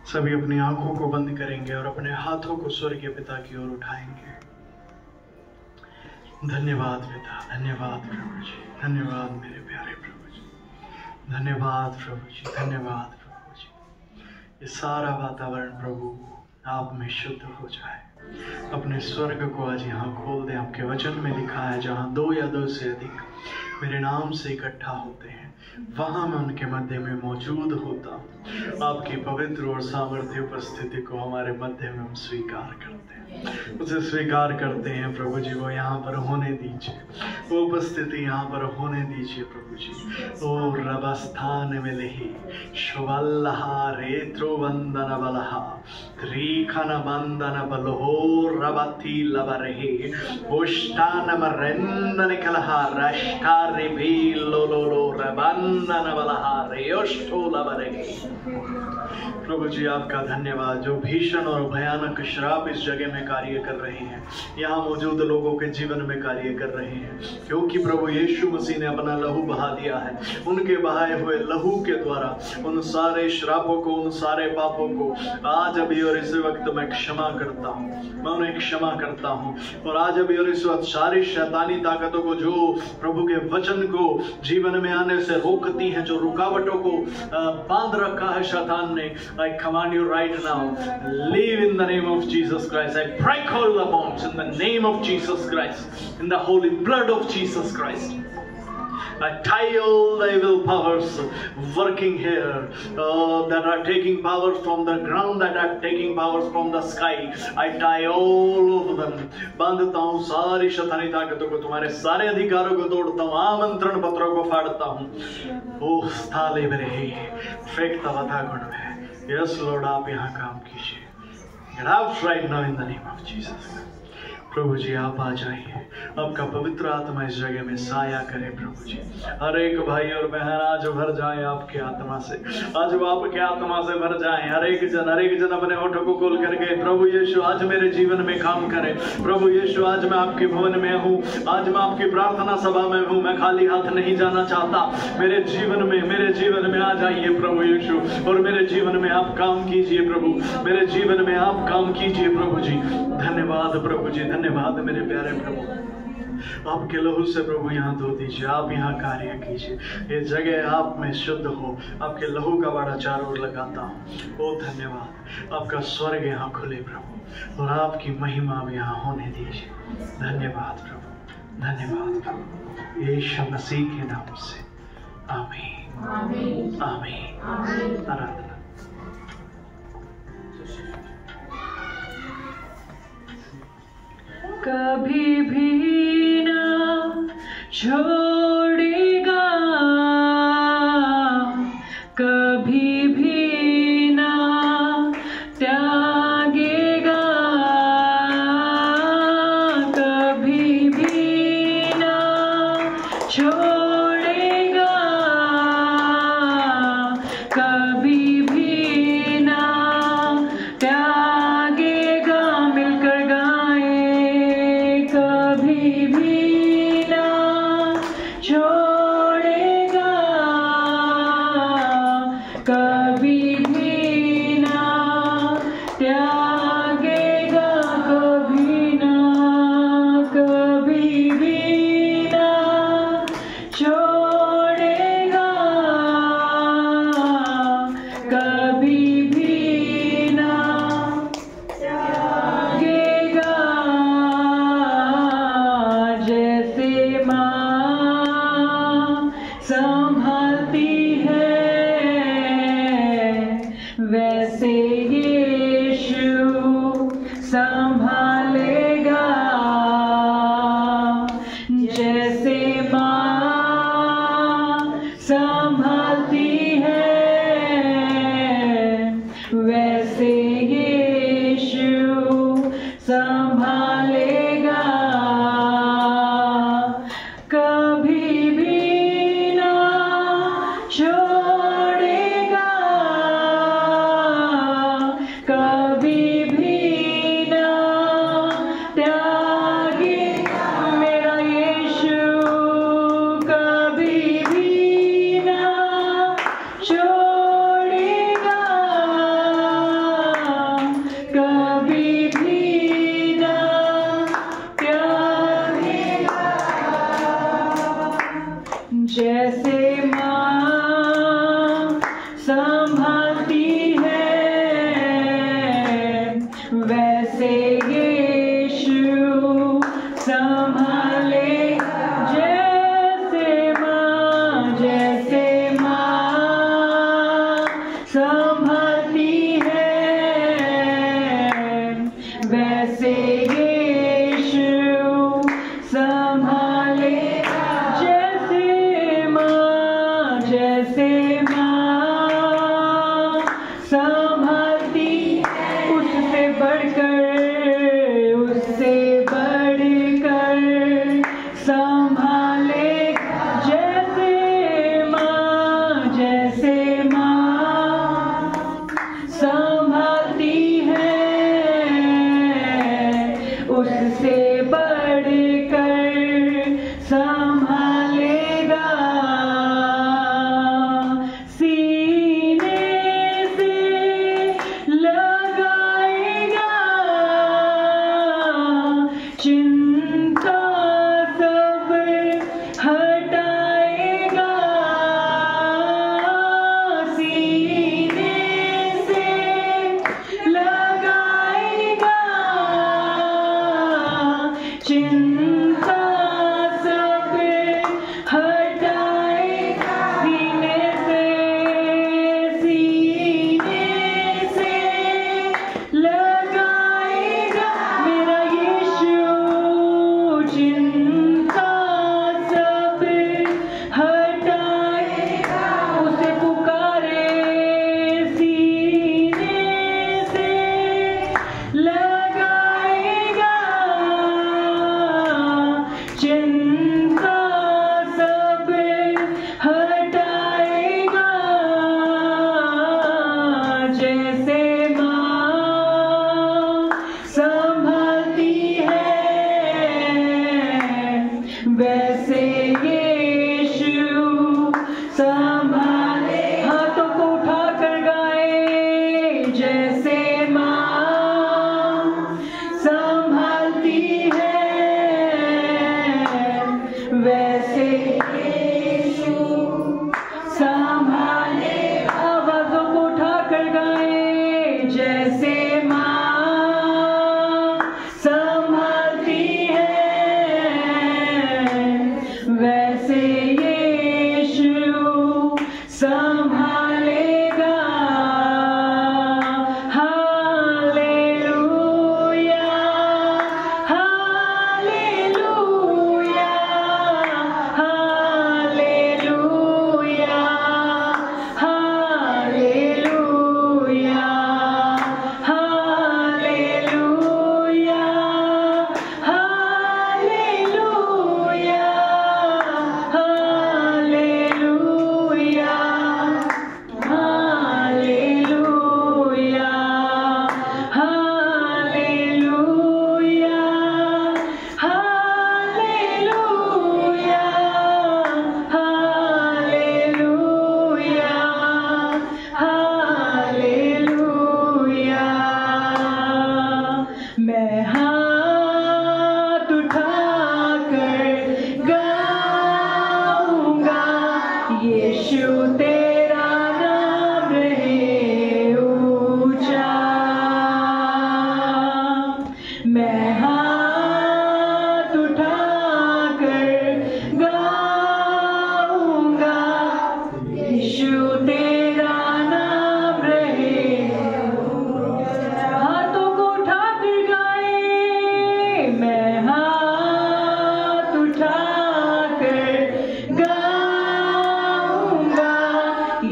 सभी अपनी आंखों को बंद करेंगे और अपने हाथों को स्वर्गीय पिता की ओर उठाएंगे। धन्यवाद पिता, धन्यवाद प्रभु जी, धन्यवाद मेरे प्यारे प्रभु जी, धन्यवाद प्रभु जी, धन्यवाद प्रभु जी। ये सारा वातावरण प्रभु आप में शुद्ध हो जाए। अपने स्वर्ग को आज यहाँ खोल दे। आपके वचन में लिखा है, जहाँ 2 या 2 से अधिक मेरे नाम से इकट्ठा होते हैं, वहां मैं उनके मध्य में मौजूद होता हूँ। आपकी पवित्र और सामर्थ्य उपस्थिति को हमारे मध्य में हम स्वीकार करते हैं, उसे स्वीकार करते हैं प्रभु जी। वो यहाँ पर होने दीजिए, वो उपस्थिति यहाँ पर होने दीजिए प्रभु जी। ओ रबस्थान में लही शुभल्लहा रेत्रो वंदन बलहा त्रिखन बंदन बलहो रबथी लबरहे उष्टान मरंदन कलहा रष्टारि भीलो लो रबंदन बलहा रेयोष्टो लबरहे। प्रभु जी आपका धन्यवाद, जो भीषण और भयानक श्राप इस जगह में कार्य कर रहे हैं, यहाँ मौजूद लोगों के जीवन में कार्य कर रहे हैं, क्योंकि प्रभु यीशु मसीह ने अपना लहू बहा दिया है। उनके बहाए हुए लहू के द्वारा उन सारे श्रापों को, उन सारे पापों को आज अभी और इस वक्त मैं क्षमा करता हूँ, मैं उन्हें क्षमा करता हूँ। और आज अभी और इस वक्त सारी शैतानी ताकतों को, जो प्रभु के वचन को जीवन में आने से रोकती हैं, जो रुकावटों को बांध रखा है शैतान ने, I command you right now, leave in the name of Jesus Christ. I break all the bonds in the name of Jesus Christ, in the holy blood of Jesus Christ. I tie all the evil powers working here, that are taking powers from the ground, that are taking powers from the sky. I tie all of them. बांधता हूँ सारी शैतानी ताकतों को, तुम्हारे सारे अधिकारों को तोड़ता हूँ, आमंत्रण पत्रों को फाड़ता हूँ। ओह स्थाले मेरे फेंकता वथा गुण में। Yes Lord, आप यहाँ काम कीजिए। Get out right now in the name of Jesus. प्रभु जी आप आ जाइए, आपका पवित्र आत्मा इस जगह में साया करे प्रभु जी। हर एक भाई और बहन आज भर जाए आपके आत्मा से, आज वो आपके आत्मा से भर जाए। हर एक जन अपने होठों को खोल करके, प्रभु यीशु आज मेरे जीवन में काम करे। प्रभु यीशु आज मैं आपके भवन में हूँ, आज मैं आपकी प्रार्थना सभा में हूँ, मैं खाली हाथ नहीं जाना चाहता। मेरे जीवन में आ जाइए प्रभु यीशु, और मेरे जीवन में आप काम कीजिए प्रभु, मेरे जीवन में आप काम कीजिए प्रभु जी। धन्यवाद प्रभु जी, धन्यवाद मेरे प्यारे प्रभु। आपके लहू से प्रभु यहाँ धो दीजिए, आप यहाँ कार्य कीजिए, ये जगह आप में शुद्ध हो। आपके लहू का बाड़ा चारों ओर लगाता हूँ। ओ धन्यवाद, आपका स्वर्ग यहाँ खुले प्रभु, और आपकी महिमा भी यहाँ होने दीजिए। धन्यवाद प्रभु, धन्यवाद प्रभु, यीशु मसीह के नाम से आमीन, आमीन, आमीन। आराधना। कभी भी ना छोड़ेगा, कभी भी ना त्यागेगा, कभी भी ना छोड़ेगा, कभी भी ना त्यागेगा। मिलकर गाएं, कभी भी ना छोड़ेगा, कभी भी ना त्यागेगा, कभी भी ना छोड़ेगा, कभी भी ना त्यागेगा। जैसे माँ संभालती है, वैसे यीशु संभालेगा। जैसे माँ संभालती है, वैसे यीशु संभालेगा। कभी भी ना छोड़ेगा, संभालती है, वैसे यीशु संभाले। जैसे माँ संभालती है, वैसे यीशु संभालेगा। जैसे माँ संभालती, उससे बढ़कर संभालेगा। जैसे माँ संभालती है, उससे बढ़कर संभालेगा। सीने से लगाएगा, चिंता सब हटाएगा। सीने से लगाएगा, चिंता सब हटाएगा। सीने से लगाएगा मेरा यीशु, चिंता सब हटाएगा। उसे पुकारे, सीने से लगाएगा, चिंता सब हटाएगा। जैसे माँ संभालती है, वैसे यीशु संभाले। हाथों को उठाकर गाए, जैसे माँ संभालती है, वैसे यीशु संभाले। आवाज़ों को उठाकर गाए, जैसे माँ संभालती है, वैसे यीशु संभालेगा। Hallelujah, hallelujah, hallelujah, hallelujah, hallelujah, hallelujah, hallelujah, hallelujah, hallelujah, hallelujah, hallelujah, hallelujah. मैं हाथ उठाकर गाऊंगा, यीशु तेरा नाम रहे ऊंचा। मैं हाथ उठाकर गाऊंगा, यीशु तेरा नाम रहे। हाथों को उठाकर गाए, मैं हाथ उठाकर गाऊंगा,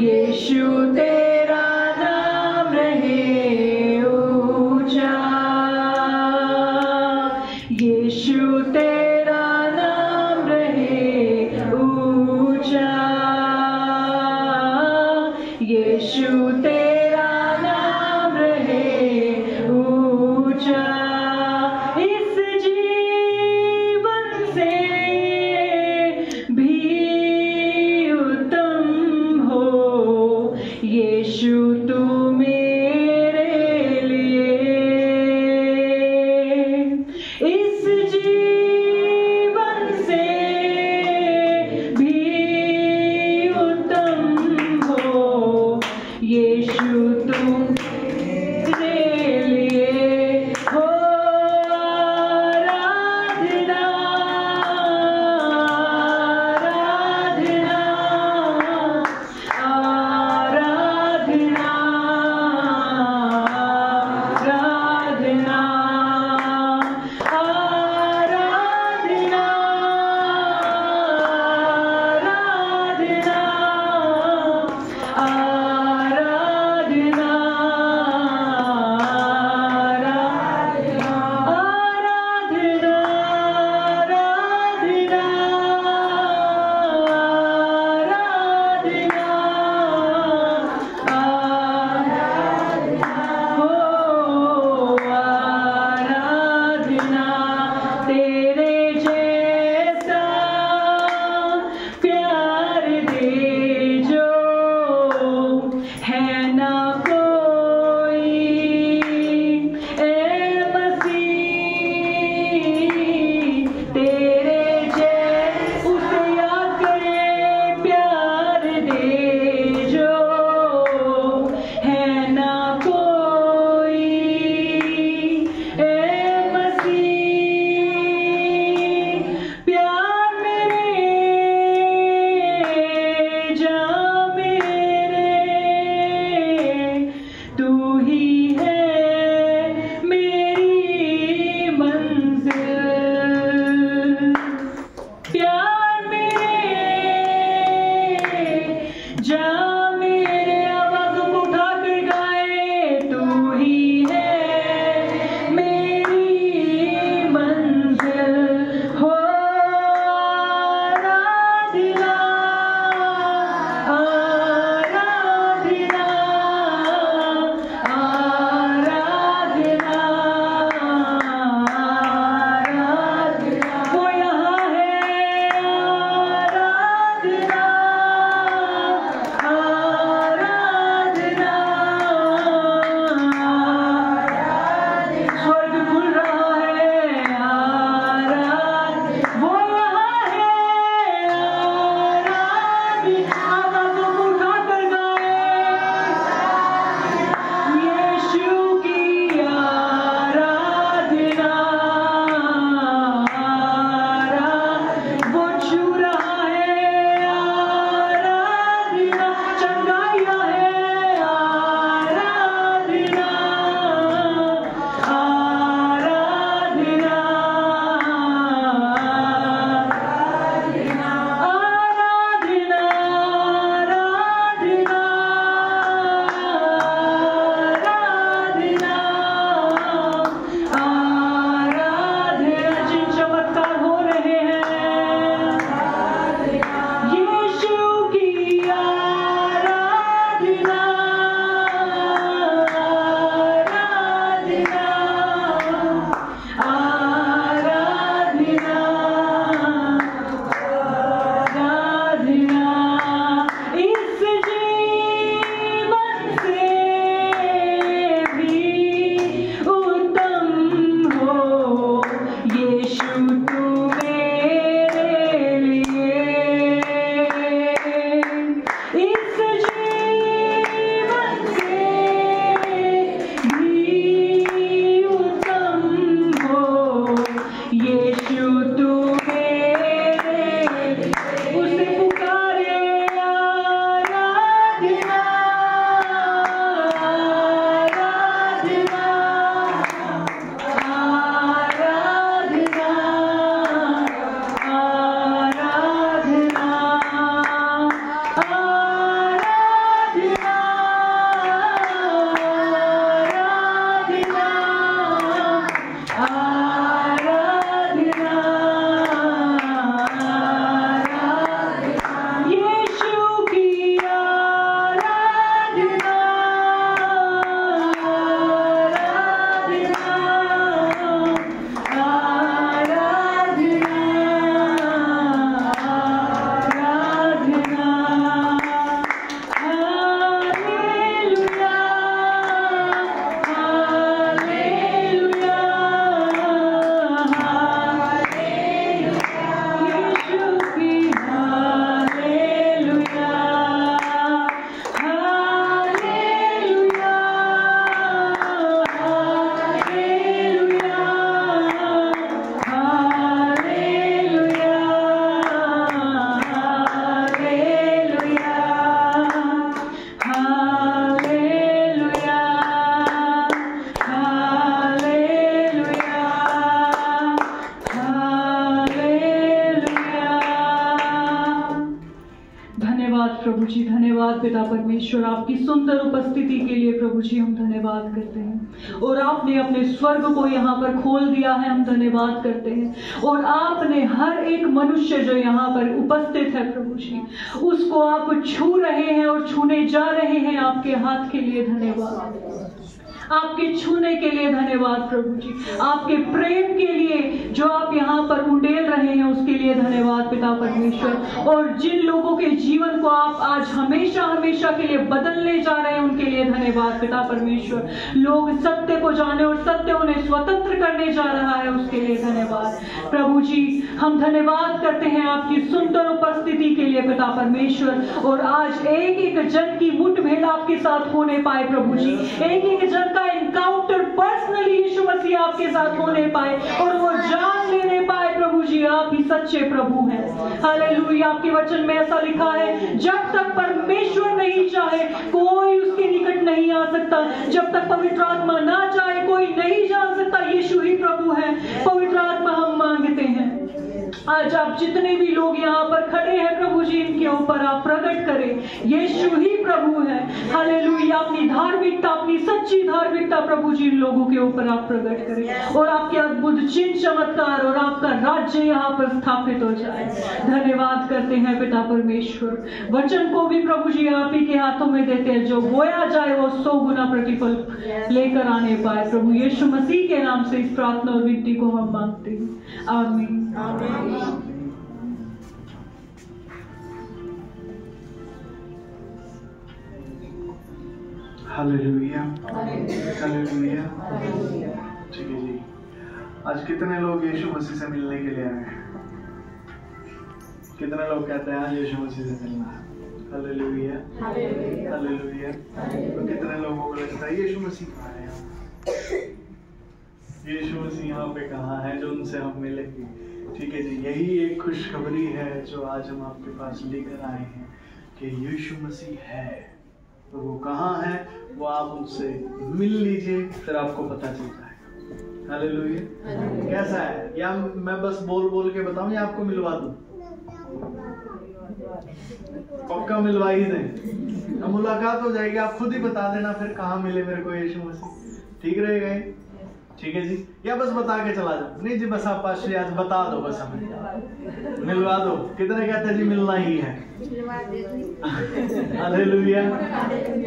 यीशु तेरा नाम रहे ऊंचा। यीशु तेरा नाम रहे ऊंचा, यीशु तेरा नाम रहे ऊंचा। इस जीवन से भी उत्तम हो, यीशु तू मेरे तुमने लिए हो आराधना, आराधना, आराधना, आराधना, आराधना, आराधना, परमेश्वर, आपकी सुंदर उपस्थिति के लिए प्रभु जी हम धन्यवाद करते हैं। और आपने अपने स्वर्ग को यहाँ पर खोल दिया है, हम धन्यवाद करते हैं। और आपने हर एक मनुष्य जो यहाँ पर उपस्थित है प्रभु जी, उसको आप छू रहे हैं और छूने जा रहे हैं। आपके हाथ के लिए धन्यवाद, आपके छूने के लिए धन्यवाद प्रभु जी, आपके प्रेम के लिए जो आप यहाँ पर उंडेल रहे हैं उसके लिए धन्यवाद पिता परमेश्वर। और जिन लोगों के जीवन को आप आज हमेशा हमेशा के लिए बदलने जा रहे हैं उनके लिए धन्यवाद पिता परमेश्वर। लोग सत्य को जाने और सत्य उन्हें स्वतंत्र करने जा रहा है, उसके लिए धन्यवाद प्रभु जी। हम धन्यवाद करते हैं आपकी सुंदर उपस्थिति के लिए पिता परमेश्वर। और आज एक एक जन की मुठभेड़ आपके साथ होने पाए प्रभु जी, एक एक जन का एनकाउंटर पर्सनली यीशु मसीह आपके साथ होने पाए और वो जान लेने पाए प्रभु जी आप ही सच्चे प्रभु हैं। हालेलुया। आपके वचन में ऐसा लिखा है, जब तक परमेश्वर नहीं चाहे कोई उसके निकट नहीं आ सकता, जब तक पवित्र आत्मा ना चाहे कोई नहीं जान सकता। यीशु ही प्रभु है। पवित्र आत्मा हम मांगते हैं आज आप जितने भी लोग यहाँ पर खड़े हैं प्रभु जी, इनके ऊपर आप प्रकट करें, यीशु ही प्रभु है। हालेलुया। अपनी धार्मिकता, अपनी सच्ची धार्मिकता प्रभु जी इन लोगों के ऊपर आप प्रकट करें और आपके अद्भुत चिन्ह चमत्कार और आपका राज्य यहाँ पर स्थापित हो जाए। धन्यवाद करते हैं पिता परमेश्वर। वचन को भी प्रभु जी आप ही के हाथों में देते हैं, जो बोया जाए वो 100 गुना प्रतिफल लेकर आने पाए। प्रभु यीशु मसीह के नाम से इस प्रार्थना और विनती को हम मांगते हैं। आमीन। Hallelujah, hallelujah. ठीक है जी। आज कितने लोग यीशु मसीह से मिलने के लिए आए हैं? कितने लोग कहते हैं आज यीशु मसीह से मिलना है? Hallelujah, hallelujah. तो कितने लोगों को लगता है यीशु मसीह कहाँ है? यीशु मसीह यहाँ पे कहाँ है जो उनसे हम मिलेंगे? ठीक है जी। यही एक खुशखबरी है जो आज हम आपके पास लेकर आए हैं कि यीशु मसीह है। तो वो कहाँ है वो आप उनसे मिल लीजिए, फिर आपको पता चल जाएगा। हालेलुया। कैसा है? या मैं बस बोल बोल के बताऊं या आपको मिलवा दूं? पक्का मिलवा ही दें। अब मुलाकात हो जाएगी, आप खुद ही बता देना फिर कहाँ मिले मेरे को यीशु मसीह। ठीक रहेगा ये? ठीक है जी। या बस बता के चला जाओ? नहीं जी, बस आप पास आज बता दो, बस हमें मिलवा दो। कितने कहते हैं जी मिलना ही है? हालेलुया।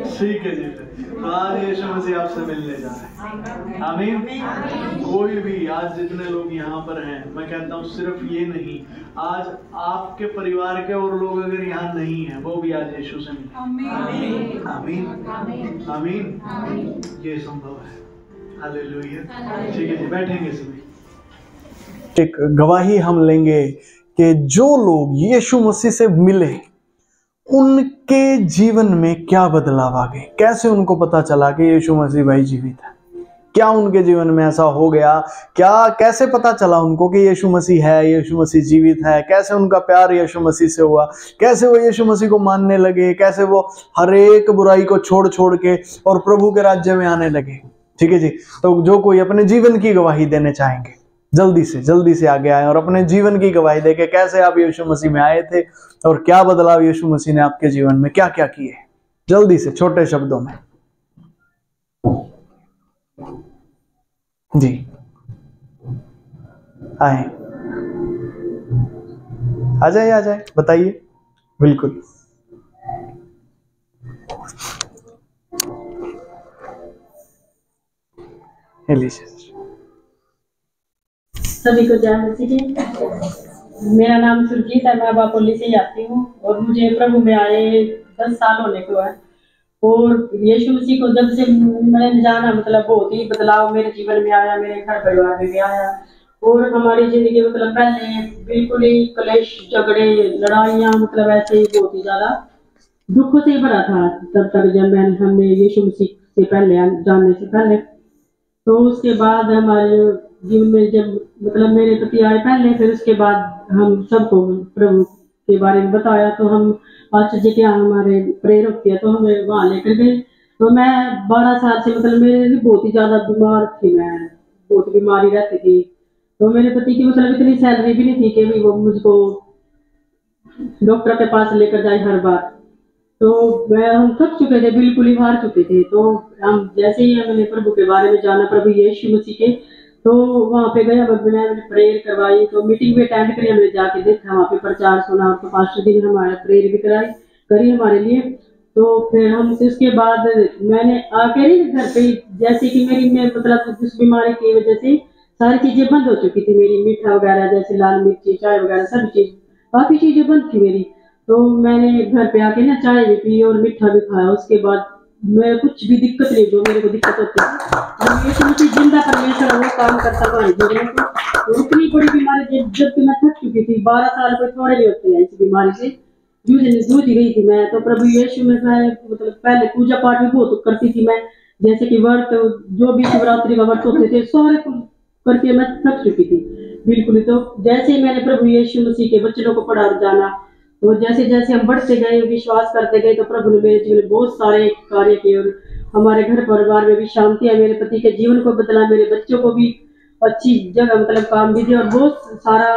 ठीक है जी। तो आज यीशु मसीह आपसे मिलने जा रहे हैं। आमीन। कोई भी आज जितने लोग यहाँ पर हैं, मैं कहता हूँ सिर्फ ये नहीं, आज आपके परिवार के और लोग अगर यहाँ नहीं है वो भी आज यीशु से मिले। आमीन, आमीन, आमीन। ये संभव है। हालेलुया। ठीक है जी, बैठेंगे सभी। एक गवाही हम लेंगे कि जो लोग यीशु मसीह से मिले उनके जीवन में क्या बदलाव आ गए, कैसे उनको पता चला कि यीशु मसीह भाई जीवित है, क्या उनके जीवन में ऐसा हो गया, क्या कैसे पता चला उनको कि यीशु मसीह है, यीशु मसीह जीवित है, कैसे उनका प्यार यीशु मसीह से हुआ, कैसे वो यीशु मसीह को मानने लगे, कैसे वो हर एक बुराई को छोड़ छोड़ के और प्रभु के राज्य में आने लगे। ठीक है जी। तो जो कोई अपने जीवन की गवाही देने चाहेंगे जल्दी से आगे आए और अपने जीवन की गवाही दे के कैसे आप यीशु मसीह में आए थे और क्या बदलाव यीशु मसीह ने आपके जीवन में क्या क्या किए, जल्दी से छोटे शब्दों में। जी आए, आ जाए बताइए। बिल्कुल। सभी को जय मसीह जी। मेरा नाम सुरजीत है, मैं बापोली से जाती हूँ और मुझे प्रभु में आए 10 साल होने को है। और यीशु मसीह को जब से मैंने जाना, मतलब बहुत ही बदलाव मेरे जीवन में आया, मेरे घर परिवार में भी आया। और हमारी जिंदगी मतलब पहले बिल्कुल ही क्लेश, झगड़े, लड़ाइयाँ, मतलब ऐसे ही बहुत ही ज्यादा दुखों से भरा था तब तक, जब हमने यीशु मसीह से पहले जानने से पहले। तो उसके बाद हमारे जीवन में जब मतलब मेरे पति आए पहले, फिर उसके बाद हम सबको प्रभु के बारे में बताया। तो हम पास्टर जी के यहाँ हमारे प्रेयर होती है, तो हमें वहाँ लेकर गए। तो मैं 12 साल से मतलब मेरे बहुत ही ज़्यादा बीमार थी, मैं बहुत बीमारी रहती थी। तो मेरे पति की मतलब इतनी सैलरी भी नहीं थी कि भी वो मुझको डॉक्टर के पास लेकर जाए हर बार। तो हम थक चुके थे, बिल्कुल ही हार चुके थे। तो हम जैसे ही हमने प्रभु के बारे में जाना, प्रभु यीशु मसीह के, तो वहाँ पे गए, हमने प्रेयर करवाई। तो मीटिंग भी अटेंड करी, हमने जाके देखा, वहाँ पे प्रचार सुना। तो 5 दिन हमारा प्रेयर भी करी हमारे लिए। तो फिर हम उसके बाद मैंने आके घर पे, जैसे कि मैं मतलब उस बीमारी की वजह से सारी चीजें बंद हो चुकी थी मेरी, मीठा वगैरह जैसे लाल मिर्ची, चाय वगैरह सब चीज, काफी चीजें बंद थी मेरी। तो मैंने घर पे आके ना चाय भी पी और मीठा भी खाया। उसके बाद मैं कुछ भी दिक्कत नहीं, जो मेरे को दिक्कत होती है, ये जिंदा परमेश्वर वो काम करता हमारे जीवन में। तो इतनी बड़ी बीमारी जबकि मैं थक चुकी थी, 12 साल कोई थोड़े नहीं होते हैं, इस बीमारी से जूझ गई थी मैं। तो प्रभु यीशु में मैं मतलब पहले पूजा पाठ भी बहुत करती थी मैं, जैसे कि व्रत, जो भी शिवरात्रि का व्रत होते थे सारे करके मैं थक चुकी थी बिल्कुल। तो जैसे ही मैंने प्रभु यीशु मसीह के वचनों को पढ़ा जाना, तो जैसे जैसे हम बढ़ते गए, विश्वास करते गए, तो प्रभु ने मेरे जीवन में बहुत सारे कार्य किए और हमारे घर परिवार में भी शांति है। मेरे पति के जीवन को बदला, मेरे बच्चों को भी अच्छी जगह मतलब काम भी दिया और बहुत सारा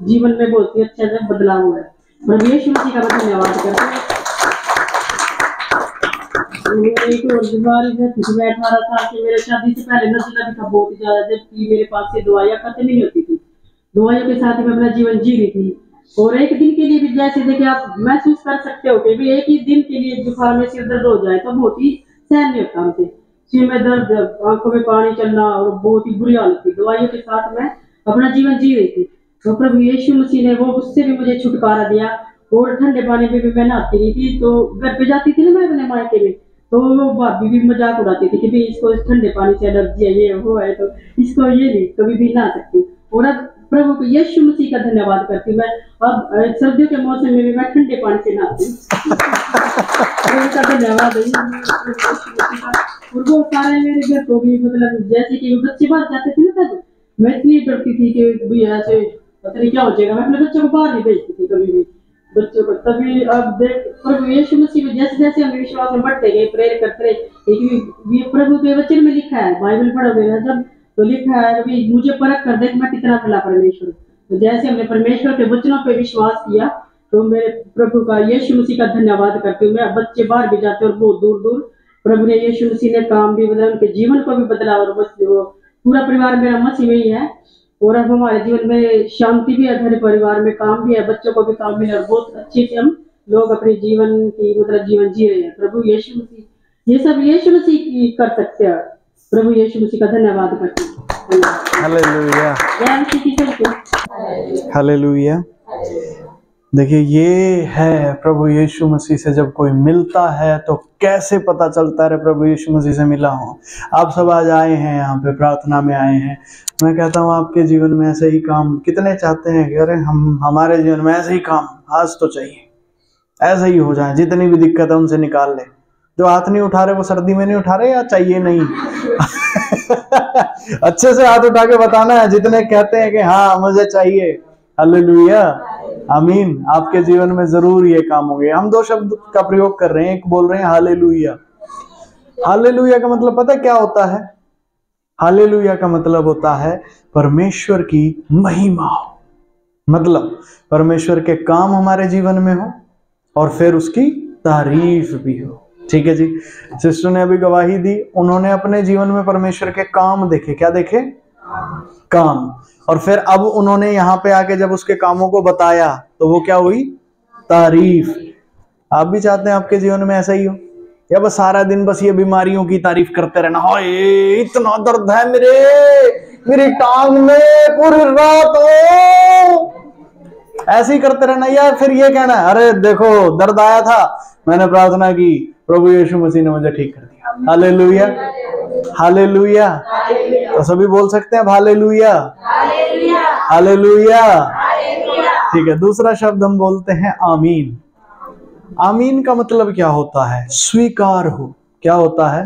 जीवन में बहुत ही अच्छा से बदलाव हुआ है। प्रभु यीशु मसीह का धन्यवाद करते हैं। एक और बीमारी थी, मैं 18 साल की, मेरे शादी से पहले नशा भी था बहुत ही ज्यादा, जबकि मेरे पास से दवाइयाँ खत्म नहीं होती थी। दवाइयों के साथ ही मैं अपना जीवन जी रही थी। और एक दिन के लिए भी, जैसे देखिए आप महसूस कर सकते हो कि भी एक ही दिन के लिए जुकाम में सिर दर्द हो जाए तो बहुत ही सहन नहीं होता हमसे। सिर में दर्द, आंखों में पानी चलना और बहुत ही बुरी हालत थी। दवाइयों के साथ मैं अपना जीवन जी रही थी। तो प्रभु यीशु मसीह ने वो उससे भी मुझे छुटकारा दिया। और ठंडे पानी में भी मैं नहाती नहीं थी। तो घर पे जाती थी ना मैं अपने मायके में, तो वो भाभी भी मजाक उड़ाती थी कि भाई इसको ठंडे पानी से एलर्जी है, ये वो है, तो इसको ये नहीं कभी भी नहा सकती। और अब प्रभु को यीशु मसीह का धन्यवाद करती मैं। अब सर्दियों के मौसम में भी मैं ठंडे पानी से नहाती हूँ। का धन्यवाद है और वो सारे मेरे घर को भी, मतलब जैसे कि बच्चे बाहर जाते थे ना, तब मैं इतनी डरती थी कि भैया ऐसे पता नहीं क्या हो जाएगा। मैं अपने बच्चों को बाहर नहीं भेजती थी कभी भी बच्चों को। तभी अब देख प्रभु यीशु मसीह में जैसे जैसे हम विश्वास में बढ़ते गए, प्रेयर करते रहे। प्रभु के वचन में लिखा है, बाइबल पढ़ोगे ना जब, तो लिखा है कि मुझे परख कर देख मैं कितना भला परमेश्वर। तो जैसे हमने परमेश्वर के वचनों पे विश्वास किया, तो मेरे प्रभु का यीशु मसीह का धन्यवाद करते हुए मैं, बच्चे बाहर भी जाते और बहुत दूर दूर प्रभु ने यीशु मसीह ने काम भी बदला, उनके जीवन को भी बदला। और पूरा परिवार मेरा मसीह में ही है। और अब हमारे जीवन में शांति भी है, घर परिवार में काम भी है, बच्चों को भी काम मिला और बहुत अच्छे से हम लोग अपने जीवन की मतलब जीवन जी रहे हैं। प्रभु यीशु मसीह, ये सब यीशु मसीह कर सकते हैं। प्रभु यीशु मसीह का धन्यवाद करते हैं। हालेलुया, जय मसीह की सबको। हालेलुया। देखिए, ये है प्रभु यीशु मसीह से जब कोई मिलता है तो कैसे पता चलता है प्रभु यीशु मसीह से मिला हूँ। आप सब आज आए हैं यहाँ पे, प्रार्थना में आए हैं। मैं कहता हूँ आपके जीवन में ऐसे ही काम कितने चाहते हैं कि अरे हमारे जीवन में ऐसे ही काम आज तो चाहिए, ऐसे ही हो जाए, जितनी भी दिक्कत है उनसे निकाल ले। जो हाथ नहीं उठा रहे वो सर्दी में नहीं उठा रहे या चाहिए नहीं। अच्छे से हाथ उठा के बताना है जितने कहते हैं कि हाँ मुझे चाहिए। हालेलुया, आमीन। आपके जीवन में जरूर ये काम होंगे। हम 2 शब्द का प्रयोग कर रहे हैं, एक बोल रहे हैं हालेलुया। हालेलुया का मतलब पता है क्या होता है? हालेलुया का मतलब होता है परमेश्वर की महिमा हो, मतलब परमेश्वर के काम हमारे जीवन में हो और फिर उसकी तारीफ भी हो। ठीक है जी, सिस्टर ने अभी गवाही दी, उन्होंने अपने जीवन में परमेश्वर के काम देखे। क्या देखे? काम। और फिर अब उन्होंने यहाँ पे आके जब उसके कामों को बताया तो वो क्या हुई? तारीफ। आप भी चाहते हैं आपके जीवन में ऐसा ही हो, या बस सारा दिन बस ये बीमारियों की तारीफ करते रहना? हाय इतना दर्द है मेरी टांग में, पूरी रात हो, ऐसे ही करते रहना? या फिर ये कहना अरे देखो दर्द आया था, मैंने प्रार्थना की, प्रभु यीशु मसीह ने मुझे ठीक कर दिया। Hallelujah, hallelujah. तो सभी बोल सकते हैं हालेलुया, हालेलुया। ठीक है, दूसरा शब्द हम बोलते हैं आमीन। आमीन का मतलब क्या होता है? स्वीकार हो। क्या होता है?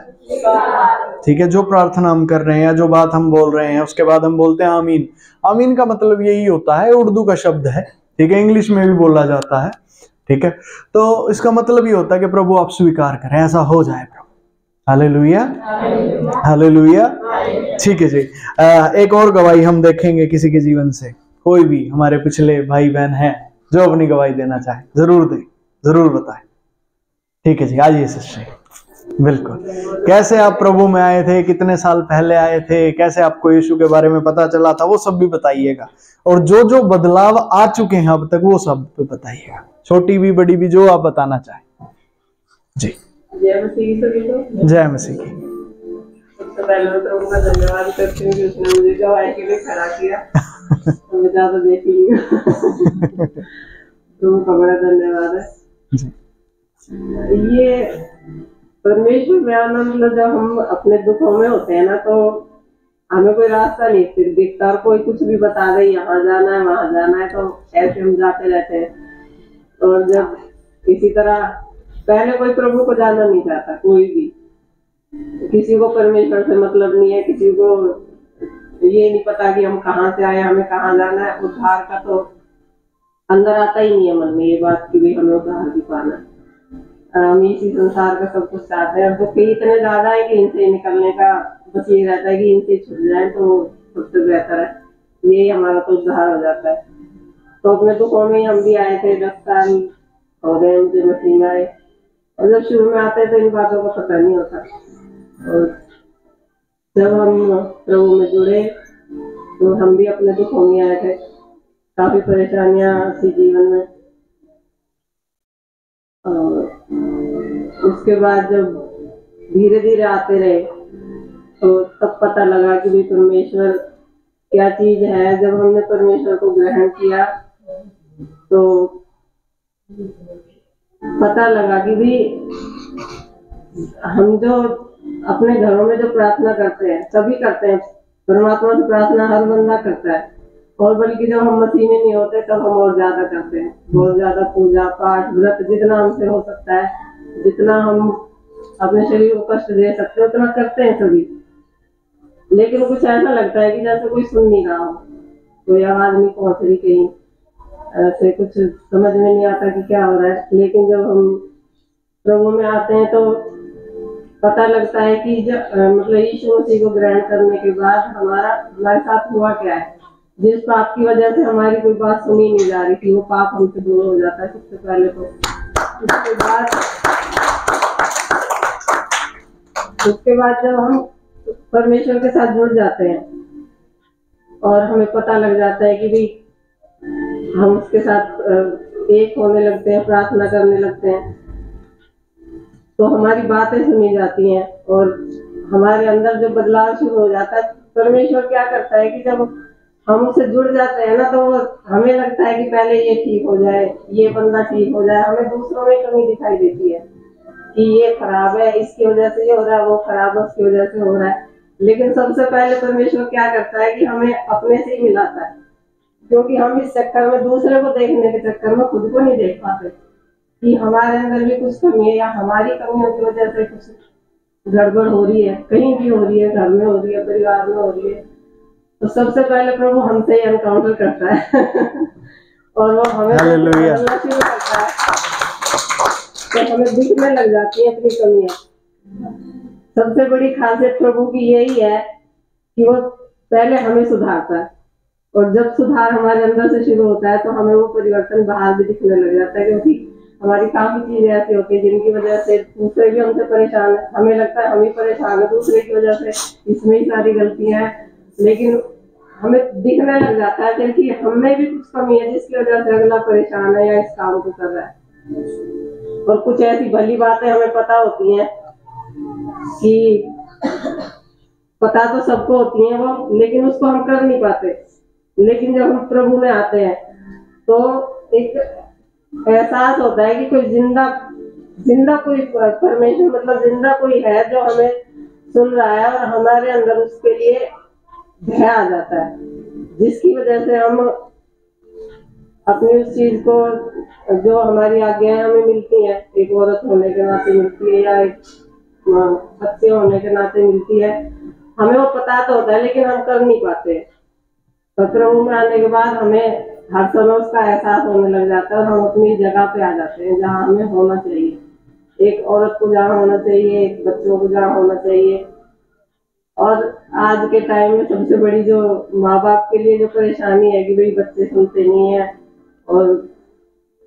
ठीक है, जो प्रार्थना हम कर रहे हैं या जो बात हम बोल रहे हैं उसके बाद हम बोलते हैं आमीन। आमीन का मतलब यही होता है, उर्दू का शब्द है, ठीक है, इंग्लिश में भी बोला जाता है। ठीक है, तो इसका मतलब ये होता है कि प्रभु आप स्वीकार करें, ऐसा हो जाए प्रभु। Hallelujah, hallelujah. ठीक है जी, एक और गवाही हम देखेंगे किसी के जीवन से। कोई भी हमारे पिछले भाई बहन हैं जो अपनी गवाही देना चाहे, जरूर दें, जरूर बताएं। ठीक है जी, आइए सिस्टर। बिल्कुल, कैसे आप प्रभु में आए थे, कितने साल पहले आए थे, कैसे आपको यीशु के बारे में पता चला था, वो सब भी बताइएगा। और जो जो बदलाव आ चुके हैं अब तक वो सब भी बताइएगा, छोटी भी बड़ी भी, जो आप बताना चाहें जी। जय मसीह सभी को। जय मसीह की। सबसे पहले तो प्रभु का धन्यवाद करती हूँ कि उसने मुझे गवाही के लिए खड़ा किया। तो मैं ज्यादा देख लिया। प्रभु का बड़ा धन्यवाद है जी। ये परमेश्वर में आनंद, जब हम अपने दुखों में होते हैं ना, तो हमें कोई रास्ता नहीं फिर दिखता, और कोई कुछ भी बता दे यहाँ जाना है वहां जाना है, तो ऐसे हम जाते रहते हैं। और जब इसी तरह पहले कोई प्रभु को जानना नहीं चाहता, कोई भी, किसी को परमेश्वर से मतलब नहीं है, किसी को ये नहीं पता कि हम कहाँ से आए, हमें कहाँ जाना है। उद्धार का तो अंदर आता ही नहीं है मन में ये बात कि भाई हमें उद्धार भी पाना है। हम इसी संसार का सब कुछ चाहते हैं, तो कई इतने ज्यादा है कि इनसे निकलने का बस ये रहता है कि इनसे छूट जाए तो सबसे बेहतर है, यही हमारा तो उद्धार हो जाता है। तो अपने दुखों में हम भी आए थे, 10 साल हो गए मुझे मसीह में आए, और जब शुरू में आते तो इन बातों का पता नहीं होता। और जब हम प्रभु में जुड़े तो हम भी अपने दुखों में आए थे, काफी परेशानियां थी जीवन में। और उसके बाद जब धीरे धीरे आते रहे तो तब पता लगा कि भाई परमेश्वर क्या चीज है। जब हमने परमेश्वर को ग्रहण किया तो पता लगा कि भाई हम जो अपने घरों में जो प्रार्थना करते हैं, सभी करते हैं, परमात्मा से प्रार्थना हर बंदा करता है, और बल्कि जब हम मसीह में नहीं होते तब हम और ज्यादा करते हैं, बहुत ज्यादा पूजा पाठ व्रत जितना हमसे हो सकता है, जितना हम अपने शरीर को कष्ट दे सकते हैं उतना करते हैं सभी। लेकिन कुछ ऐसा लगता है कि जैसे कोई सुन नहीं रहा हो, कोई आवाज नहीं पहुंच रही कहीं, ऐसे कुछ समझ में नहीं आता कि क्या हो रहा है। लेकिन जब हम प्रभु में आते हैं तो पता लगता है कि मतलब यीशु मसीह को ग्रहण करने के बाद हमारे साथ हुआ क्या है। जिस पाप की वजह से हमारी कोई बात सुनी नहीं जा रही थी, वो पाप हमसे दूर हो जाता है सबसे पहले। तो उसके बाद जब हम परमेश्वर के साथ जुड़ जाते हैं और हमें पता लग जाता है कि भाई हम उसके साथ एक होने लगते हैं, प्रार्थना करने लगते हैं, तो हमारी बातें सुनी जाती हैं और हमारे अंदर जो बदलाव शुरू हो जाता है। परमेश्वर क्या करता है कि जब हम उससे जुड़ जाते हैं ना, तो हमें लगता है कि पहले ये ठीक हो जाए, ये बंदा ठीक हो जाए। हमें दूसरों में कमी दिखाई देती है कि ये खराब है, इसकी वजह से ये हो रहा है, वो खराब है उसकी वजह से हो रहा है। लेकिन सबसे पहले परमेश्वर क्या करता है कि हमें अपने से ही मिलाता है, क्योंकि हम इस चक्कर में, दूसरे को देखने के चक्कर में, खुद को नहीं देख पाते कि हमारे अंदर भी कुछ कमी है, या हमारी कमियों की वजह से कुछ गड़बड़ हो रही है, कहीं भी हो रही है, घर में हो रही है, परिवार में हो रही है। तो सबसे पहले प्रभु हमसे एनकाउंटर करता है और वो हमें बोलना शुरू करता है, तो हमें दिखने लग जाती है अपनी कमियां। सबसे बड़ी खासियत प्रभु की यही है कि वो पहले हमें सुधारता है, और जब सुधार हमारे अंदर से शुरू होता है तो हमें वो परिवर्तन बाहर भी दिखने लग जाता है। क्योंकि हमारी काफी चीजें ऐसी होती है जिनकी वजह से दूसरे भी हमसे परेशान है, हमें लगता है हम ही परेशान है दूसरे की वजह से, इसमें ही सारी गलतियां हैं। लेकिन हमें दिखने लग जाता है कि हमें भी कुछ कमी है जिसकी वजह से अगला परेशान है या इस काम को कर रहा है। और कुछ ऐसी भली बातें हमें पता होती हैं कि पता तो सबको होती है वो, लेकिन उसको हम कर नहीं पाते। लेकिन जब हम प्रभु में आते हैं तो एक एहसास होता है कि कोई जिंदा कोई परमेश्वर, मतलब जिंदा कोई है जो हमें सुन रहा है, और हमारे अंदर उसके लिए भय आ जाता है, जिसकी वजह से हम अपनी उस चीज को, जो हमारी आज्ञाएं हमें मिलती हैं, एक औरत होने के नाते मिलती है या एक बच्चे होने के नाते मिलती है, हमें वो पता तो होता है लेकिन हम कर नहीं पाते। तो प्रभु में आने के बाद हमें हर समय उसका एहसास होने लग जाता है और हम अपनी जगह पे आ जाते हैं जहाँ हमें होना चाहिए। एक औरत को जहाँ होना चाहिए, एक बच्चों को जहाँ होना चाहिए। और आज के टाइम में सबसे बड़ी जो माँ बाप के लिए जो परेशानी है कि भाई बच्चे सुनते नहीं है और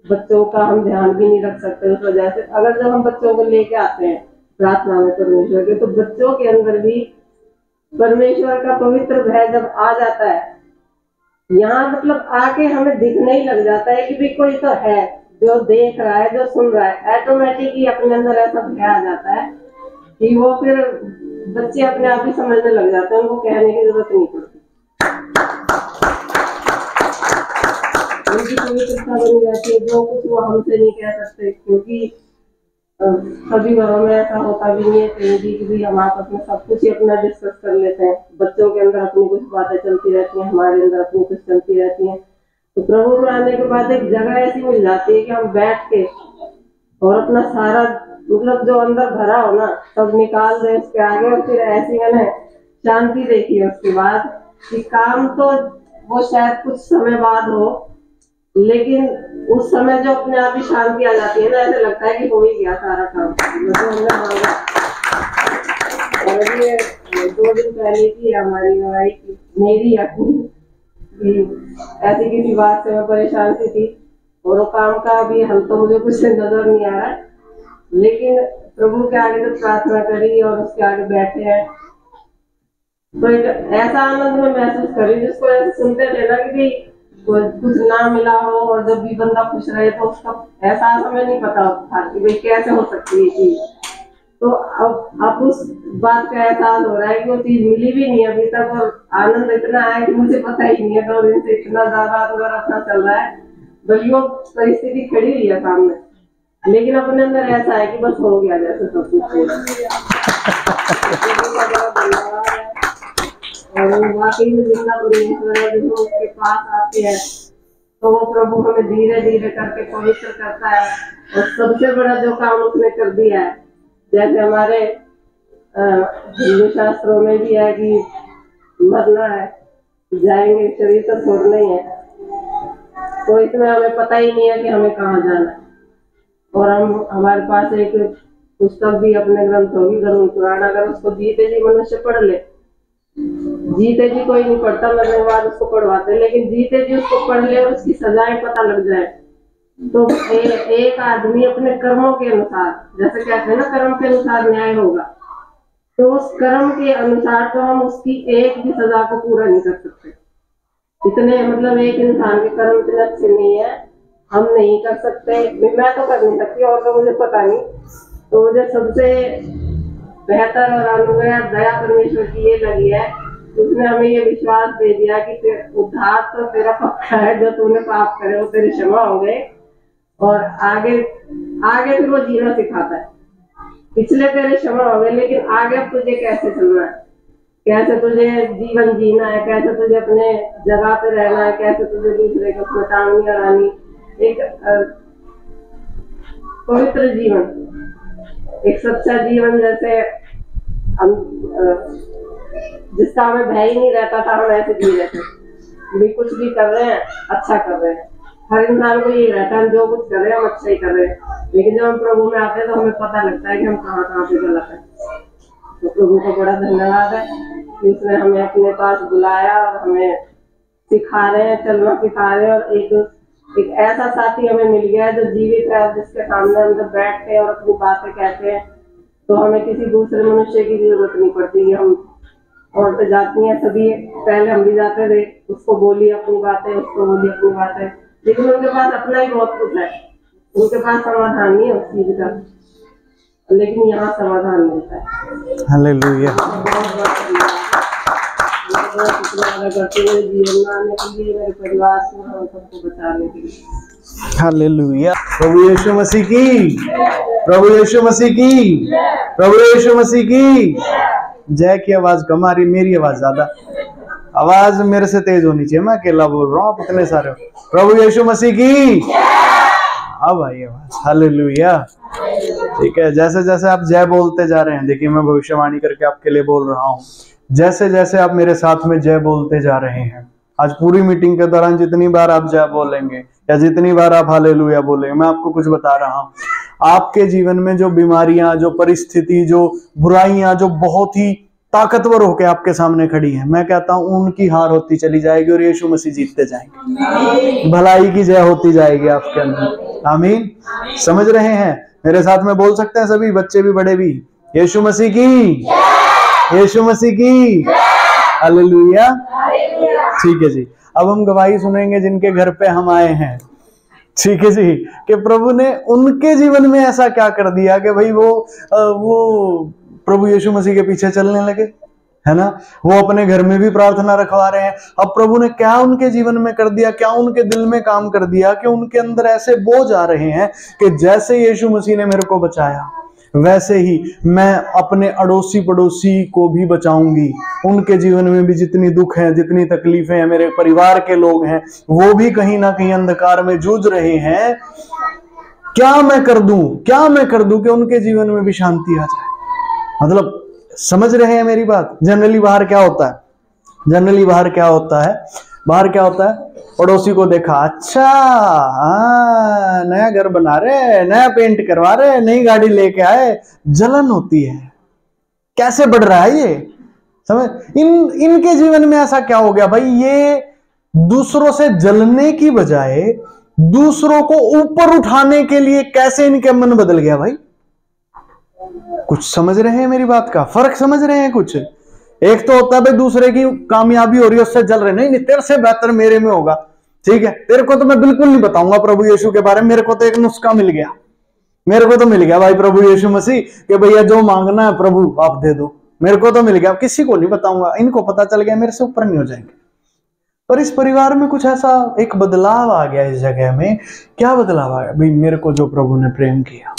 बच्चों का हम ध्यान भी नहीं रख सकते उस वजह से। अगर जब हम बच्चों को लेके आते हैं प्रार्थना में परमेश्वर के, तो बच्चों के अंदर भी परमेश्वर का पवित्र भय जब आ जाता है, यहाँ मतलब आके हमें दिखने ही लग जाता है कि भी कोई तो है जो देख रहा है, जो सुन रहा है। ऑटोमेटिकली अपने अंदर ऐसा भय आ जाता है कि वो फिर बच्चे अपने आप ही समझने लग जाते हैं, उनको कहने की जरूरत नहीं पड़ती। उनकी पवित्रता बनी रहती है, जो कुछ वो हमसे नहीं कह सकते, क्योंकि सभी घरों में ऐसा होता भी नहीं है कि भी हम आपस में सब कुछ ही अपना डिस्कस कर लेते हैं। बच्चों के अंदर अपनी कुछ बातें चलती रहती हैं, हमारे अंदर अपनी कुछ चलती रहती हैं। तो प्रभु में आने के बाद एक जगह ऐसी मिल जाती है कि हम बैठ के और अपना सारा मतलब जो अंदर भरा हो ना सब निकाल दे उसके आगे। और फिर ऐसी मैंने शांति देखी है उसके बाद कि काम तो वो शायद कुछ समय बाद हो, लेकिन उस समय जो अपने आप ही शांति आ जाती है ना, ऐसे लगता है कि हो ही गया सारा काम। और ये 2 दिन पहले की हमारी लड़ाई की, मेरी अपनी ऐसी किसी बात से मैं परेशान सी थी और वो काम का अभी हल तो मुझे कुछ नजर नहीं आ रहा है, लेकिन प्रभु के आगे जब प्रार्थना करी और उसके आगे बैठे हैं तो एक ऐसा आनंद में महसूस करी जिसको ऐसे सुनते थे ना कि कुछ ना मिला हो और जब भी बंदा खुश रहे तो उसका एहसास हमें नहीं पता था कि भाई कैसे हो सकती है चीज। तो अब उस बात का एहसास हो रहा है कि वो चीज मिली भी नहीं अभी तक और आनंद इतना है कि मुझे पता ही नहीं है 2 दिन से इतना ज्यादा अपना चल रहा है। बल्कि वो परिस्थिति खड़ी हुई है सामने, लेकिन अपने अंदर ऐसा है कि बस हो गया जैसे सब कुछ। और वाकई में जितना परमेश्वर है जब उसके पास आते हैं तो वो प्रभु हमें धीरे धीरे करके पवित्र करता है। और सबसे बड़ा जो काम उसने कर दिया है, जैसे हमारे हिंदू शास्त्रों में भी है कि मरना है, जाएंगे, शरीर तो छोड़ना ही है। तो इसमें हमें पता ही नहीं है कि हमें कहाँ जाना है। और हमारे पास एक पुस्तक भी अपने ग्रंथों की गरुड़ पुराण, अगर उसको जीते जी मनुष्य पढ़ ले, जीते जी कोई नहीं पढ़ता, मरने के बाद उसको पढ़वाते, लेकिन जीते जी उसको पढ़ ले और उसकी सजाएं पता लग जाए तो एक आदमी अपने कर्मों के अनुसार, जैसे कहते हैं ना कर्म के अनुसार न्याय होगा, तो उस कर्म के अनुसार तो हम उसकी एक भी सजा को पूरा नहीं कर सकते। इतने मतलब एक इंसान के कर्म इतने अच्छे नहीं है, हम नहीं कर सकते। मैं तो कर नहीं सकती और तो मुझे पता नहीं। तो मुझे सबसे बेहतर और अनुग्रह दया परमेश्वर की ये लगी है, उसने हमें ये विश्वास दे दिया कि उद्धार तो तेरा पक्का है, जो तूने पाप करे वो तेरे क्षमा हो गए और आगे फिर वो जीना सिखाता है। पिछले तेरे क्षमा हो गए, लेकिन आगे अब तुझे कैसे चलना है, कैसे तुझे जीवन जीना है, कैसे तुझे अपने जगह पे रहना है, कैसे तुझे दूसरे को उसमें टांगनी लगानी, एक पवित्र जीवन, एक सच्चा जीवन, जैसे हम जिसका हमें भय ही नहीं रहता था, हम ऐसे जी रहे थे। भी कुछ भी कर रहे हैं अच्छा कर रहे हैं, हर इंसान को यही रहता है हम जो कुछ कर रहे हैं हम अच्छा ही कर रहे हैं। लेकिन जब हम प्रभु में आते हैं तो हमें पता लगता है कि हम कहाँ पे गलत है। तो प्रभु को बड़ा धन्यवाद है कि उसने हमें अपने पास बुलाया और हमें सिखा रहे हैं, चलना सिखा रहे हैं। और एक ऐसा साथी हमें मिल गया है जो जीवित है, जिसके सामने हम जब बैठते हैं और अपनी बातें कहते हैं तो हमें किसी दूसरे मनुष्य की जरूरत नहीं पड़ती है। हम औरतें जाती हैं सभी, पहले हम भी जाते थे, उसको बोली अपनी बातें, उसको बोली अपनी बातें, लेकिन उनके पास अपना ही बहुत कुछ है, उनके पास समाधान नहीं है उस चीज का, लेकिन यहाँ समाधान मिलता है। हालेलुया। करते हुए जीवन में आने के लिए, मेरे परिवार को, हम सबको बचाने के लिए। हालेलुया। प्रभु यीशु मसीह की, प्रभु यीशु मसीह की, प्रभु यीशु मसीह की जय की आवाज कम आ रही, मेरी आवाज ज्यादा, आवाज मेरे से तेज होनी चाहिए, मैं अकेला बोल रहा हूँ, आप इतने सारे। प्रभु यीशु मसीह की अब आई आवाज। हालेलुया। ठीक है, जैसे जैसे आप जय बोलते जा रहे हैं, देखिए मैं भविष्यवाणी करके आपके लिए बोल रहा हूँ, जैसे जैसे आप मेरे साथ में जय बोलते जा रहे हैं, आज पूरी मीटिंग के दौरान जितनी बार आप जय बोलेंगे या जितनी बार आप हालेलुया बोलेंगे, मैं आपको कुछ बता रहा हूँ, आपके जीवन में जो बीमारियां, जो परिस्थिति, जो बुराइयां, जो बहुत ही ताकतवर होकर आपके सामने खड़ी हैं, मैं कहता हूं उनकी हार होती चली जाएगी और यीशु मसीह जीतते जाएंगे, भलाई की जय होती जाएगी आपके अंदर। आमीन। समझ रहे हैं? मेरे साथ में बोल सकते हैं सभी, बच्चे भी बड़े भी, यीशु मसीह की, यीशु मसीह की, हालेलुया। ठीक है जी, अब हम गवाही सुनेंगे जिनके घर पे हम आए हैं। ठीक है जी, कि प्रभु ने उनके जीवन में ऐसा क्या कर दिया कि भाई वो प्रभु यीशु मसीह के पीछे चलने लगे, है ना। वो अपने घर में भी प्रार्थना रखवा रहे हैं। अब प्रभु ने क्या उनके जीवन में कर दिया, क्या उनके दिल में काम कर दिया कि उनके अंदर ऐसे बोझ आ रहे हैं कि जैसे यीशु मसीह ने मेरे को बचाया, वैसे ही मैं अपने अड़ोसी पड़ोसी को भी बचाऊंगी। उनके जीवन में भी जितनी दुख है, जितनी तकलीफें हैं, मेरे परिवार के लोग हैं, वो भी कहीं ना कहीं अंधकार में जूझ रहे हैं। क्या मैं कर दूं, क्या मैं कर दूं कि उनके जीवन में भी शांति आ जाए। मतलब समझ रहे हैं मेरी बात? जनरली बाहर क्या होता है, जनरली बाहर क्या होता है, बाहर क्या होता है, पड़ोसी को देखा, अच्छा हाँ नया घर बना रहे, नया पेंट करवा रहे, नई गाड़ी लेके आए, जलन होती है। कैसे बढ़ रहा है ये, समझ। इनके जीवन में ऐसा क्या हो गया भाई, ये दूसरों से जलने की बजाय दूसरों को ऊपर उठाने के लिए कैसे इनके मन बदल गया भाई। कुछ समझ रहे हैं मेरी बात का फर्क, समझ रहे हैं कुछ? एक तो होता है भाई दूसरे की कामयाबी हो रही है उससे जल रहे, नहीं तेरे से बेहतर मेरे में होगा, ठीक है। तेरे को तो मैं बिल्कुल नहीं बताऊंगा प्रभु यीशु के बारे में, मेरे को तो एक नुस्खा मिल गया, मेरे को तो मिल गया भाई प्रभु यीशु मसीह कि भैया जो मांगना है प्रभु आप दे दो, मेरे को तो मिल गया, किसी को नहीं बताऊंगा। इनको पता चल गया मेरे से ऊपर नहीं हो जाएंगे। पर इस परिवार में कुछ ऐसा एक बदलाव आ गया, इस जगह में क्या बदलाव आ गया भाई, मेरे को जो प्रभु ने प्रेम किया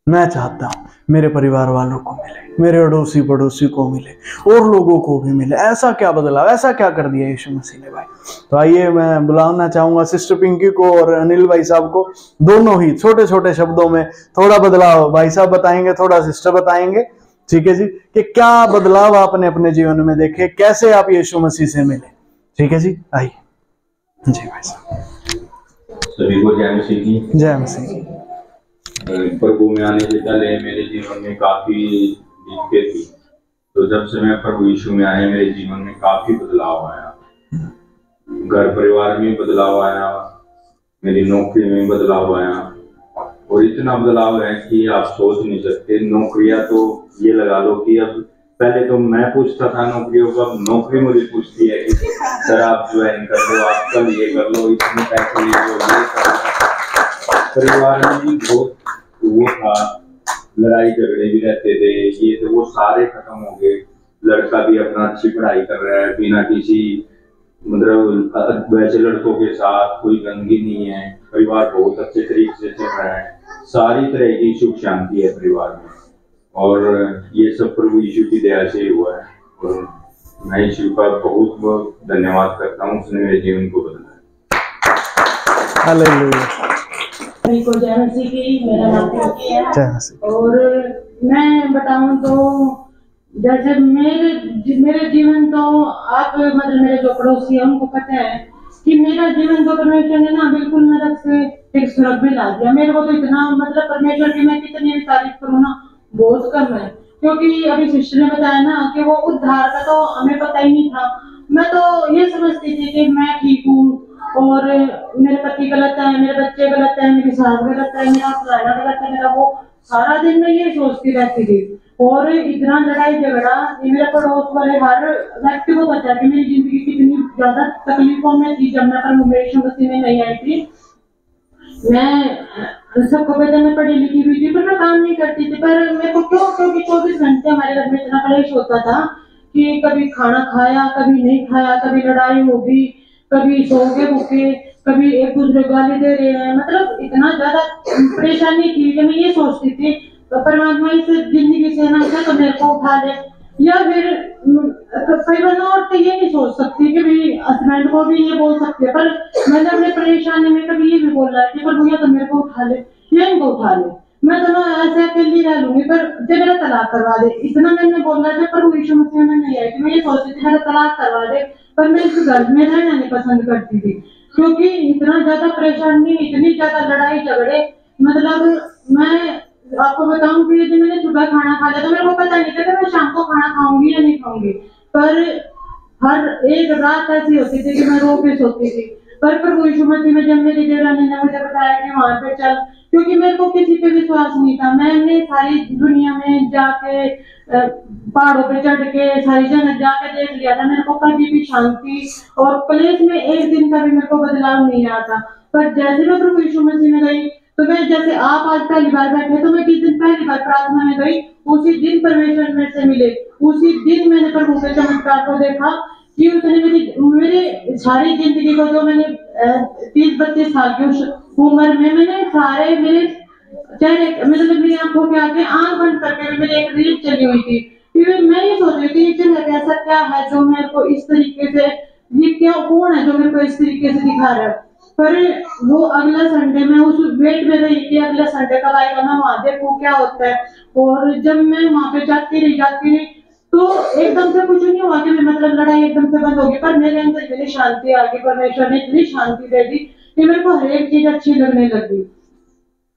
मैं चाहता हूं मेरे परिवार वालों को मिले, मेरे अड़ोसी पड़ोसी को मिले, और लोगों को भी मिले। ऐसा क्या बदलाव, ऐसा क्या कर दिया यीशु मसीह ने भाई। तो आइए मैं बुलाना चाहूंगा सिस्टर पिंकी को और अनिल भाई साहब को, दोनों ही छोटे छोटे शब्दों में थोड़ा बदलाव भाई साहब बताएंगे, थोड़ा सिस्टर बताएंगे, ठीक है जी, कि क्या बदलाव आपने अपने जीवन में देखे, कैसे आप यीशु मसीह से मिले। ठीक है जी, आइए जी भाई साहब। सभी को जय मसीह की। जय मसीह की। प्रभु में आने से पहले मेरे जीवन में काफी दिक्कतें थी, तो जब से मैं प्रभु यीशु में आया मेरे जीवन में काफी बदलाव आया। घर परिवार में बदलाव आया, मेरी नौकरी में बदलाव आया, और इतना बदलाव है कि आप सोच नहीं सकते। नौकरियां तो ये लगा लो कि अब पहले तो मैं पूछता था नौकरियों को, अब नौकरी मुझे पूछती है कि सर आप ज्वाइन कर लो, आप कल ये कर लो, इतने पैसे ले लो, ये कर लो। परिवार में भी बहुत वो था, लड़ाई झगड़े भी रहते थे, ये तो वो सारे खत्म हो गए। लड़का भी अपना अच्छी पढ़ाई कर रहा है बिना किसी मतलब वैसे लड़कों के साथ कोई गंदगी नहीं है, परिवार बहुत अच्छे तरीके से चल रहा है, सारी तरह की सुख शांति है परिवार में, और ये सब प्रभु यीशु की दया से हुआ है। और मैं यीशु का बहुत बहुत धन्यवाद करता हूँ, उसने मेरे जीवन को बदला है। हालेलुया। को जय मसीह की। मेरा नाम पिंकी है, जय मसीह। और मैं बताऊं तो जैसे मेरे जीवन तो आप मतलब मेरे जो पड़ोसी हैं उनको पता है कि मेरा जीवन तो परमेश्वर ने ना बिल्कुल नरक से एक स्वर्ग में ला दिया। मेरे को तो इतना मतलब परमेश्वर की मैं कितनी भी तारीफ करूँ ना बहुत कम है, क्योंकि अभी सिस्टर ने बताया ना कि वो उद्धार का तो हमें पता ही नहीं था। मैं तो ये समझती थी कि मैं ठीक हूँ और मेरे पति गलत है, मेरे बच्चे गलत है, मेरी सास गलत है, मेरा फलाना गलत है, मेरा वो सारा दिन मैं ये सोचती रहती थी। और इतना लड़ाई झगड़ा, ये मेरे पड़ोस वाले हर व्यक्ति को पता है कि मेरी जिंदगी कितनी ज्यादा तकलीफों में थी जब मैं प्रभु यीशु मसीह में नहीं आई थी। मैं सबको पता मैं पढ़ी लिखी हुई थी पर मैं काम नहीं करती थी, पर मेरे को क्योंकि 24 घंटे हमारे घर में इतना कलेश होता था कि कभी खाना खाया कभी नहीं खाया, कभी लड़ाई होगी, कभी सो गए भूखे, कभी एक दूसरे को गाली दे रहे हैं, मतलब इतना ज्यादा परेशानी थी कि मैं ये सोचती थी परमात्मा इस जिंदगी से ना तो मेरे को उठा ले। या फिर कई बार औरतें ये नहीं सोच सकती कि भाई हस्बैंड को भी ये बोल सकती है, पर मैंने अपने परेशानी में कभी ये भी बोला है कि पर भैया तो मेरे को उठा ले या इनको उठा ले, मैं दोनों ऐसे अकेली रह लूंगी पर जब मेरा तलाक करवा दे। इतना मैंने बोला था पर यीशु मसीह में नहीं आया कि मैं ये सोचती थी मेरा तलाक करवा दे, पर मैं इस घर में रहना नहीं पसंद करती थी क्योंकि इतना ज्यादा परेशानी, इतनी ज्यादा लड़ाई झगड़े। मतलब मैं आपको बताऊं कि यदि मैंने सुबह खाना खा लिया तो मेरे को पता नहीं था कि मैं शाम को खाना खाऊंगी या नहीं खाऊंगी, पर हर एक रात ऐसी होती थी कि मैं रो के सोती थी। पर प्रभु यीशु मसीह में जब मेरी देवरानी ने मुझे बताया कि वहां पे चल, क्योंकि मेरे को किसी पे विश्वास नहीं था। मैंने सारी दुनिया में जाके पहाड़ों पे चढ़ के सारी जगह जाके देख लिया था, मेरे को कभी भी शांति और प्लेस में एक दिन का भी मेरे को बदलाव नहीं आया था। पर जैसे मैं प्रभु यीशु मसीह में गई, तो मैं जैसे आप आज पहली बार बैठे, तो मैं जिस दिन पहली बार प्रार्थना में गई उसी दिन परमेश्वर मेरे से मिले, उसी दिन मैंने प्रभु के चमत्कार को देखा कि उसने मेरे सारी जिंदगी को, जो मैंने 30-32 साल की उस उम्र में मैंने सारे मेरे चेहरे, मतलब मेरी आंखों के आगे आंख बंद करके मेरी एक रील चली हुई थी, क्योंकि मैं ये सोच रही थी ये चल ऐसा क्या है जो मेरे को इस तरीके से, ये क्या कौन है जो मेरे को इस तरीके से दिखा रहा है। पर वो अगला संडे में उस वेट में रही कि अगला संडे कब आएगा, मैं वहां देखूं क्या होता है। और जब मैं वहां पे जाती रही तो एकदम से कुछ नहीं हुआ कि मतलब लड़ाई एकदम से बंद होगी, पर मेरे अंदर इतनी शांति आ गई, परमेश्वर ने इतनी शांति दे दी कि मेरे को हर एक चीज अच्छी लगने लगी,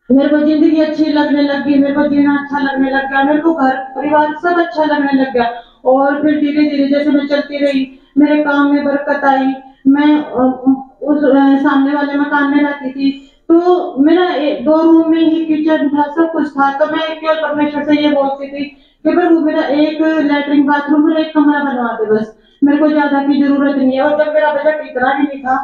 मेरे को जिंदगी अच्छी लगने लगी, मेरे को जीना अच्छा लगने लग गया, मेरे को घर परिवार सब अच्छा लगने लग गया। और फिर धीरे धीरे जैसे मैं चलती रही, मेरे काम में बरकत आई। मैं उस सामने वाले मकान में रहती थी, तो मेरा 2 रूम में ही किचन था, सब कुछ था। तो मैं केवल परमेश्वर से ये बोलती थी कि प्रभु मेरा एक लैट्रिन बाथरूम और एक कमरा बनवा दे, बस मेरे को ज्यादा की जरूरत नहीं है। और जब मेरा बजट इतना भी नहीं था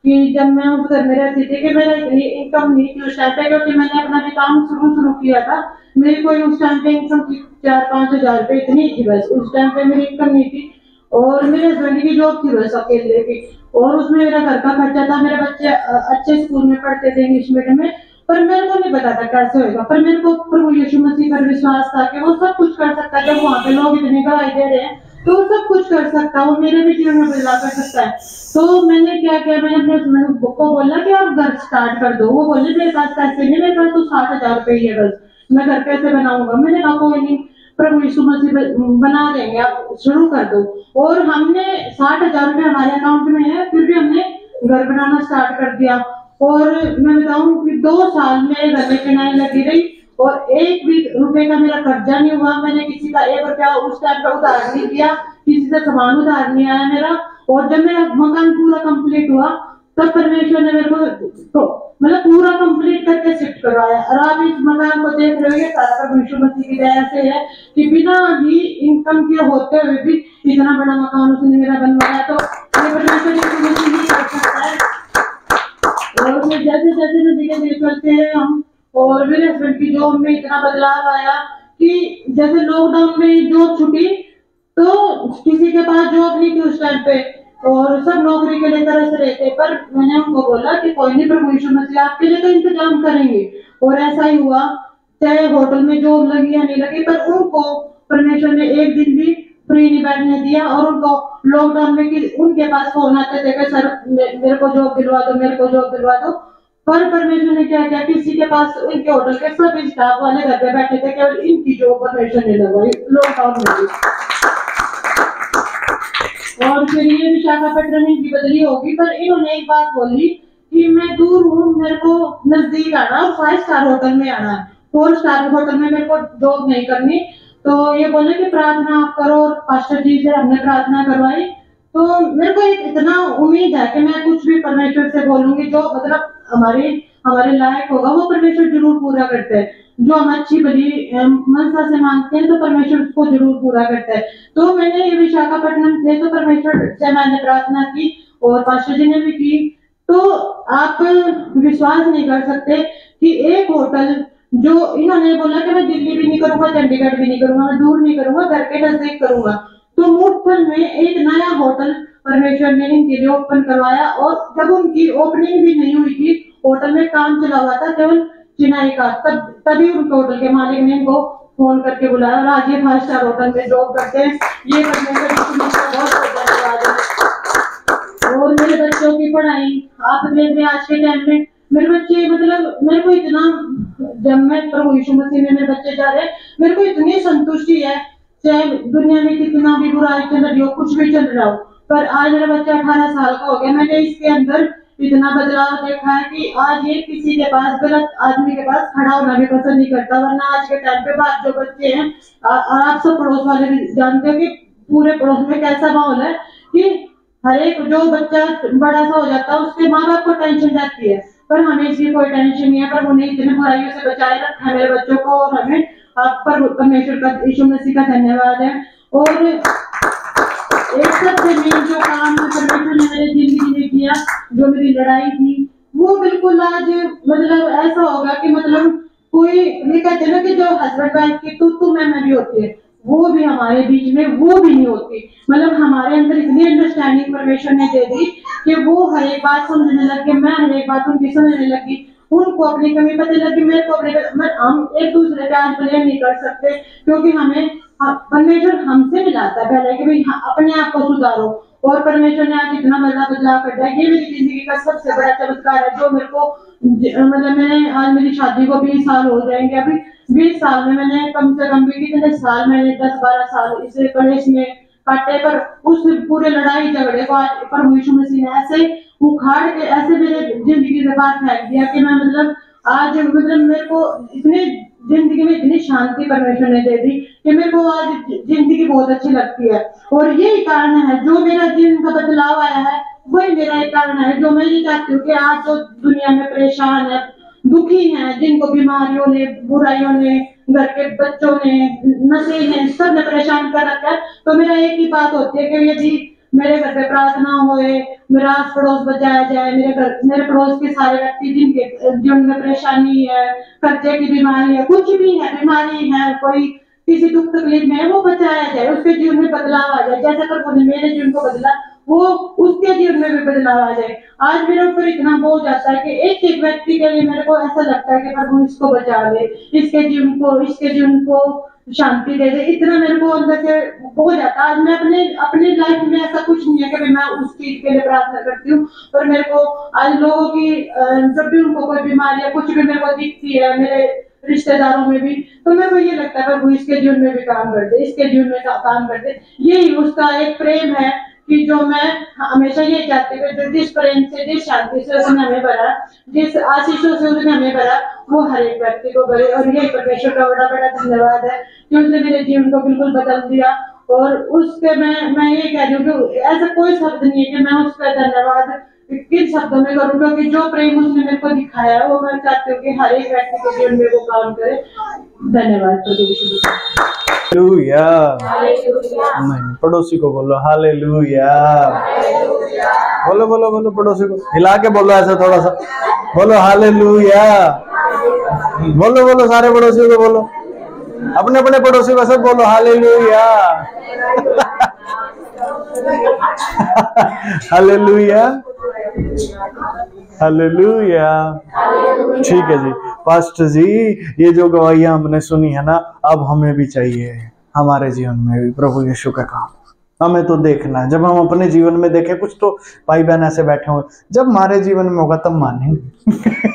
कि जब मैं उस घर में रहती थी कि मेरा इतनी इनकम नहीं थी उस टाइम पे, क्योंकि मैंने अपना भी काम शुरू किया था, मेरी कोई उस टाइम पे इनकम 4-5 हजार रुपए इतनी थी, बस उस टाइम पे मेरी इनकम नहीं थी। और मेरे हस्बैंड की जॉब थी बस अकेले की, और उसमें मेरा घर का खर्चा था। मेरे बच्चे अच्छे स्कूल में पढ़ते थे इंग्लिश मीडियम में, पर मेरे को नहीं पता था कैसे होगा। पर मेरे को प्रभु यीशु मसीह पर विश्वास था कि वो सब कुछ कर सकता है। जब वहाँ पे लोग इतनी गवाही दे रहे हैं तो वो सब कुछ कर सकता है, वो मेरे भी जीवन में बदलाव कर सकता है। तो मैंने क्या किया, मैंने अपने हस्बैंड को बोला कि आप घर स्टार्ट कर दो। वो बोले मेरे पास पैसे नहीं, मेरे पास तो 60,000 रुपए ही है, बस मैं घर कैसे बनाऊंगा। मैंने कहा कोई नहीं, प्रभु यीशु मसीह बना देंगे, आप शुरू कर दो। और हमने 60,000 रुपए हमारे अकाउंट में है, फिर भी हमने घर बनाना स्टार्ट कर दिया। और मैं बताऊं कि 2 साल मेरे घर में चिनाई लगी रही और 1 भी रुपए का मेरा कर्जा नहीं हुआ। मैंने किसी का 1 रुपया उस टाइम पर उधार नहीं किया, किसी से सामान उधार नहीं आया मेरा। और जब मेरा मकान पूरा कंप्लीट हुआ तब परमेश्वर ने मेरे को मतलब पूरा कंप्लीट करके शिफ्ट करवाया। और आप इस मकान को देख रहे हो, सारा प्रभु यीशु मसीह की दया से है कि बिना ही इनकम के होते हुए भी इतना बड़ा मकान उसने मेरा बनवाया। तो ये परमेश्वर यीशु मसीह ही कर सकता है। और फिर जैसे जैसे में धीरे धीरे चलते हैं हम, और मेरे हस्बैंड की जॉब में इतना बदलाव आया कि जैसे लॉकडाउन में जॉब छूटी तो किसी के पास जॉब नहीं थी उस टाइम पे, और सब नौकरी के लिए तरस रहे थे। पर मैंने उनको बोला कि कोई नहीं, प्रभु यीशु मसीह आपके लिए तो इंतजाम करेंगे। और ऐसा ही हुआ, चाहे होटल में जॉब लगी या नहीं लगी, पर उनको परमेश्वर ने एक दिन भी फ्री नहीं बैठने दिया। और उनको लॉकडाउन में कि उनके पास फोन आते थे कि सर मेरे को जॉब दिलवा दो, मेरे को जॉब दिलवा दो। पर परमेश्वर ने क्या किया, किसी के पास इनके होटल के सब स्टाफ वाले घर पे बैठे थे, केवल इनकी जॉब परमेश्वर ने लगवाई लॉकडाउन में। और फिर ये विशाखापट्टनम की बदली होगी, पर इन्होंने एक बात बोली कि मैं दूर हूँ, मेरे को नजदीक आना और 5 स्टार होटल में आना है, 4 स्टार होटल में मेरे को जॉब नहीं करनी। तो ये बोले कि प्रार्थना आप करो, और पास्टर जी से हमने प्रार्थना करवाई। तो मेरे को एक इतना उम्मीद है कि मैं कुछ भी परमेश्वर से बोलूंगी जो मतलब हमारे लायक होगा, वो परमेश्वर जरूर पूरा करते हैं। जो हम अच्छी भली मनसा से मांगते हैं तो परमेश्वर उसको जरूर पूरा करता है। तो मैंने ये विशाखापट्टनम थे तो परमेश्वर से मैंने प्रार्थना की और पास्टर जी ने भी की। तो आप विश्वास नहीं कर सकते कि एक होटल जो इन्होंने बोला कि मैं दिल्ली भी नहीं करूंगा, चंडीगढ़ भी नहीं करूंगा, मैं दूर नहीं करूंगा, घर के नजदीक करूंगा। तो मुठफल में एक नया होटल परमेश्वर ने इनके लिए ओपन करवाया। और जब उनकी ओपनिंग भी नहीं हुई थी, होटल में काम चला हुआ था केवल चिनाई का, तभी उनके होटल के मालिक ने इनको फोन करके बुलाया और आज ये 5 स्टार होटल में जॉब करते हैं। ये परमेश्वर की बहुत धन्यवाद है। और मेरे बच्चों की पढ़ाई आप देख रहे आज के टाइम में मेरे बच्चे, मतलब मेरे को इतना, जब मैं प्रभु यीशु मसीह में मेरे बच्चे जा रहे हैं, मेरे को इतनी संतुष्टि है, चाहे दुनिया में कितना भी बुराई चल रही हो, कुछ भी चल रहा हो। पर आज मेरा बच्चा 18 साल का हो गया, मैंने इसके अंदर इतना बदलाव देखा है कि आज ये किसी के पास, गलत आदमी के पास खड़ा होना भी पसंद नहीं करता। वरना आज के टाइम पे बात जो बच्चे हैं, और आप सब पड़ोस वाले भी जानते हो कि पूरे पड़ोस में कैसा माहौल है कि हर एक जो बच्चा बड़ा सा हो जाता है उसके माँ बाप को टेंशन रहती है, पर हमें इसकी कोई टेंशन नहीं है। पर उन्हें इतने बुराइयों से बचाए रखा है मेरे बच्चों को, और हमें आप पर परमेश्वर का, यीशु मसीह का धन्यवाद है। और एक सबसे मेन जो काम परमेश्वर ने मेरे जिंदगी में किया, जो मेरी लड़ाई थी, वो बिल्कुल आज मतलब ऐसा होगा कि मतलब कोई ये कहते हैं ना कि जो हस्बैंड वाइफ की तू मैं भी होती है, वो भी हमारे बीच में वो भी नहीं होती। मतलब हमारे अंदर इतनी अंडरस्टैंडिंग परमेश्वर ने दे दी कि वो हर एक बात समझने लगे, मैं हर एक बात उनकी समझने लगी, उनको अपनी कमी पता लगी, मेरे को अपने, हम एक दूसरे पे आज ब्लेम नहीं कर सकते, क्योंकि हमें परमेश्वर हमसे मिलाता है पहले कि भाई अपने आप को सुधारो। और परमेश्वर ने आज इतना बड़ा बदलाव कर दिया। ये मेरी जिंदगी का सबसे बड़ा चमत्कार है, जो मेरे को मतलब मैंने आज मेरी शादी को 20 साल हो जाएंगे। अभी 20 साल में मैंने कम से कम भी कितने साल, मैंने 10-12 साल इसे कलेश में काटे, पर उस पूरे लड़ाई झगड़े को आज प्रभु यीशु मसीह ने ऐसे उखाड़ के ऐसे मेरे जिंदगी से बाहर फेंक दिया कि मैं मतलब आज मतलब मेरे को इतने जिंदगी में इतनी शांति परमेश्वर ने दे दी कि मेरे को आज जिंदगी बहुत अच्छी लगती है। और यही कारण है जो मेरा जीवन का बदलाव आया है, वही मेरा एक कारण है जो मैं ये चाहती हूँ कि आज जो दुनिया में परेशान है, दुखी हैं, जिनको बीमारियों ने, बुराइयों ने, घर के बच्चों ने, नशे ने, सब ने परेशान कर रखा है, तो मेरा एक ही बात होती है कि यदि मेरे घर पे प्रार्थना होए, मेरा आस पड़ोस बचाया जाए, मेरे पड़ोस के सारे व्यक्ति जिनके जीवन में परेशानी है, कर्जे की बीमारी है, कुछ भी है, बीमारी है, कोई किसी दुख तकलीफ में है, वो बचाया जाए, उसके जीवन में बदलाव आ जाए। जैसे प्रभु ने मेरे जीवन को बदला, वो उसके जीवन में भी बदलाव आ जाए। आज मेरे ऊपर इतना बोझ आता है कि एक एक व्यक्ति के लिए मेरे को ऐसा लगता है कि प्रभु इसको बचा ले, इसके जीवन को शांति दे दे, इतना मेरे को अंदर से हो जाता है। आज मैं अपने लाइफ में ऐसा कुछ नहीं है कि मैं उस चीज के लिए प्रार्थना करती हूँ, पर मेरे को आज लोगों की जब भी उनको कोई बीमारी या कुछ भी मेरे को दिखती है, मेरे रिश्तेदारों में भी, तो मेरे को ये लगता है प्रभु इसके जीवन में भी काम कर दे, इसके जीवन में काम कर दे। यही उसका एक प्रेम है कि जो मैं हमेशा ये चाहती हूँ, जिस प्रेम से, जिस शांति से उसने हमें भरा, जिस आशीषों से उसने हमें भरा, वो हर एक व्यक्ति को भरे। और यही परमेश्वर का बड़ा बड़ा धन्यवाद है कि उसने मेरे जीवन को बिल्कुल बदल दिया। और उसके मैं ये कह रही हूँ कि ऐसा कोई शब्द नहीं है कि मैं उसका धन्यवाद किन शब्दों में करूँ, क्योंकि जो प्रेम उसने मेरे को दिखाया है वो मैं चाहती हूँ कि हर एक व्यक्ति के जीवन में वो काम करे। धन्यवाद प्रभु यीशु। हालेलुया। नहीं, पड़ोसी को बोलो हालेलुया। बोलो बोलो बोलो, पड़ोसी को हिला के बोलो, ऐसा थोड़ा सा बोलो हालेलुया। बोलो बोलो, सारे पड़ोसियों को बोलो, अपने अपने पड़ोसी को सब बोलो हालेलुया। Hallelujah hallelujah. ठीक है जी पास्टर जी, ये जो गवाहियां हमने सुनी है ना, अब हमें भी चाहिए हमारे जीवन में भी प्रभु यीशु का काम। हमें तो देखना है, जब हम अपने जीवन में देखें, कुछ तो भाई बहन ऐसे बैठे हुए, जब हमारे जीवन में होगा तब मानेंगे।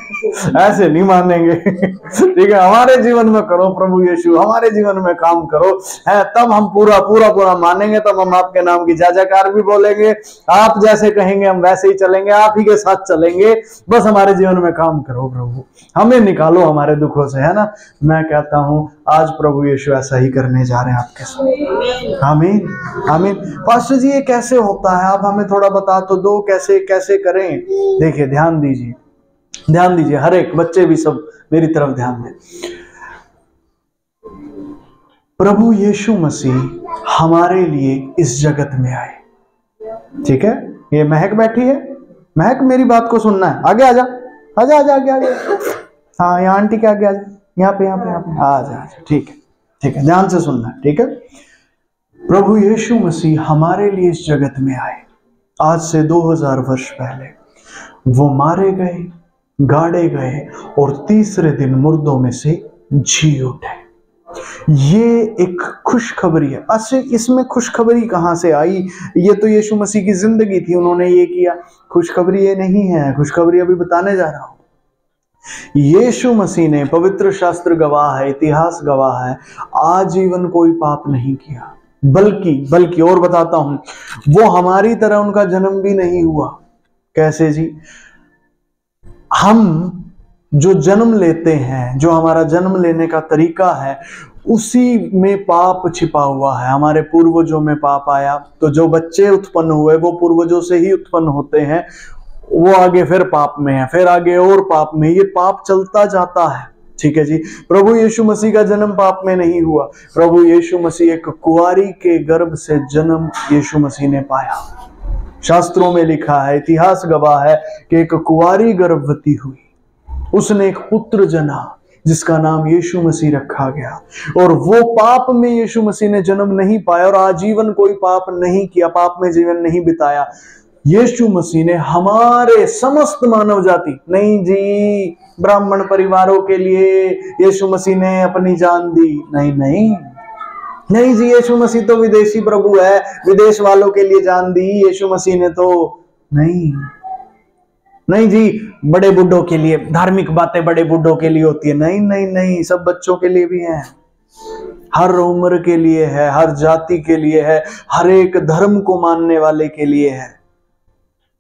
ऐसे नहीं मानेंगे। ठीक है, हमारे जीवन में करो प्रभु यीशु, हमारे जीवन में काम करो, है तब हम पूरा पूरा पूरा मानेंगे, तब हम आपके नाम की जय जयकार भी बोलेंगे। आप जैसे कहेंगे हम वैसे ही चलेंगे, आप ही के साथ चलेंगे। बस हमारे जीवन में काम करो प्रभु, हमें निकालो हमारे दुखों से, है ना। मैं कहता हूँ आज प्रभु यीशु ऐसा ही करने जा रहे हैं आपके साथ। आमीन आमीन। पास्टर जी ये कैसे होता है, आप हमें थोड़ा बता तो दो, कैसे कैसे करें। देखिए ध्यान दीजिए, ध्यान दीजिए, हर एक बच्चे भी सब मेरी तरफ ध्यान दें। प्रभु यीशु मसीह हमारे लिए इस जगत में आए, ठीक है। ये महक बैठी है, महक मेरी बात को सुनना है, आगे आजा आजा आजा आगे आगे। हाँ यहाँ आंटी के आगे आजा, यहाँ पे यहाँ पे यहाँ पे आजा आजा, ठीक है ठीक है, ध्यान से सुनना है, ठीक है। प्रभु यीशु मसीह हमारे लिए इस जगत में आए आज से 2000 वर्ष पहले। वो मारे गए, गाड़े गए और तीसरे दिन मुर्दों में से जी उठे। ये एक खुशखबरी है। अच्छा इसमें खुशखबरी कहां से आई? ये तो यीशु मसीह की जिंदगी थी, उन्होंने ये किया। खुशखबरी ये नहीं है, खुशखबरी अभी बताने जा रहा हूं। यीशु मसीह ने, पवित्र शास्त्र गवाह है, इतिहास गवाह है, आजीवन कोई पाप नहीं किया, बल्कि और बताता हूं, वो हमारी तरह उनका जन्म भी नहीं हुआ। कैसे जी? हम जो जन्म लेते हैं, जो हमारा जन्म लेने का तरीका है, उसी में पाप छिपा हुआ है। हमारे पूर्वजों में पाप आया तो जो बच्चे उत्पन्न हुए वो पूर्वजों से ही उत्पन्न होते हैं, वो आगे फिर पाप में है, फिर आगे और पाप में, ये पाप चलता जाता है। ठीक है जी। प्रभु यीशु मसीह का जन्म पाप में नहीं हुआ। प्रभु यीशु मसीह एक कुंवारी के गर्भ से जन्म यीशु मसीह ने पाया। शास्त्रों में लिखा है, इतिहास गवाह है कि एक कुंवारी गर्भवती हुई, उसने एक पुत्र जना जिसका नाम यीशु मसीह रखा गया। और वो पाप में यीशु मसीह ने जन्म नहीं पाया और आजीवन कोई पाप नहीं किया, पाप में जीवन नहीं बिताया। यीशु मसीह ने हमारे समस्त मानव जाति, नहीं जी ब्राह्मण परिवारों के लिए यीशु मसीह ने अपनी जान दी, नहीं नहीं नहीं जी, यीशु मसीह तो विदेशी प्रभु है, विदेश वालों के लिए जान दी यीशु मसीह ने तो नहीं। नहीं जी, बड़े बुड्ढों के लिए, धार्मिक बातें बड़े बुड्ढों के लिए होती है, नहीं नहीं नहीं, सब बच्चों के लिए भी है, हर उम्र के लिए है, हर जाति के लिए है, हर एक धर्म को मानने वाले के लिए है।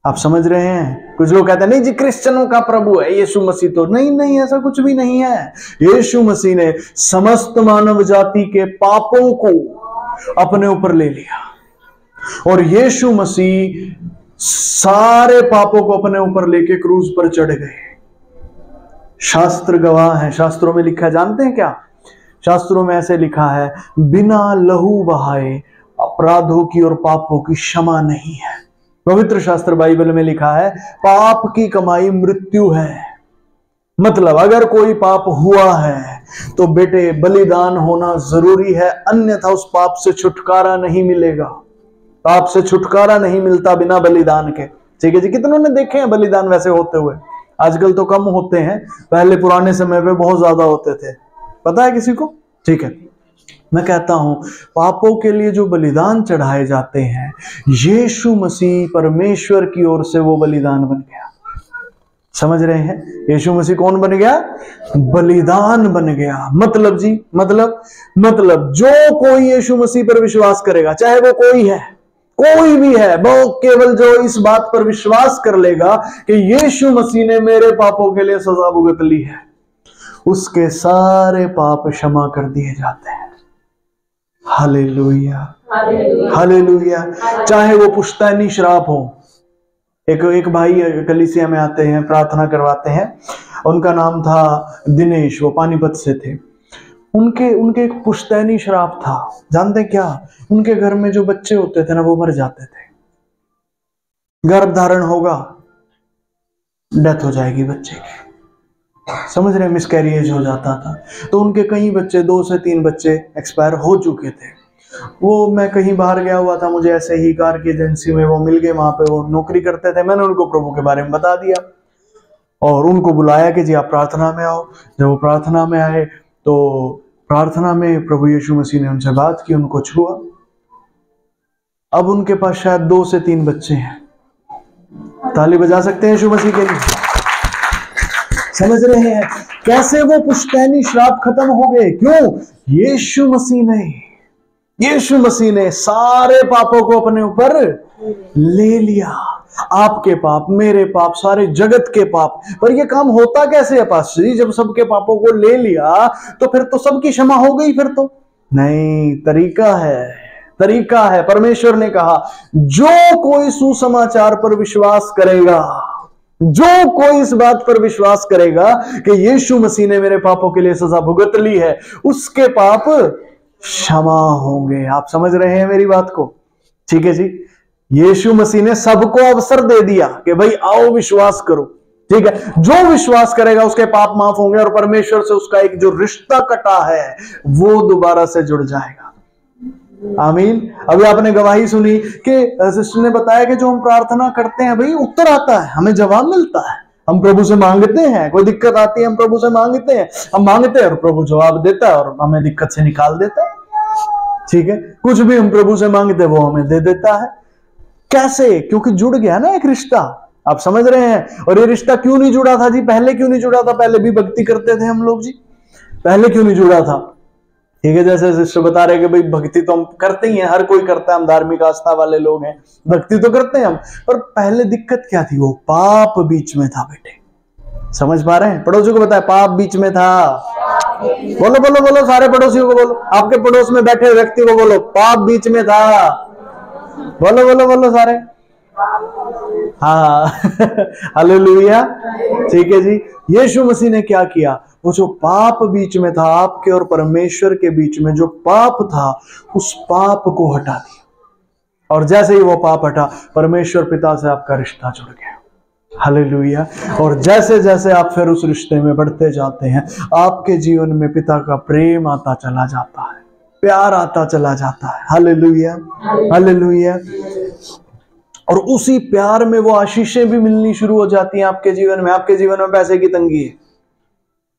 आप समझ रहे हैं? कुछ लोग कहते हैं नहीं जी क्रिश्चियनों का प्रभु है यीशु मसीह, तो नहीं नहीं, ऐसा कुछ भी नहीं है। यीशु मसीह ने समस्त मानव जाति के पापों को अपने ऊपर ले लिया और यीशु मसीह सारे पापों को अपने ऊपर लेके क्रूज पर चढ़ गए। शास्त्र गवाह है, शास्त्रों में लिखा है, जानते हैं क्या? शास्त्रों में ऐसे लिखा है, बिना लहू बहाए अपराधों की और पापों की क्षमा नहीं है। पवित्र शास्त्र बाइबल में लिखा है, पाप की कमाई मृत्यु है। मतलब अगर कोई पाप हुआ है तो बेटे बलिदान होना जरूरी है, अन्यथा उस पाप से छुटकारा नहीं मिलेगा। पाप से छुटकारा नहीं मिलता बिना बलिदान के। ठीक है जी। कितनों ने देखे हैं बलिदान वैसे होते हुए? आजकल तो कम होते हैं, पहले पुराने समय पे बहुत ज्यादा होते थे। पता है किसी को? ठीक है, मैं कहता हूं पापों के लिए जो बलिदान चढ़ाए जाते हैं, यीशु मसीह परमेश्वर की ओर से वो बलिदान बन गया। समझ रहे हैं? यीशु मसीह कौन बन गया? बलिदान बन गया। मतलब जी, मतलब जो कोई यीशु मसीह पर विश्वास करेगा, चाहे वो कोई है, कोई भी है, वो केवल जो इस बात पर विश्वास कर लेगा कि यीशु मसीह ने मेरे पापों के लिए सजा भुगत ली है, उसके सारे पाप क्षमा कर दिए जाते हैं। Hallelujah, hallelujah. चाहे वो पुश्तैनी श्राप हो। एक भाई कलीसिया में आते हैं, प्रार्थना करवाते हैं, उनका नाम था दिनेश, वो पानीपत से थे। उनके एक पुश्तैनी श्राप था। जानते क्या? उनके घर में जो बच्चे होते थे ना, वो मर जाते थे। गर्भ धारण होगा, डेथ हो जाएगी बच्चे की। समझ रहे? मिसकैरिएज हो जाता था। तो उनके कई बच्चे, 2 से 3 बच्चे एक्सपायर हो चुके थे। वो, मैं कहीं बाहर गया हुआ था, मुझे ऐसे ही कार की एजेंसी में वो मिल गए, वहां पे वो नौकरी करते थे। मैंने उनको प्रभु के बारे में बता दिया और उनको बुलाया कि जी आप प्रार्थना में आओ। जब वो प्रार्थना में आए तो प्रार्थना में प्रभु यीशु मसीह ने उनसे बात की, उनको छुआ। अब उनके पास शायद 2 से 3 बच्चे हैं। ताली बजा सकते हैं यीशु मसीह के लिए? समझ रहे हैं कैसे वो पुश्तैनी श्राप खत्म हो गए? क्यों? यीशु मसीह ने सारे पापों को अपने ऊपर ले लिया। आपके पाप, मेरे पाप, सारे जगत के पाप। पर ये काम होता कैसे है पास्टर जी? जब सबके पापों को ले लिया तो फिर तो सबकी क्षमा हो गई? फिर तो नहीं, तरीका है। परमेश्वर ने कहा, जो कोई सुसमाचार पर विश्वास करेगा, जो कोई इस बात पर विश्वास करेगा कि यीशु मसीह ने मेरे पापों के लिए सजा भुगत ली है, उसके पाप क्षमा होंगे। आप समझ रहे हैं मेरी बात को? ठीक है जी। यीशु मसीह ने सबको अवसर दे दिया कि भाई आओ विश्वास करो। ठीक है, जो विश्वास करेगा उसके पाप माफ होंगे और परमेश्वर से उसका एक जो रिश्ता कटा है वो दोबारा से जुड़ जाएगा। आमीन। अभी आपने गवाही सुनी कि सिस्टर ने बताया कि जो हम प्रार्थना करते हैं भाई उत्तर आता है, हमें जवाब मिलता है। हम प्रभु से मांगते हैं, कोई दिक्कत आती है हम प्रभु से मांगते हैं, हम मांगते हैं और प्रभु जवाब देता है और हमें दिक्कत से निकाल देता है। ठीक है, कुछ भी हम प्रभु से मांगते हैं वो हमें दे देता है। कैसे? क्योंकि जुड़ गया ना एक रिश्ता। आप समझ रहे हैं? और ये रिश्ता क्यों नहीं जुड़ा था जी? पहले क्यों नहीं जुड़ा था? पहले भी भक्ति करते थे हम लोग जी, पहले क्यों नहीं जुड़ा था? ठीक है, जैसे सिस्टर बता रहे कि भाई भक्ति तो हम करते ही हैं, हर कोई करता है, हम धार्मिक आस्था वाले लोग हैं, भक्ति तो करते हैं हम। पर पहले दिक्कत क्या थी? वो पाप बीच में था बेटे। समझ पा रहे हैं? पड़ोसियों को बताया, पाप बीच में था। बोलो बोलो बोलो, सारे पड़ोसियों को बोलो, आपके पड़ोस में बैठे व्यक्ति को बोलो, पाप बीच में था। बोलो बोलो बोलो सारे, हाँ हालेलुया। ठीक है जी, यीशु मसीह ने क्या किया, वो जो पाप बीच में था, आपके और परमेश्वर के बीच में जो पाप था, उस पाप को हटा दिया। और जैसे ही वो पाप हटा, परमेश्वर पिता से आपका रिश्ता जुड़ गया। हालेलुया। और जैसे जैसे आप फिर उस रिश्ते में बढ़ते जाते हैं, आपके जीवन में पिता का प्रेम आता चला जाता है, प्यार आता चला जाता है। Hallelujah hallelujah. और उसी प्यार में वो आशीषें भी मिलनी शुरू हो जाती हैं आपके जीवन में। आपके जीवन में पैसे की तंगी है,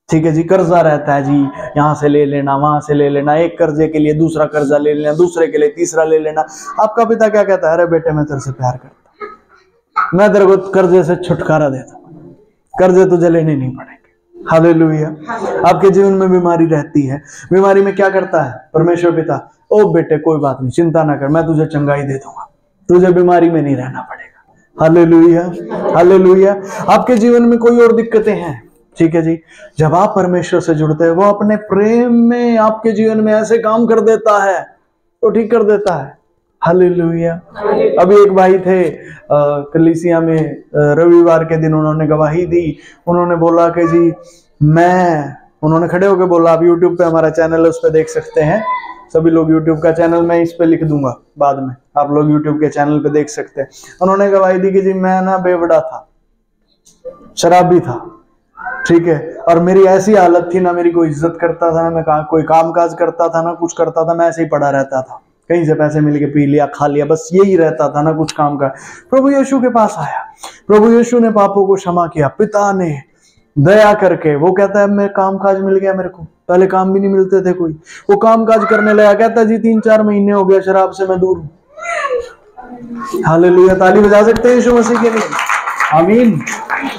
ठीक है जी, कर्जा रहता है जी, यहां से ले लेना, वहां से ले लेना, एक कर्जे के लिए दूसरा कर्जा ले लेना, दूसरे के लिए तीसरा ले लेना। आपका पिता क्या कहता है, अरे बेटे मैं तेरे से प्यार करता हूं, मैं तेरे को कर्जे से छुटकारा देता हूं, कर्जे तुझे लेने नहीं पड़ेंगे। हालेलुया। आपके जीवन में बीमारी रहती है, बीमारी में क्या करता है परमेश्वर पिता, ओ बेटे कोई बात नहीं, चिंता ना कर, मैं तुझे चंगाई दे दूंगा, तुझे बीमारी में नहीं रहना पड़ेगा। Hallelujah hallelujah. आपके जीवन में कोई और दिक्कतें हैं, ठीक है जी, जब आप परमेश्वर से जुड़ते हैं, वो अपने प्रेम में आपके जीवन में ऐसे काम कर देता है, तो ठीक कर देता है। हालेलुया। अभी एक भाई थे कलीसिया में, रविवार के दिन उन्होंने गवाही दी। उन्होंने बोला कि जी उन्होंने खड़े होकर बोला, आप यूट्यूब पे हमारा चैनल है, उस पर देख सकते हैं सभी लोग, यूट्यूब का चैनल मैं इस पे लिख दूंगा बाद में, आप लोग यूट्यूब के चैनल पे देख सकते हैं। उन्होंने गवाही दी कि जी मैं ना बेवड़ा था, शराबी था, ठीक है, और मेरी ऐसी हालत थी, ना मेरी कोई इज्जत करता था, ना मैं कोई काम काज करता था, ना कुछ करता था, मैं ऐसे ही पड़ा रहता था, कहीं से पैसे मिल के पी लिया खा लिया, बस यही रहता था, ना कुछ काम का। प्रभु यीशु के पास आया, प्रभु यीशु ने पापों को क्षमा किया, पिता ने दया करके, वो कहता है मैं काम काज मिल गया मेरे को, पहले काम भी नहीं मिलते थे कोई, वो काम काज करने लगा। कहता जी 3-4 महीने हो गया शराब से मैं दूर हूं। हालेलुया। ताली बजा सकते हैं यीशु मसीह के लिए, आमीन।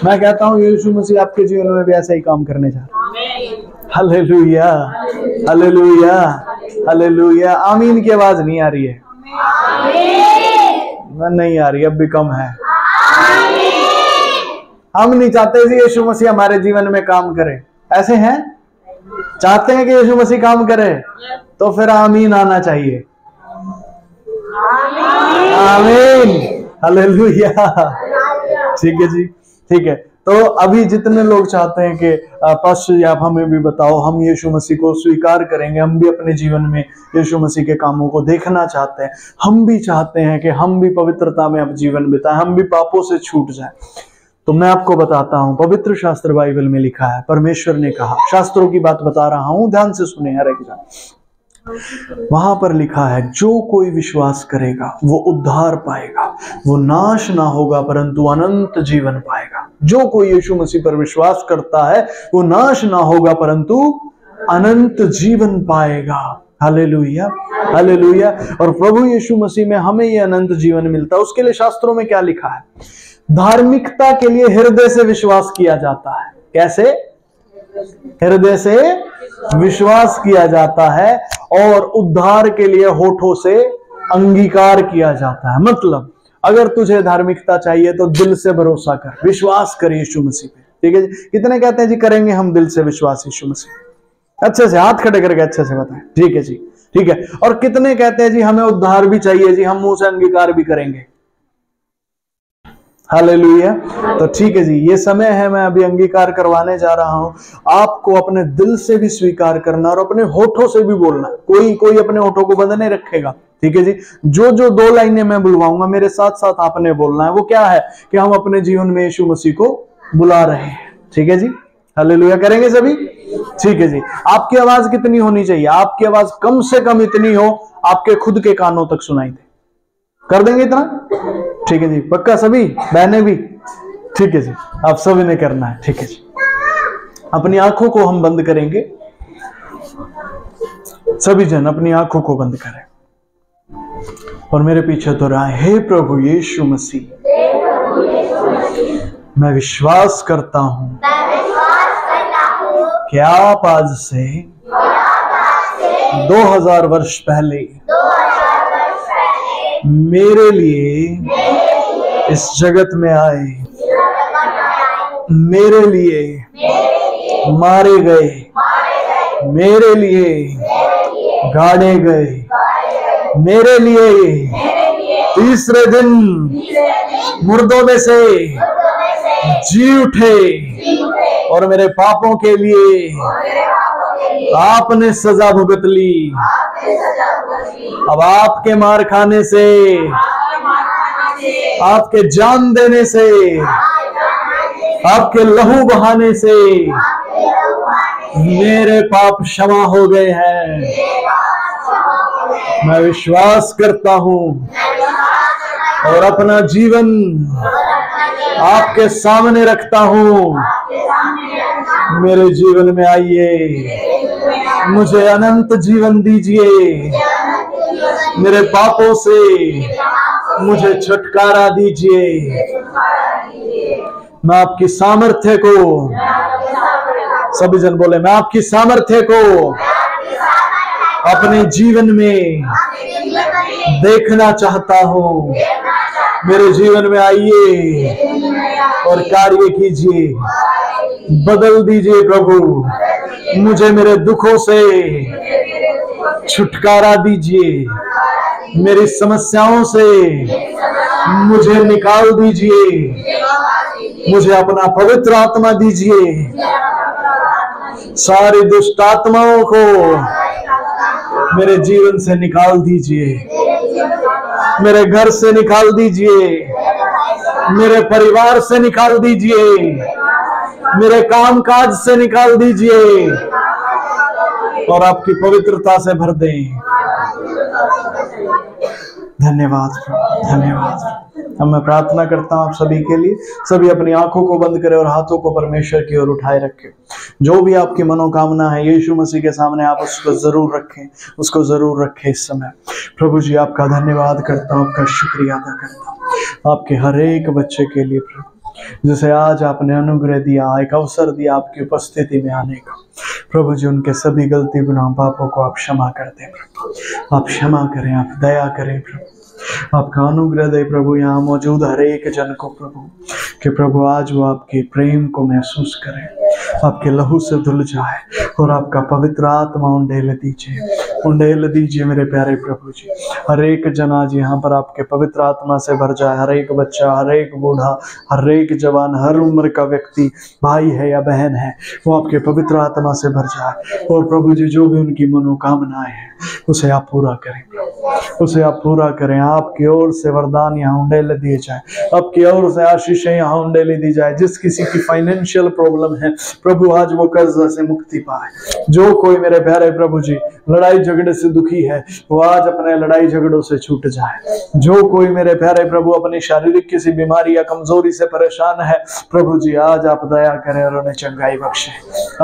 मैं कहता हूँ यीशु मसीह आपके जीवन में भी ऐसा ही काम करने जा रहा है। Hallelujah hallelujah hallelujah. आमीन की आवाज नहीं आ रही है, नहीं आ रही, अब भी कम है। हम नहीं चाहते कि यीशु मसीह हमारे जीवन में काम करे, ऐसे हैं चाहते हैं कि यीशु मसीह काम करे, तो फिर आमीन आना चाहिए। आमीन हालेलुया। ठीक है जी, ठीक है। तो अभी जितने लोग चाहते हैं कि पास्टर आप हमें भी बताओ, हम यीशु मसीह को स्वीकार करेंगे, हम भी अपने जीवन में यीशु मसीह के कामों को देखना चाहते हैं, हम भी चाहते हैं कि हम भी पवित्रता में अब जीवन बिताएं, हम भी पापों से छूट जाएं, तो मैं आपको बताता हूं, पवित्र शास्त्र बाइबल में लिखा है, परमेश्वर ने कहा, शास्त्रों की बात बता रहा हूं, ध्यान से सुने हर एक जन। वहां पर लिखा है, जो कोई विश्वास करेगा वो उद्धार पाएगा, वो नाश ना होगा परंतु अनंत जीवन पाएगा। जो कोई यीशु मसीह पर विश्वास करता है वो नाश ना होगा परंतु अनंत जीवन पाएगा। Hallelujah hallelujah. और प्रभु यीशु मसीह में हमें ये अनंत जीवन मिलता है। उसके लिए शास्त्रों में क्या लिखा है, धार्मिकता के लिए हृदय से विश्वास किया जाता है। कैसे? हृदय से विश्वास किया जाता है, और उद्धार के लिए होठों से अंगीकार किया जाता है। मतलब अगर तुझे धार्मिकता चाहिए तो दिल से भरोसा कर, विश्वास कर यीशु मसीह पे, ठीक है जी। कितने कहते हैं जी करेंगे हम दिल से विश्वास यीशु मसीह? अच्छे से हाथ खड़े करके अच्छे से बताएं, ठीक है जी, ठीक है। और कितने कहते हैं जी हमें उद्धार भी चाहिए जी, हम मुंह से अंगीकार भी करेंगे? हालेलुया। तो ठीक है जी, ये समय है, मैं अभी अंगीकार करवाने जा रहा हूं। आपको अपने दिल से भी स्वीकार करना और अपने होठों से भी बोलना। कोई अपने होठों को बंद नहीं रखेगा, ठीक है जी। जो 2 लाइनें मैं बुलवाऊंगा मेरे साथ साथ आपने बोलना है। वो क्या है कि हम अपने जीवन में यीशु मसीह को बुला रहे हैं, ठीक है जी। हालेलुया करेंगे सभी, ठीक है जी। आपकी आवाज कितनी होनी चाहिए? आपकी आवाज कम से कम इतनी हो आपके खुद के कानों तक सुनाई दे। कर देंगे इतना? ठीक है जी, पक्का सभी बहनें भी? ठीक है जी, आप सभी ने करना है, ठीक है जी। अपनी आंखों को हम बंद करेंगे, सभी जन अपनी आंखों को बंद करें और मेरे पीछे दोहराएं, हे प्रभु यीशु मसीह, मैं विश्वास करता हूं कि आप आज से 2000 वर्ष पहले मेरे लिए इस जगत में आए, मेरे लिए मारे गए मेरे लिए गाड़े गए, मेरे लिए तीसरे दिन मुर्दों में से जी उठे और मेरे पापों के लिए आपने सजा भुगत ली। अब आपके मार खाने से, आपके जान देने से, आपके लहू बहाने से मेरे पाप क्षमा हो गए हैं। मैं विश्वास करता हूँ और अपना जीवन आपके सामने रखता हूँ। मेरे जीवन में आइए, मुझे अनंत जीवन दीजिए, मेरे पापों से मुझे छुटकारा दीजिए। मैं आपकी सामर्थ्य को, सभी जन बोले, मैं आपकी सामर्थ्य को अपने जीवन में देखना चाहता हूँ। मेरे जीवन में आइए और कार्य कीजिए, बदल दीजिए प्रभु। मुझे मेरे दुखों से छुटकारा दीजिए, मेरी समस्याओं से मुझे निकाल दीजिए, मुझे अपना पवित्र आत्मा दीजिए, सारी दुष्ट आत्माओं को मेरे जीवन से निकाल दीजिए, मेरे घर से निकाल दीजिए, मेरे परिवार से निकाल दीजिए, मेरे काम काज से निकाल दीजिए और आपकी पवित्रता से भर दें। धन्यवाद, धन्यवाद। अब मैं प्रार्थना करता हूं आप सभी के लिए। सभी अपनी आंखों को बंद करें और हाथों को परमेश्वर की ओर उठाए रखें। जो भी आपकी मनोकामना है यीशु मसीह के सामने आप उसको जरूर रखें, उसको जरूर रखें इस समय। प्रभु जी आपका धन्यवाद करता हूं, आपका शुक्रिया अदा करता हूं आपके हर एक बच्चे के लिए प्रभु, जिसे आज आपने अनुग्रह दिया, एक अवसर दिया आपकी उपस्थिति में आने का। प्रभु जी उनके सभी गलती गुनाह पापों को आप क्षमा कर दें प्रभु, आप क्षमा करें, आप दया करें प्रभु, आपका अनुग्रह दे प्रभु यहाँ मौजूद हर एक जन को प्रभु, कि प्रभु आज वो आपके प्रेम को महसूस करें, आपके लहू से धुल जाए और आपका पवित्र आत्मा उंडेल दीजिए मेरे प्यारे प्रभु जी। हर एक जन आज यहाँ पर आपके पवित्र आत्मा से भर जाए, हर एक बच्चा, हर एक बूढ़ा, हर एक जवान, हर उम्र का व्यक्ति, भाई है या बहन है, वो आपके पवित्र आत्मा से भर जाए। और प्रभु जी जो भी उनकी मनोकामनाएं हैं उसे आप पूरा करें, उसे आप पूरा करें। आपकी ओर से वरदान यहाँ उंडेल दिए जाए, आपकी ओर से आशीषें यहाँ उंडेल दी जाए। जिस किसी की फाइनेंशियल प्रॉब्लम है प्रभु आज वो कर्ज से मुक्ति पाए। जो कोई मेरे प्यारे प्रभु जी लड़ाई झगड़े से दुखी है वो आज अपने लड़ाई झगड़ों से छूट जाए। जो कोई मेरे प्यारे प्रभु अपनी शारीरिक किसी बीमारी या कमजोरी से परेशान है प्रभु जी आज आप दया करें और उन्हें चंगाई बख्शे।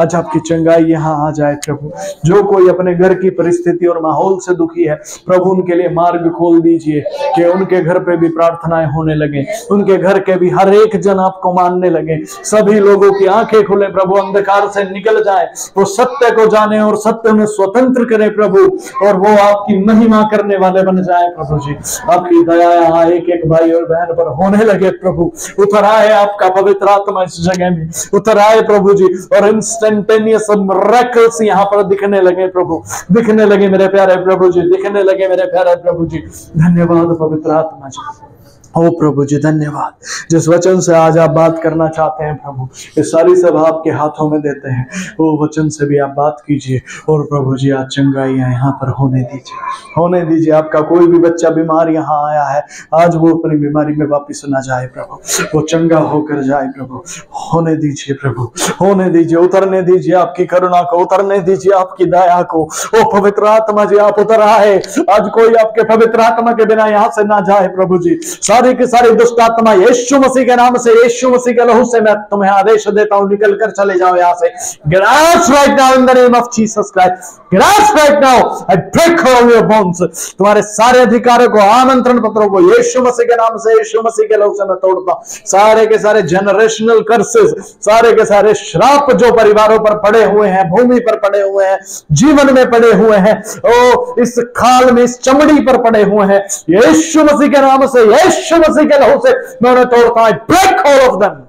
आज आपकी चंगाई यहाँ आ जाए प्रभु। जो कोई अपने घर की परिस्थिति और माहौल से दुखी है प्रभु उनके लिए मार्ग खोल दीजिए कि उनके घर पे भी प्रार्थनाएं होने लगे, उनके घर के भी हर एक जन आपको मानने लगे। सभी लोगों की आंखें खुले प्रभु, अंधकार से निकल जाए, वो सत्य को जाने और सत्य में स्वतंत्र करे प्रभु, और वो आपकी महिमा करने वाले बन जाए प्रभु जी। आपकी दया यहाँ एक एक भाई और बहन पर होने लगे प्रभु। उतर आए आपका पवित्र आत्मा इस जगह में, उतर आए प्रभु जी, और इंस्टेंटेनियस मिरेकल्स यहाँ पर दिखने लगे प्रभु, दिखने लगे मेरे प्यारे प्रभु जी, दिखने लगे मेरे प्यारे प्रभु जी। धन्यवाद पवित्र आत्मा जी। ओ प्रभु जी धन्यवाद, जिस वचन से आज आप बात करना चाहते हैं प्रभु, ये सारी सभा आपके हाथों में देते हैं। वो वचन से भी आप बात कीजिए और प्रभु जी आज चंगाइयां यहाँ पर होने दीजिए, होने दीजिए। आपका कोई भी बच्चा बीमार यहाँ आया है आज वो अपनी बीमारी में वापिस न जाए प्रभु, वो चंगा होकर जाए प्रभु। होने दीजिए प्रभु, होने दीजिए, उतरने दीजिए आपकी करुणा को, उतरने दीजिए आपकी दया को। ओ पवित्र आत्मा जी आप उतर आए। आज कोई आपके पवित्र आत्मा के बिना यहाँ से ना जाए प्रभु जी। सारी की सारी दुष्ट आत्मा यीशु मसीह के नाम से, यीशु मसीह के लहू से मैं तुम्हें आदेश देता हूं, निकल कर चले जाओ यहाँ से। Get out right now in the name of Jesus Christ. Get out right now. I break all your bones. तुम्हारे सारे अधिकारों को, आमंत्रण पत्रों को यीशु मसीह के नाम से, यीशु मसीह के लहू से मैं तोड़ता हूं। सारे के सारे जनरेशनल कर्सेस, सारे के सारे श्राप जो परिवारों पर पड़े हुए हैं, भूमि पर पड़े हुए हैं, जीवन में पड़े हुए हैं, ओ इस खाल में, इस चमड़ी पर पड़े हुए हैं, यीशु मसीह के नाम से, यीशु मसीह के लहू से मैं उन्हें तोड़ता हूं। Break all of them.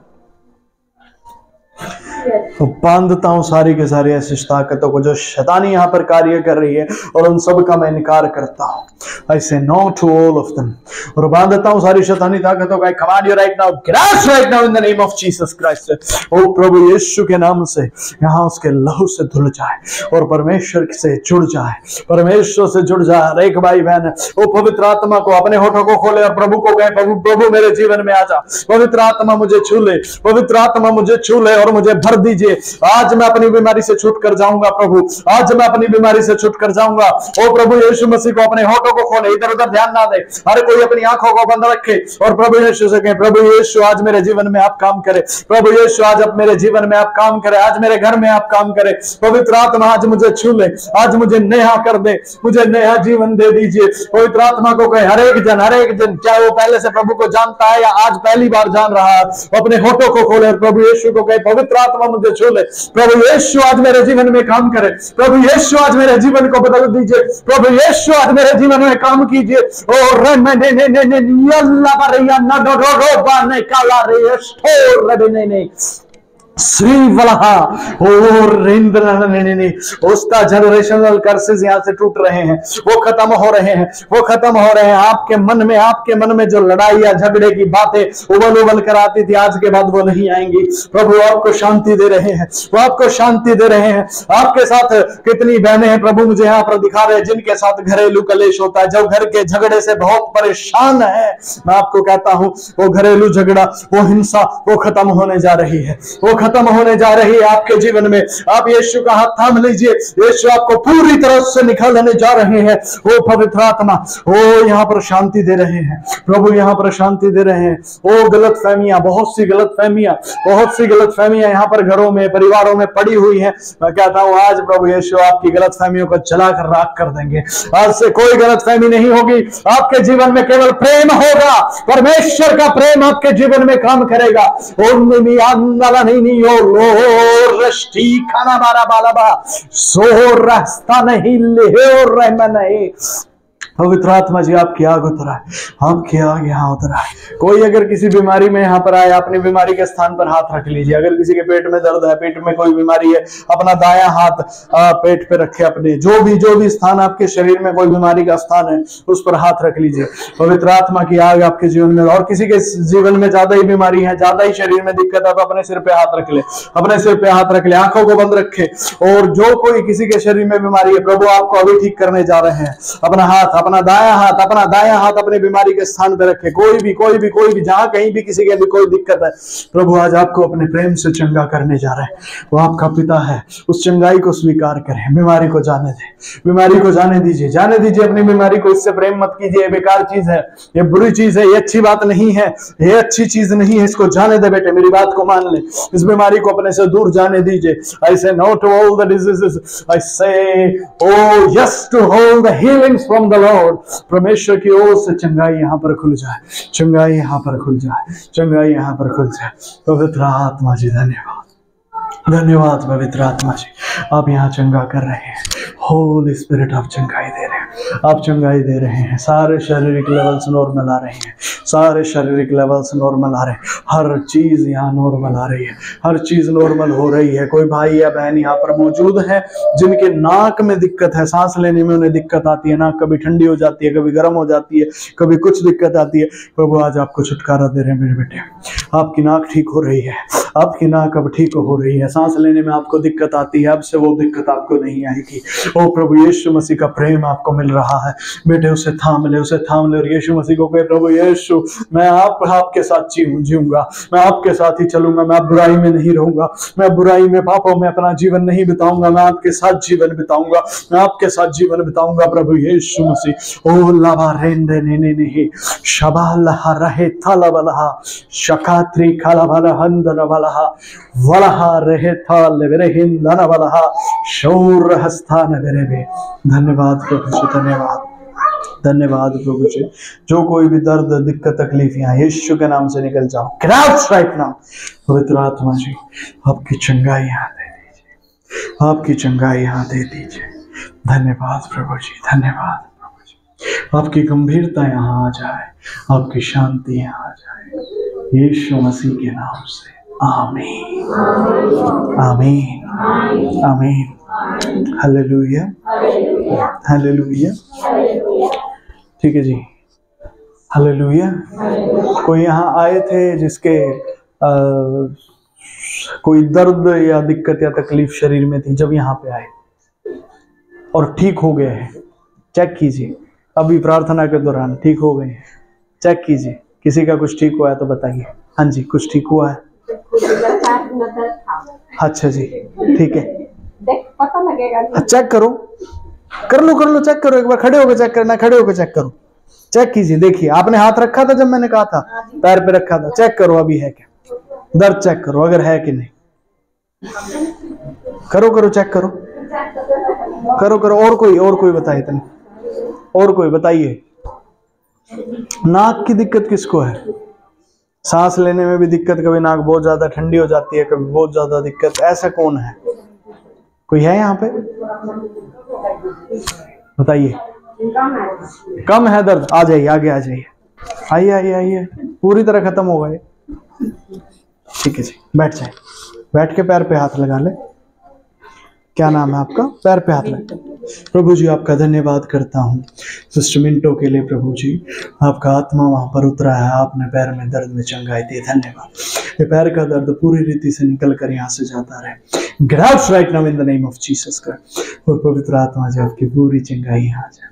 तो बांधता हूँ सारी के सारी ऐसी ताकतों को जो शैतानी यहाँ पर कार्य कर रही है, और उन सब का मैं इनकार करता हूँ। I say no to all of them। और बांधता हूँ सारी शैतानी ताकतों का। I command you right now, get out right now in the name of Jesus Christ। ओ प्रभु यीशु के नाम से यहाँ उसके लहू से धुल जाए और परमेश्वर से जुड़ जाए, परमेश्वर से जुड़ जाए। हर एक भाई बहन वो पवित्र आत्मा को अपने होठों को खोले और प्रभु को कहे, प्रभु प्रभु मेरे जीवन में आ जा, पवित्र आत्मा मुझे छू ले, पवित्र आत्मा मुझे छू ले और मुझे भर दीजिए। आज मैं अपनी बीमारी से छूट कर जाऊंगा प्रभु, आज मैं अपनी बीमारी से छूट कर जाऊंगा। ओ प्रभु यीशु मसीह को अपने होठों को खोले, इधर उधर ध्यान ना दे, हर कोई अपनी आंखों को बंद रखे और प्रभु यीशु से कहे, प्रभु यीशु आज मेरे जीवन में आप काम करें, प्रभु यीशु आज अब मेरे जीवन में आप काम करें, आज मेरे घर में आप काम करें। पवित्र आत्मा आज मुझे छू ले, आज मुझे नया कर दे, मुझे नया जीवन दे दीजिए। पवित्र आत्मा को कहे, हर एक जन चाहे वो पहले से प्रभु को जानता है या आज पहली बार जान रहा है, अपने होठों को खोले और प्रभु यीशु को कहे, पवित्र आत्मा मुझे छू ले, प्रभु यीशु आज मेरे जीवन में काम करे, प्रभु यीशु आज मेरे जीवन को बदल दीजिए, प्रभु यीशु आज मेरे जीवन में काम कीजिए। और उसका जनरेशनल कर्सेस यहाँ से टूट रहे हैं, वो खत्म हो रहे हैं, वो खत्म हो रहे हैं। आपके मन में जो लड़ाई या झगड़े की बातें उबल उबल कर आती थी, आज के बाद वो नहीं आएंगी। प्रभु आपको शांति दे रहे हैं, वो आपको शांति दे रहे हैं। आपके साथ कितनी बहनें हैं प्रभु मुझे यहाँ पर दिखा रहे हैं, जिनके साथ घरेलू कलेश होता है, जो घर के झगड़े से बहुत परेशान है। मैं आपको कहता हूँ वो घरेलू झगड़ा, वो हिंसा, वो खत्म होने जा रही है, वो खत्म होने जा रही है आपके जीवन में। आप यीशु का हाथ थाम लीजिए, यीशु आपको पूरी तरह से निकालने जा रहे हैं। वो पवित्र आत्मा वो यहाँ पर शांति दे रहे हैं, प्रभु यहाँ पर शांति दे रहे हैं। वो गलतफहमियां, बहुत सी गलतफहमियां यहाँ पर घरों में, परिवारों में पड़ी हुई हैं। मैं कहता हूँ आज प्रभु यीशु आपकी गलतफहमियों को जलाकर राख कर देंगे। आज से कोई गलतफहमी नहीं होगी, आपके जीवन में केवल प्रेम होगा, परमेश्वर का प्रेम आपके जीवन में काम करेगा। खाना बारा बाला सो रास्ता नहीं ले नहीं। पवित्र आत्मा जी आपकी आग उतरा है, आपकी आग यहाँ उतरा है। कोई अगर किसी बीमारी में यहाँ पर आए, अपनी बीमारी के स्थान पर हाथ रख लीजिए। अगर किसी के पेट में दर्द है, पेट में कोई बीमारी है, अपना दायां हाथ पेट पे रखे, अपने जो भी स्थान आपके शरीर में कोई बीमारी का स्थान है उस पर हाथ रख लीजिए। पवित्र आत्मा की आग आपके जीवन में। और किसी के जीवन में ज्यादा ही बीमारी है, ज्यादा ही शरीर में दिक्कत है, तो अपने सिर पे हाथ रख ले, अपने सिर पे हाथ रख ले, आंखों को बंद रखे। और जो कोई किसी के शरीर में बीमारी है, प्रभु आपको अभी ठीक करने जा रहे हैं। अपना दायां हाथ अपनी बीमारी के स्थान पर रखे। कोई भी जहां कहीं भी किसी के भी कोई दिक्कत है, प्रभु आज आपको अपने प्रेम से चंगा करने जा रहे हैं। वो आपका पिता है, उस चंगाई को स्वीकार करें। बीमारी को जाने दें, बीमारी को जाने दीजिए अपनी बीमारी को। इससे प्रेम मत कीजिए, ये बेकार चीज है, ये बुरी चीज है, ये अच्छी बात नहीं है, ये अच्छी चीज नहीं है। इसको जाने दे बेटे, मेरी बात को मान ले, इस बीमारी को अपने से दूर जाने दीजिए। I say no to all the diseases. I say oh yes to all the healings from the Lord। परमेश्वर की ओर से चंगाई यहाँ पर खुल जाए, चंगाई यहाँ पर खुल जाए, चंगाई यहाँ पर खुल जाए। पवित्र आत्मा जी धन्यवाद पवित्र आत्मा जी, आप यहाँ चंगा कर रहे हैं। होली स्पिरिट आप चंगाई दे रहे हैं, आप चंगाई दे रहे हैं। सारे शारीरिक लेवल्स नॉर्मल आ रहे हैं, सारे शारीरिक लेवल्स नॉर्मल आ रहे हैं। हर चीज यहाँ नॉर्मल आ रही है, हर चीज नॉर्मल हो रही है। कोई भाई या बहन यहाँ पर मौजूद है जिनके नाक में दिक्कत है, सांस लेने में उन्हें दिक्कत आती है, नाक कभी ठंडी हो जाती है, कभी गर्म हो जाती है, कभी कुछ दिक्कत आती है। प्रभु आज आपको छुटकारा दे रहे हैं मेरे बेटे, आपकी नाक ठीक हो रही है, आपकी नाक अब ठीक हो रही है। सांस लेने में आपको दिक्कत आती है, अब से वो दिक्कत आपको नहीं आएगी। ओ प्रभु यीशु मसीह का प्रेम आपको मिल रहा है बेटे, उसे थाम ले, उसे थाम ले। और यीशु मसीह को कहे, प्रभु यीशु मैं आपके साथ जीऊंगा, मैं आपके साथ ही चलूंगा, मैं बुराई में नहीं रहूंगा, मैं बुराई में पापों में अपना जीवन नहीं बिताऊंगा, मैं आपके साथ जीवन बिताऊंगा, मैं आपके साथ जीवन बिताऊंगा। प्रभु यीशु मसीह ओ लाभा रेंदे ने नहीं शबा लहा रहे थाला बलहा शकात्री खाला भला हंदन बलहा वलहा रहे था लेवरे हिंदन बलहा शौर हस्तान वेरे बे। धन्यवाद प्रभु जी, धन्यवाद प्रभु जी। जो कोई भी दर्द, दिक्कत, तकलीफ यहाँ यीशु के नाम से निकल जाओ। Get out right now. पवित्र आत्मा जी आपकी चंगाई यहाँ दे दीजिए, आपकी चंगाई यहाँ दे दीजिए। धन्यवाद प्रभु जी, धन्यवाद प्रभु जी। आपकी गंभीरता यहाँ आ जाए, आपकी शांति यहाँ आ जाए, यीशु मसीह के नाम से आमीन आमीन आमीन। Hallelujah hallelujah. ठीक है जी, हालेलुया। कोई यहाँ आए थे जिसके कोई दर्द या दिक्कत या तकलीफ शरीर में थी, जब यहाँ पे आए और ठीक हो गए हैं, चेक कीजिए। अभी प्रार्थना के दौरान ठीक हो गए हैं, चेक कीजिए। किसी का कुछ ठीक हुआ है तो बताइए। हाँ जी, कुछ ठीक हुआ है। अच्छा जी, ठीक है, पता लगेगा। चेक करो, कर लो चेक करो। एक बार खड़े होकर चेक करना, खड़े होकर चेक करो, चेक कीजिए। देखिए, आपने हाथ रखा था जब मैंने कहा था, पैर पे रखा था। चेक करो अभी है क्या, दर्द चेक करो अगर है कि नहीं। करो चेक करो। और कोई बताइए तने, और कोई बताइए। नाक की दिक्कत किसको है? सांस लेने में भी दिक्कत, कभी नाक बहुत ज्यादा ठंडी हो जाती है, कभी बहुत ज्यादा दिक्कत, ऐसा कौन है? कोई है यहाँ पे? बताइए। कम है दर्द? आ जाइए, आगे आ जाइए। आइए, पूरी तरह खत्म हो गए। ठीक है जी, बैठ जाए। बैठ के पैर पे हाथ लगा ले। क्या नाम है आपका? पैर पे हाथ लगा। प्रभु जी, आपका धन्यवाद करता हूँ सिस्टर मिंटो के लिए। प्रभु जी, आपका आत्मा वहां पर उतरा है, आपने पैर में दर्द में चंगाई दी। धन्यवाद। ये पैर का दर्द पूरी रीति से निकल कर यहाँ से जाता रहे। Get out right now in the name of Jesus Christ. और पवित्र आत्मा जी, आपकी पूरी चंगाई यहाँ जाए।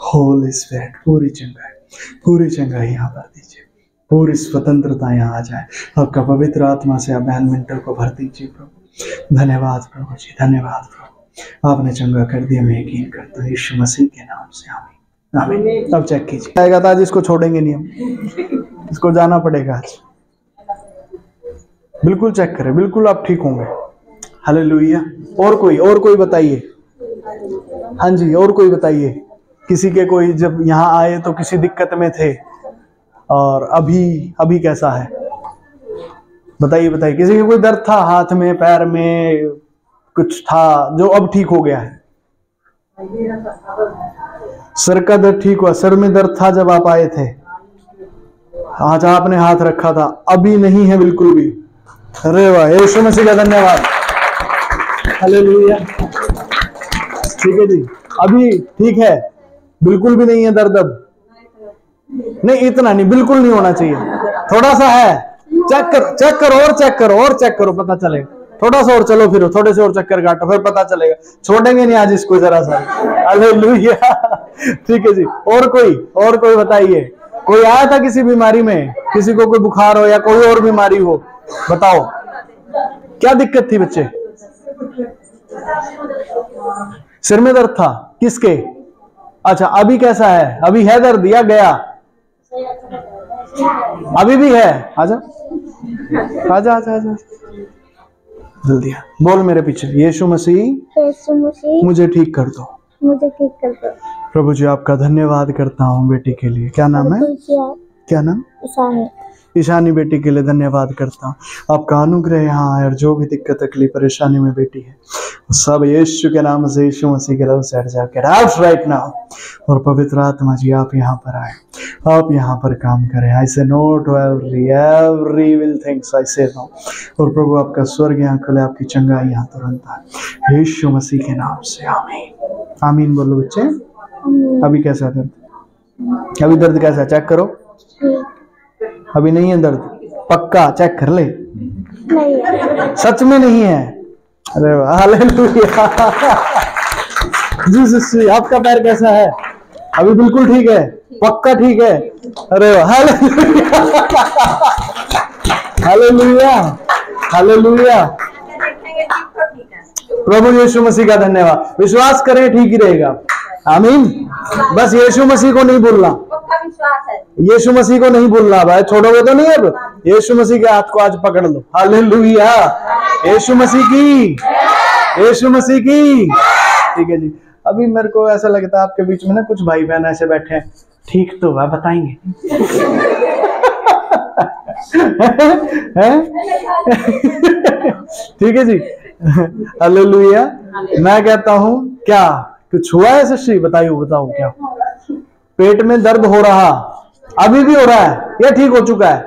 होली स्पिरिट, पूरी चंगाई यहाँ पर दीजिए। पूरी स्वतंत्रता यहाँ आ जाए। आपका पवित्र आत्मा से आप बहन मिंटो को भर दीजिए प्रभु। धन्यवाद प्रभु जी, धन्यवाद प्रभु। आपने चंगा कर दिया, मैं यकीन करता हूँ यीशु मसीह के नाम से। आमीन आमीन। अब चेक कीजिए। आएगा तो आज इसको छोड़ेंगे नहीं हम, इसको जाना पड़ेगा आज। बिल्कुल चेक करें, बिल्कुल आप ठीक होंगे। हालेलुया। और कोई बताइए। हाँ जी, और कोई बताइए। किसी के कोई जब यहाँ आए तो किसी दिक्कत में थे और अभी कैसा है? बताइए। किसी के कोई दर्द था हाथ में, पैर में कुछ था जो अब ठीक हो गया है? सर का दर्द ठीक हुआ? सर में दर्द था जब आप आए थे, आज आपने हाथ रखा था, अभी नहीं है बिल्कुल भी। अरे वाह, यीशु मसीह का धन्यवाद। हालेलुया। ठीक है जी, अभी ठीक है, बिल्कुल भी नहीं है दर्द अब? नहीं, इतना नहीं, बिल्कुल नहीं होना चाहिए, थोड़ा सा है। चेक करो, पता चलेगा। थोड़ा सा और चलो, फिर थोड़े से और चक्कर काटो, फिर पता चलेगा। छोड़ेंगे नहीं आज इसको जरा सा। हालेलुया। ठीक है जी, और कोई बताइए। कोई आया था किसी बीमारी में? किसी को कोई बुखार हो या कोई और बीमारी हो? बताओ, क्या दिक्कत थी बच्चे? सिर में दर्द था? किसके? अच्छा, अभी कैसा है? अभी है दर्द या गया? अभी भी है? आजा जल्दी बोल मेरे पीछे। यीशु मसीह मुझे ठीक कर दो। प्रभु जी, आपका धन्यवाद करता हूँ बेटी के लिए। क्या नाम है? क्या नाम? ईशानी बेटी के लिए धन्यवाद करता हूँ। आपका अनुग्रह यहाँ है और जो भी दिक्कत तकलीफ परेशानी में बेटी है सब यीशु के नाम से, यीशु मसीह के लव से हट जाओ। Get out right now. और पवित्र आत्मा जी, आप यहाँ पर आए, आप यहाँ पर काम करें। I say no to every evil things, I say no. और प्रभु, आपका स्वर्ग यहाँ खुले, आपकी चंगाई यहाँ तुरंत आए, यीशु मसीह के नाम से। आमीन आमीन। बोलो बच्चे। अभी कैसा दर्द? अभी दर्द कैसा? चेक करो। अभी नहीं है दर्द? पक्का चेक कर ले। नहीं, सच में नहीं है? अरे वाह, हालेलुया। जी, आपका पैर कैसा है? अभी बिल्कुल ठीक है? पक्का ठीक है? अरे वाह, हालेलुया हालेलुया हालेलुया। प्रभु यीशु मसीह का धन्यवाद। विश्वास करें, ठीक ही रहेगा। आमीन। बस यीशु मसीह को नहीं भूलना, यीशु मसीह को नहीं भूलना भाई। छोड़ोगे तो नहीं, अब यीशु मसीह के हाथ को आज पकड़ लो। हालेलुया। यीशु मसीह की, यीशु मसीह की। ठीक है जी। अभी मेरे को ऐसा लगता है आपके बीच में ना कुछ भाई बहन ऐसे बैठे हैं, ठीक तो है, बताएंगे। ठीक है जी। हालेलुया। मैं कहता हूँ, क्या कुछ हुआ है सच्ची? बताओ क्या पेट में दर्द हो रहा? अभी भी हो रहा है या ठीक हो चुका है?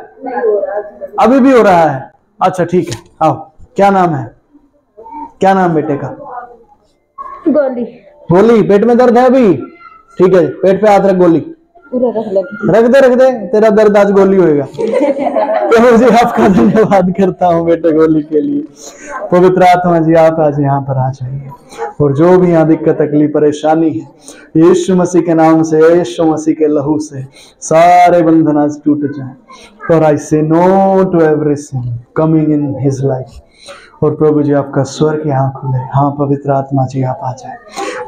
अभी भी हो रहा है? अच्छा ठीक है, आओ। क्या नाम है? क्या नाम बेटे का? गोली। गोली, पेट में दर्द है अभी? ठीक है, पेट पे हाथ रख, गोली रख दे, तेरा दर्द आज गोली होएगा। तो मुझे आपका धन्यवाद करता हूँ बेटे गोली के लिए। पवित्र आत्मा जी आप आज यहाँ पर आ जाइए, और जो भी यहाँ दिक्कत तकलीफ परेशानी है यीशु मसीह के नाम से, यीशु मसीह के लहू से सारे बंधन आज टूट जाए। और I say no to everything coming in his life. और प्रभु जी आपका स्वर्ग यहाँ खुले। हाँ पवित्र आत्मा जी आप आ जाए,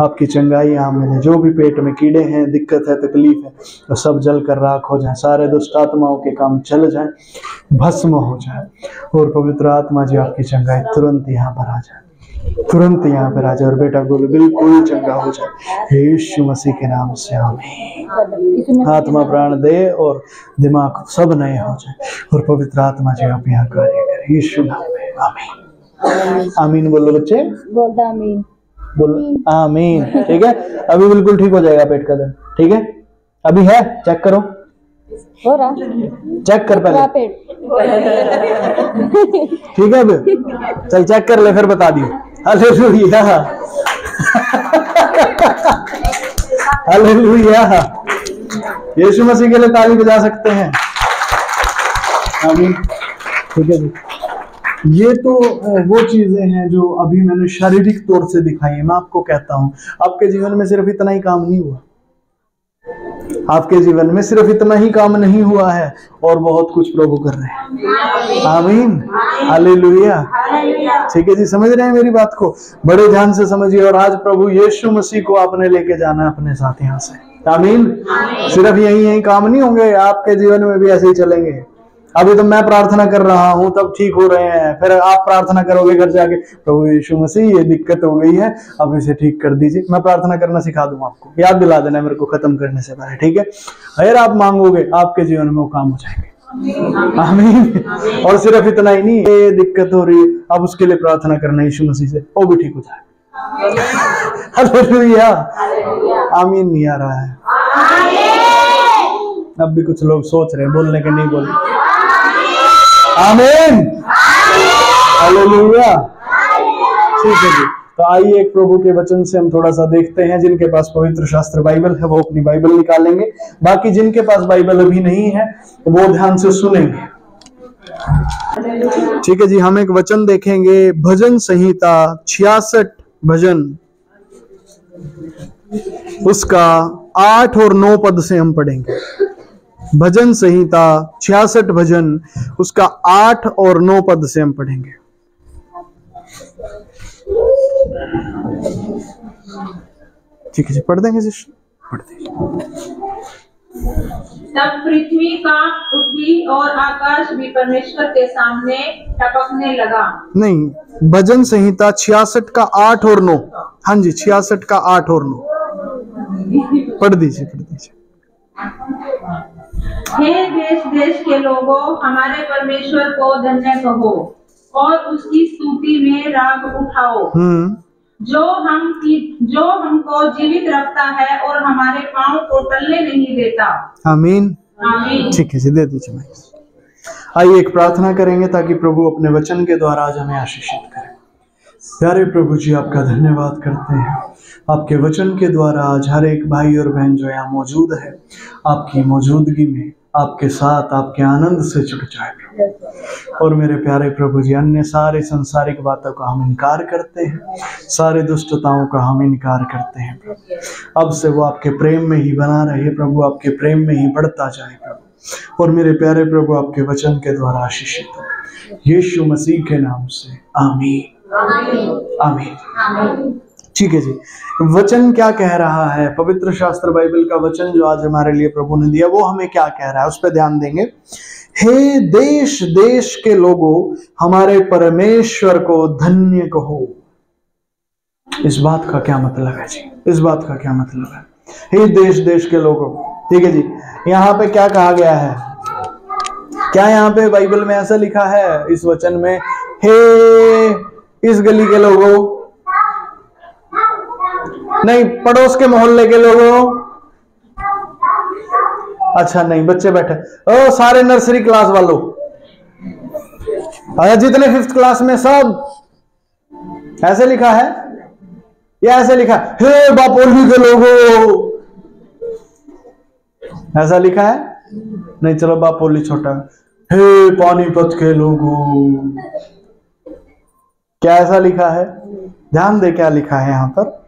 आपकी चंगाई यहाँ मिले। जो भी पेट में कीड़े हैं, दिक्कत है, तकलीफ है, तो सब जल कर राख हो जाए। सारे दुष्ट आत्माओं के काम चल जाए, भस्म हो जाए। और पवित्र आत्मा जी आपकी चंगाई तुरंत यहाँ पर आ जाए, तुरंत यहाँ पर आ जाए। और बेटा गोलू बिल्कुल चंगा हो जाए यीशु मसीह के नाम से, आमीन। आत्मा प्राण दे और दिमाग सब नए हो जाए। और पवित्र आत्मा जी आप यहाँ कार्य करें यीशु नाम में, आमीन। आमीन बोलो बच्चे, बोलता आमीन, बोलो आमीन। ठीक है, अभी बिल्कुल ठीक हो जाएगा पेट का दर्द। ठीक है, अभी है, चेक करो, हो रहा, चेक कर पहले। पेट ठीक है, अभी चल चेक कर ले, फिर बता दियो। Hallelujah, hallelujah. यीशु मसीह के लिए ताली बजा सकते हैं, आमीन। ठीक है जी, ये तो वो चीजें हैं जो अभी मैंने शारीरिक तौर से दिखाई है। मैं आपको कहता हूं, आपके जीवन में सिर्फ इतना ही काम नहीं हुआ, आपके जीवन में सिर्फ इतना ही काम नहीं हुआ है, और बहुत कुछ प्रभु कर रहे हैं, आमीन, हालेलुया। ठीक है जी, समझ रहे हैं मेरी बात को? बड़े ध्यान से समझिए। और आज प्रभु यीशु मसीह को आपने लेके जाना है अपने साथ यहाँ से, आमीन। सिर्फ यही काम नहीं होंगे, आपके जीवन में भी ऐसे ही चलेंगे। अभी तो मैं प्रार्थना कर रहा हूं तब ठीक हो रहे हैं, फिर आप प्रार्थना करोगे घर जाके, प्रभु यीशु मसीह ये दिक्कत हो गई है, अब इसे ठीक कर दीजिए। मैं प्रार्थना करना सिखा दूंगा आपको, याद दिला देना मेरे को खत्म करने से पहले, ठीक है? अगर आप मांगोगे आपके जीवन में वो काम हो जाएंगे, आमीन। और सिर्फ इतना ही नहीं, ये दिक्कत हो रही है, अब उसके लिए प्रार्थना करना यीशु मसीह से, वो भी ठीक हो जाए। हालेलुया, आमीन। नहीं आ रहा है? अब भी कुछ लोग सोच रहे हैं बोलने के, नहीं बोल, आमीन, हालेलुया। ठीक है जी, तो आइए एक प्रभु के वचन से हम थोड़ा सा देखते हैं। जिनके पास पवित्र शास्त्र बाइबल है वो अपनी बाइबल निकालेंगे, बाकी जिनके पास बाइबल अभी नहीं है वो ध्यान से सुनेंगे। ठीक है जी, हम एक वचन देखेंगे, भजन संहिता 66 भजन, उसका 8 और 9 पद से हम पढ़ेंगे। भजन संहिता 66 भजन, उसका 8 और 9 पद से हम पढ़ेंगे। ठीक है जी, पढ़ देंगे सिस्टर, पढ़ देंगे। तब पृथ्वी कांप उठी और आकाश भी परमेश्वर के सामने टपकने लगा। नहीं, भजन संहिता 66 का 8 और 9। हाँ जी, 66 का 8 और 9 पढ़ दीजिए, पढ़ दीजिए। हे देश देश के लोगों, हमारे परमेश्वर को धन्य कहो और उसकी स्तुति में राग उठाओ, जो हमको जीवित रखता है और हमारे पांव को टलने नहीं देता, आमीन, आमीन। ठीक है जी, दे दीजिए मैं। आइए एक प्रार्थना करेंगे ताकि प्रभु अपने वचन के द्वारा आज हमें आशीषित करें। प्यारे प्रभु जी, आपका धन्यवाद करते हैं, आपके वचन के द्वारा आज हर एक भाई और बहन जो यहाँ मौजूद है, आपकी मौजूदगी में, आपके साथ, आपके आनंद से जुट जाए प्रभु। और मेरे प्यारे प्रभु जी, अन्य सारे संसारिक बातों का हम इनकार करते हैं, सारे दुष्टताओं का हम इनकार करते हैं प्रभु। अब से वो आपके प्रेम में ही बना रहे प्रभु, आपके प्रेम में ही बढ़ता जाए प्रभु। और मेरे प्यारे प्रभु, आपके वचन के द्वारा आशीषित हो, यीशु मसीह के नाम से, आमीन, आमीन। ठीक है जी, वचन क्या कह रहा है? पवित्र शास्त्र बाइबल का वचन जो आज हमारे लिए प्रभु ने दिया, वो हमें क्या कह रहा है, उस पर ध्यान देंगे। हे देश देश के लोगों, हमारे परमेश्वर को धन्य कहो। इस बात का क्या मतलब है जी? इस बात का क्या मतलब है? हे देश देश के लोगों, ठीक है जी। यहाँ पे क्या कहा गया है? क्या यहाँ पे बाइबल में ऐसा लिखा है इस वचन में, हे इस गली के लोगों? नहीं, पड़ोस के मोहल्ले के लोगों? अच्छा नहीं, बच्चे बैठे, ओ सारे नर्सरी क्लास वालों, अगर जितने 5th क्लास में सब ऐसे लिखा है या ऐसे लिखा है, हे बापोली के लोगों, ऐसा लिखा है? नहीं, चलो बापोली छोटा, हे पानीपत के लोगों, क्या ऐसा लिखा है? ध्यान दे क्या लिखा है यहां पर।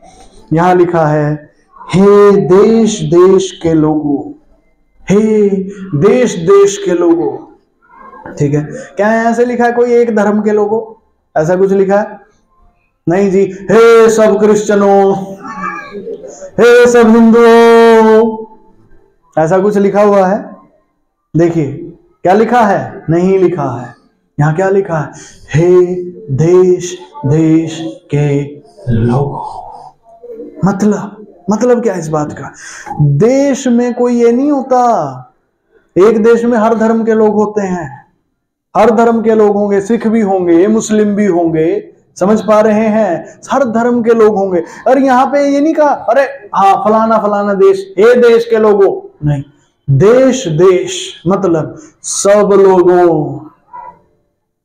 यहां लिखा है, हे देश देश के लोगों, हे देश देश के लोगों। ठीक है, क्या ऐसे लिखा है कोई एक धर्म के लोगों? ऐसा कुछ लिखा है? नहीं जी। हे सब क्रिश्चियनों, हे सब हिंदुओं, ऐसा कुछ लिखा हुआ है? देखिए क्या लिखा है? नहीं लिखा है। यहां क्या लिखा है? हे देश देश के लोगों। मतलब क्या इस बात का? देश में कोई ये नहीं होता, एक देश में हर धर्म के लोग होते हैं, हर धर्म के लोग होंगे, सिख भी होंगे, मुस्लिम भी होंगे, समझ पा रहे हैं, हर धर्म के लोग होंगे। और यहाँ पे ये नहीं कहा अरे हाँ फलाना फलाना देश, हे देश के लोगों, नहीं, देश देश मतलब सब लोगों।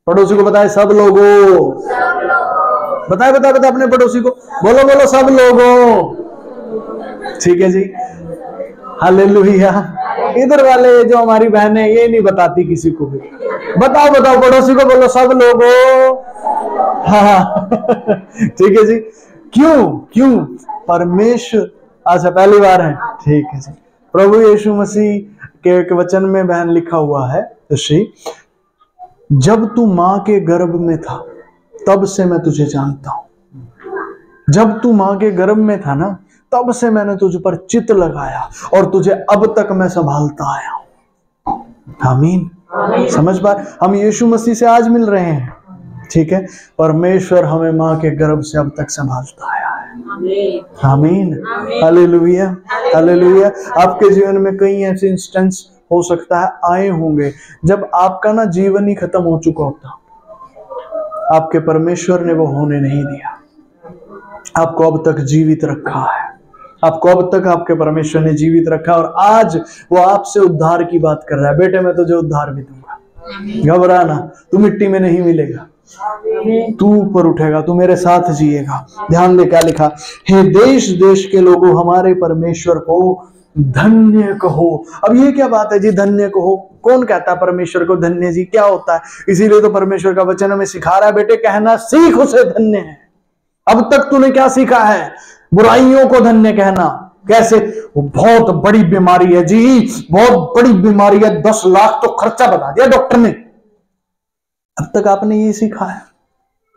पड़ोसी को बताए सब लोगों, बताए अपने पड़ोसी को, बोलो सब लोगों। ठीक है जी, हालेलुया। इधर वाले जो हमारी बहन है ये नहीं बताती किसी को भी, बताओ पड़ोसी को, बोलो सब लोगों। हाँ ठीक है जी। क्यों परमेश्वर, अच्छा पहली बार है, ठीक है जी। प्रभु यीशु मसीह के एक वचन में बहन लिखा हुआ है, जब तू मां के गर्भ में था तब से मैं तुझे जानता हूं। जब तू मां के गर्भ में था ना, तब से मैंने तुझ पर चित्त लगाया और तुझे अब तक मैं संभालता आया हूं। आमीन। समझ पा, हम यीशु मसीह से आज मिल रहे हैं, ठीक है, परमेश्वर हमें मां के गर्भ से अब तक संभालता आया है। आमीन, हालेलुया, हालेलुया। आपके जीवन में कई ऐसे इंस्टेंस हो सकता है आए होंगे जब आपका ना जीवन ही खत्म हो चुका होता, आपके परमेश्वर ने वो होने नहीं दिया, आपको अब तक जीवित रखा है, आपको अब तक आपके परमेश्वर ने जीवित रखा और आज वो आपसे उद्धार की बात कर रहा है। बेटे मैं तुझे उद्धार भी दूंगा, घबराना, तू मिट्टी में नहीं मिलेगा, तू ऊपर उठेगा, तू मेरे साथ जिएगा। ध्यान दे क्या लिखा, हे देश देश के लोगों हमारे परमेश्वर को धन्य कहो। अब ये क्या बात है जी, धन्य कहो? कौन कहता है परमेश्वर को धन्य जी? क्या होता है? इसीलिए तो परमेश्वर का वचन हमें सिखा रहा है, बेटे कहना सीख उसे धन्य है। अब तक तूने क्या सीखा है? बुराइयों को धन्य कहना। कैसे? वो बहुत बड़ी बीमारी है जी, बहुत बड़ी बीमारी है, 10 लाख तो खर्चा बता दिया डॉक्टर ने। अब तक आपने ये सीखा है,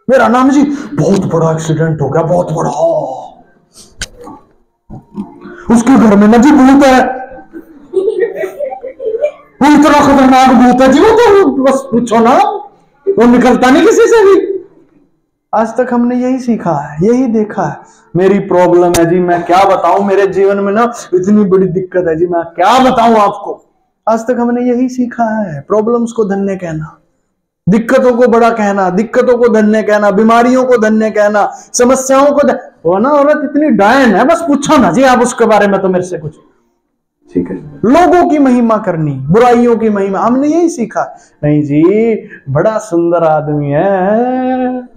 मेरा नाम जी बहुत बड़ा एक्सीडेंट हो गया, बहुत बड़ा, उसके घर में ना जी भूत है, वो इतना खतरनाक भूत है जी, वो तो बस पूछो ना, वो निकलता नहीं किसी से भी। आज तक हमने यही सीखा है, यही देखा है। मेरी प्रॉब्लम है जी, मैं क्या बताऊं, मेरे जीवन में ना इतनी बड़ी दिक्कत है जी, मैं क्या बताऊं आपको। आज तक हमने यही सीखा है, प्रॉब्लम्स को धन्य कहना, दिक्कतों को बड़ा कहना, दिक्कतों को धन्य कहना, बीमारियों को धन्य कहना, समस्याओं को वो ना औरत इतनी डायन है, बस पूछो ना जी आप उसके बारे में तो मेरे से कुछ, ठीक है। लोगों की महिमा करनी, बुराइयों की महिमा, हमने यही सीखा। नहीं जी, बड़ा सुंदर आदमी है,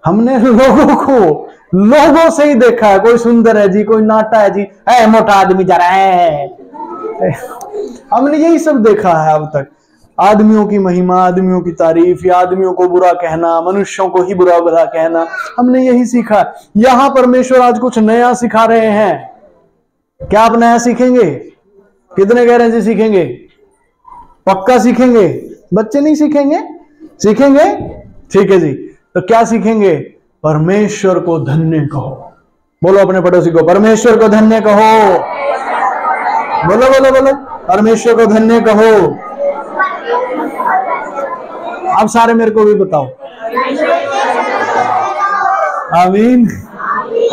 हमने लोगों से ही देखा है, कोई सुंदर है जी, कोई नाटा है जी, है मोटा आदमी जा रहा है, हमने यही सब देखा है अब तक। आदमियों की महिमा, आदमियों की तारीफ, या आदमियों को बुरा कहना, मनुष्यों को ही बुरा बुरा कहना, हमने यही सीखा। यहां परमेश्वर आज कुछ नया सिखा रहे हैं। क्या आप नया सीखेंगे? कितने कह रहे हैं जी सीखेंगे? पक्का सीखेंगे? बच्चे नहीं सीखेंगे? सीखेंगे, ठीक है जी। तो क्या सीखेंगे? परमेश्वर को धन्य कहो। बोलो अपने पड़ोसी को, परमेश्वर को धन्य कहो। बोलो बोलो बोलो, परमेश्वर को धन्य कहो। आप सारे मेरे को भी बताओ। आमीन,